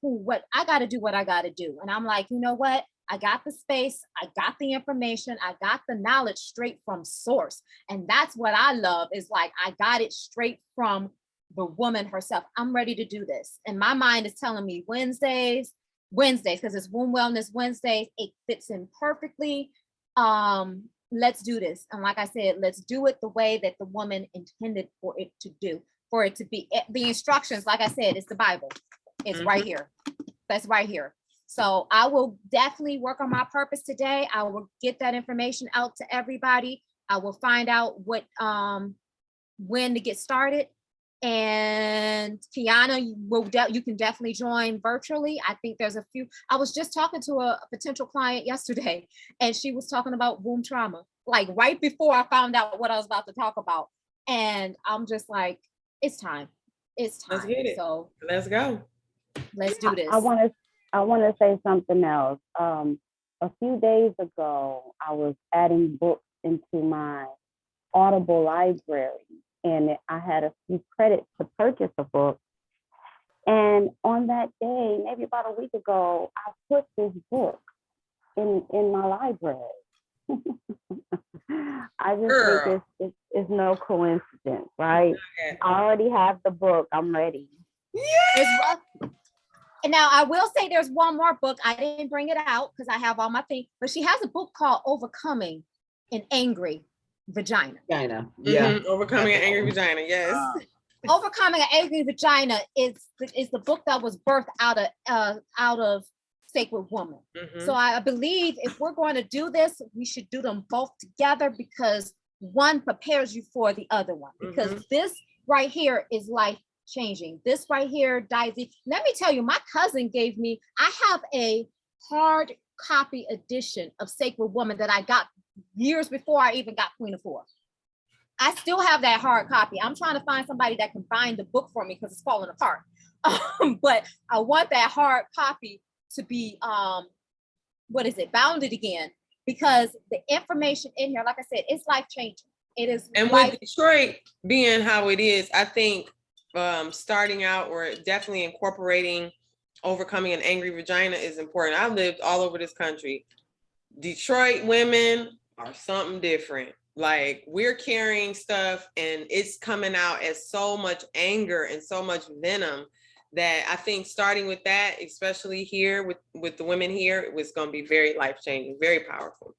what I got to do what I got to do. And I'm like, you know what? I got the space, I got the information, I got the knowledge straight from source. And that's what I love, is like, I got it straight from the woman herself. I'm ready to do this. And my mind is telling me Wednesdays, because it's Womb Wellness Wednesdays. It fits in perfectly. Let's do this. And like I said, let's do it the way that the woman intended for it to do, for it to be. The instructions, like I said, it's the Bible. It's right here. That's right here. So I will definitely work on my purpose today. I will get that information out to everybody. I will find out what when to get started. And Kiana, you can definitely join virtually. I think there's a few. I was just talking to a potential client yesterday, and she was talking about womb trauma, like right before I found out what I was about to talk about. And I'm just like, it's time. It's time. Let's get it. So let's go. Let's do this. I want to say something else. A few days ago, I was adding books into my Audible library, and I had a few credits to purchase a book. And on that day, maybe about a week ago, I put this book in my library. I just think it's no coincidence, right? I already have the book. I'm ready. Yes. And now I will say there's one more book. I didn't bring it out because I have all my things, but she has a book called Overcoming an Angry Vagina. Yeah. Overcoming an Angry Vagina. Yes. Overcoming an Angry Vagina is the book that was birthed out of Sacred Woman. So I believe if we're going to do this, we should do them both together, because one prepares you for the other one. Because this right here is life changing. This right here dives in. Let me tell you, my cousin gave me, I have a hard copy edition of Sacred Woman that I got years before I even got Queen of Four. I still have that hard copy. I'm trying to find somebody that can bind the book for me because it's falling apart. But I want that hard copy to be bounded again, because the information in here, like I said, it's life changing. It is. And with Detroit being how it is, I think starting out or definitely incorporating overcoming an angry vagina is important. I've lived all over this country. Detroit women are something different. Like, we're carrying stuff and it's coming out as so much anger and so much venom that I think starting with that, especially here with the women here, it was going to be very life-changing, very powerful.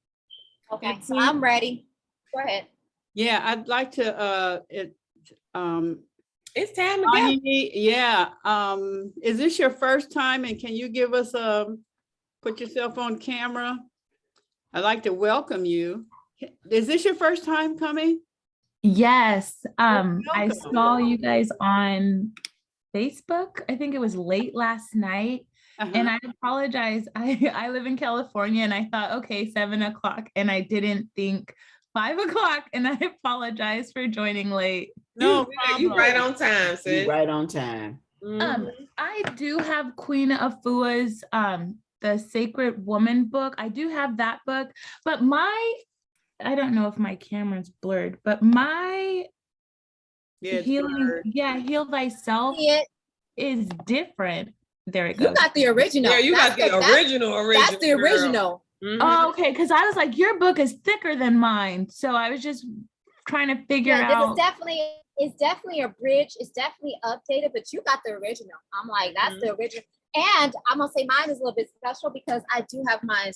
Okay, so I'm ready. Go ahead. Yeah, I'd like to it's time to go. Yeah. Is this your first time, and can you give us put yourself on camera? I'd like to welcome you. Is this your first time coming? Yes. I saw you guys on Facebook. I think it was late last night. And I apologize. I live in California, and I thought, okay, 7 o'clock, and I didn't think 5 o'clock, and I apologize for joining late. No, you right on time, sis. Right on time. I do have Queen Afua's the Sacred Woman book. I do have that book, but I don't know if my camera's blurred, but my Heal Thyself is different. There it goes. You got the original. Yeah, you got the original. That's the original. Oh, okay, because I was like, your book is thicker than mine. So I was just trying to figure out. It's definitely a bridge. It's definitely updated, but you got the original. I'm like, that's the original. And I'm gonna say mine is a little bit special because I do have mine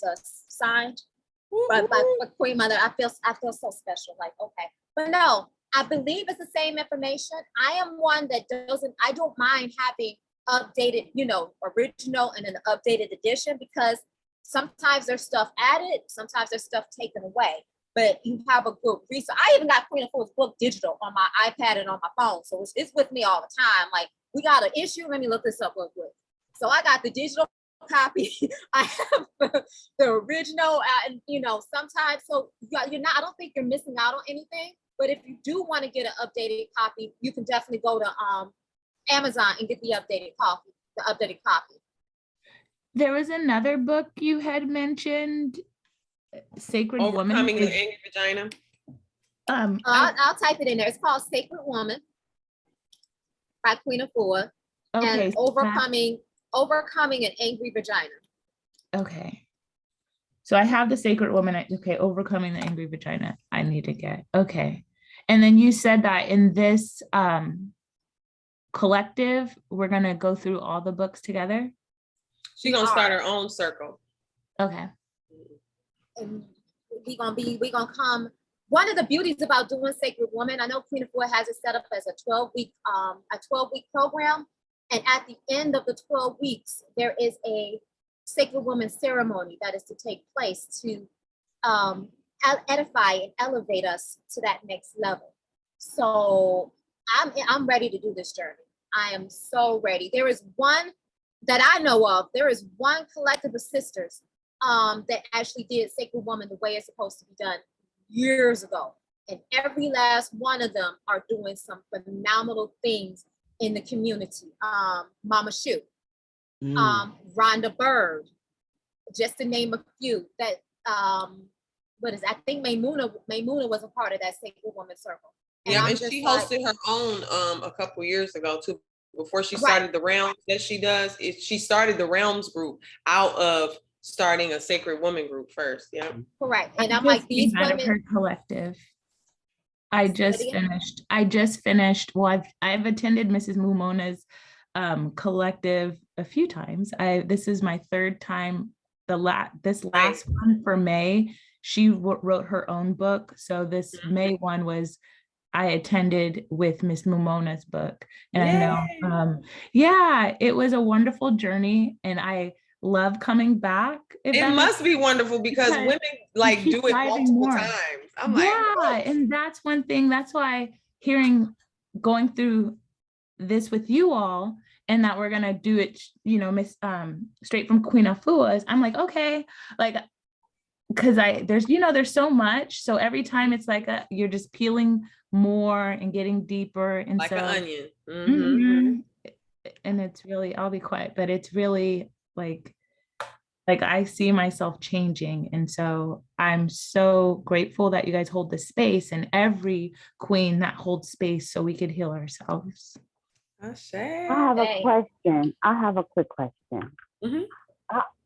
signed by Queen Mother. I feel so special. Like, okay, but no, I believe it's the same information. I am one that I don't mind having updated, original and an updated edition, because sometimes there's stuff added, sometimes there's stuff taken away. But you have a good research. I even got Queen of Four's book digital on my iPad and on my phone. So it's with me all the time. Like, we got an issue. Let me look this up real quick. So I got the digital copy. I have the original, and sometimes, so you're not, I don't think you're missing out on anything. But if you do want to get an updated copy, you can definitely go to Amazon and get the updated copy. There was another book you had mentioned, Sacred Woman. Overcoming an Angry Vagina. I'll type it in there. It's called Sacred Woman by Queen Afua. Okay. And overcoming an Angry Vagina. Okay. So I have the sacred woman. Okay, overcoming the angry vagina. I need to get. Okay. And then you said that in this collective, we're gonna go through all the books together. She's gonna start her own circle. Okay. And we gonna come. One of the beauties about doing Sacred Woman, I know Queen of Four has it set up as a 12-week program. And at the end of the 12 weeks, there is a Sacred Woman ceremony that is to take place to edify and elevate us to that next level. So I'm ready to do this journey. I am so ready. There is one that I know of. There is one collective of sisters that actually did Sacred Woman the way it's supposed to be done years ago. And every last one of them are doing some phenomenal things in the community. Mama Shu, Rhonda Bird, just to name a few. That I think Maymuna was a part of that Sacred Woman circle. And she hosted her own a couple years ago too. Before she started the realms that she does, she started the realms group out of starting a Sacred Woman group first. Yeah, correct. And I'm like, these women. Her collective. I just finished. Well, I've attended Mrs. Mumona's collective a few times. This is my third time. This last one for May, she wrote her own book. So this May one was I attended with Miss Mumona's book, and I know, it was a wonderful journey, and I love coming back. It must be wonderful because women like do it multiple times. I'm like, and that's one thing. That's why going through this with you all, and that we're gonna do it, Miss straight from Queen Afua's. I'm like, okay, like, because there's so much. So every time it's like you're just peeling more and getting deeper, and like so an onion. And it's really, I'll be quiet, but it's really like I see myself changing. And so I'm so grateful that you guys hold the space, and every queen that holds space so we could heal ourselves. I have a question. I have a quick question.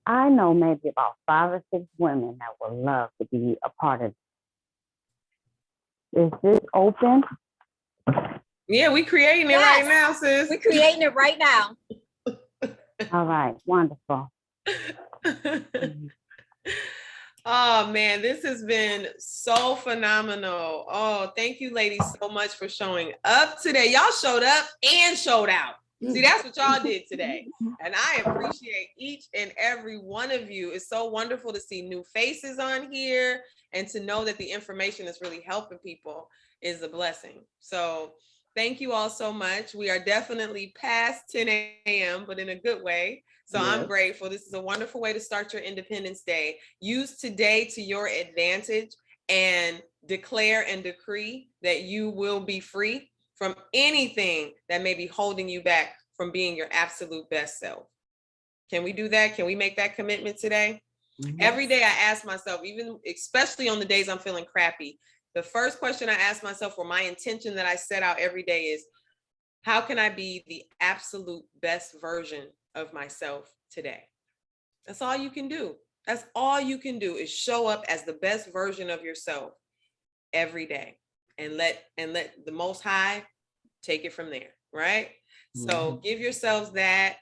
I know maybe about 5 or 6 women that would love to be a part of this. Is this open? Yeah, we creating it right now, sis. We're creating it right now. All right, wonderful. Oh man, this has been so phenomenal. Oh, thank you ladies so much for showing up today. Y'all showed up and showed out. See, that's what y'all did today. And I appreciate each and every one of you. It's so wonderful to see new faces on here, and to know that the information is really helping people is a blessing. So thank you all so much. We are definitely past 10 a.m., but in a good way. So I'm grateful. This is a wonderful way to start your Independence Day. Use today to your advantage and declare and decree that you will be free from anything that may be holding you back from being your absolute best self. Can we do that? Can we make that commitment today? Every day I ask myself, especially on the days I'm feeling crappy, the first question I ask myself, or my intention that I set out every day, is how can I be the absolute best version of myself today? That's all you can do. That's all you can do, is show up as the best version of yourself every day, and let the Most High take it from there, right? So give yourselves that.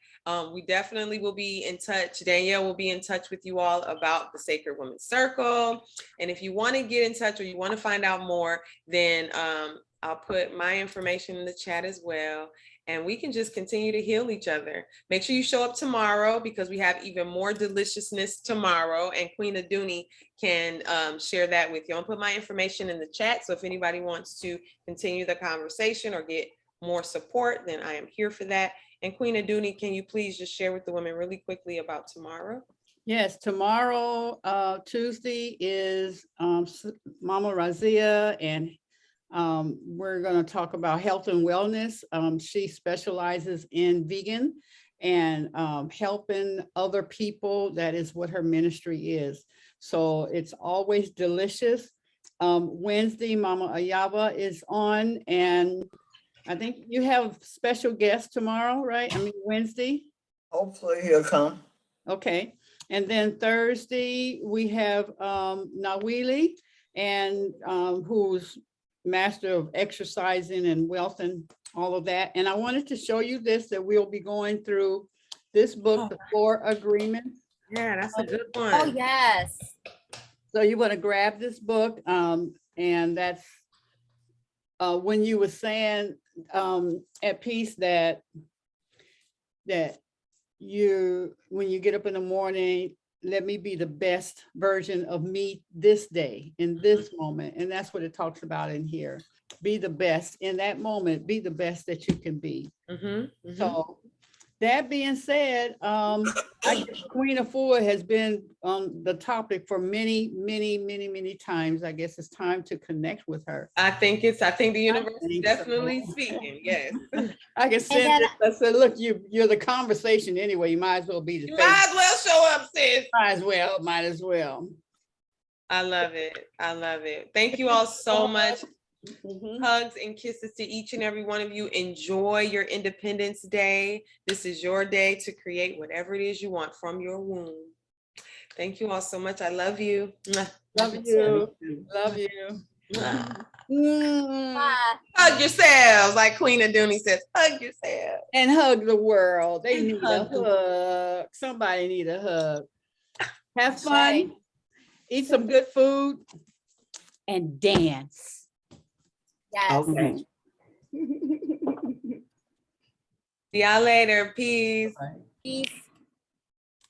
We definitely will be in touch. Danyelle will be in touch with you all about the Sacred Women Circle. And if you want to get in touch, or you want to find out more, then I'll put my information in the chat as well. And we can just continue to heal each other. Make sure you show up tomorrow, because we have even more deliciousness tomorrow. And Queen Aduni can share that with you. I'll put my information in the chat. So if anybody wants to continue the conversation or get more support, then I am here for that. And Queen Aduni, can you please just share with the women really quickly about tomorrow? Yes, tomorrow, Tuesday, is Mama Razia, and we're going to talk about health and wellness. She specializes in vegan and helping other people. That is what her ministry is. So it's always delicious. Wednesday, Mama Ayaba is on, and I think you have special guests tomorrow, right? I mean, Wednesday. Hopefully he'll come. Okay. And then Thursday, we have Nawili, and who's master of exercising and wealth and all of that. And I wanted to show you this, that we'll be going through this book, The 4 Agreements. Yeah, that's a good one. Oh, yes. So you want to grab this book, and that's when you were saying at peace that you, when you get up in the morning, let me be the best version of me this day, in this moment. And that's what it talks about in here. Be the best in that moment, be the best that you can be. So that being said, I guess Queen Afua has been on the topic for many times. I guess it's time to connect with her. I think the universe is definitely speaking. Yes. I can send it. I said, look, you're the conversation anyway. You might as well be the You might as well show up, sis. Might as well. I love it. I love it. Thank you all so much. Hugs and kisses to each and every one of you. Enjoy your Independence Day. This is your day to create whatever it is you want from your womb. Thank you all so much. I love you. Love you. Love you. Hug yourselves, like Queen Aduni says. Hug yourself. And hug the world. They need a hug. Somebody need a hug. Have fun. Eat some good food. And dance. Yes. Okay. See y'all later. Peace. Peace.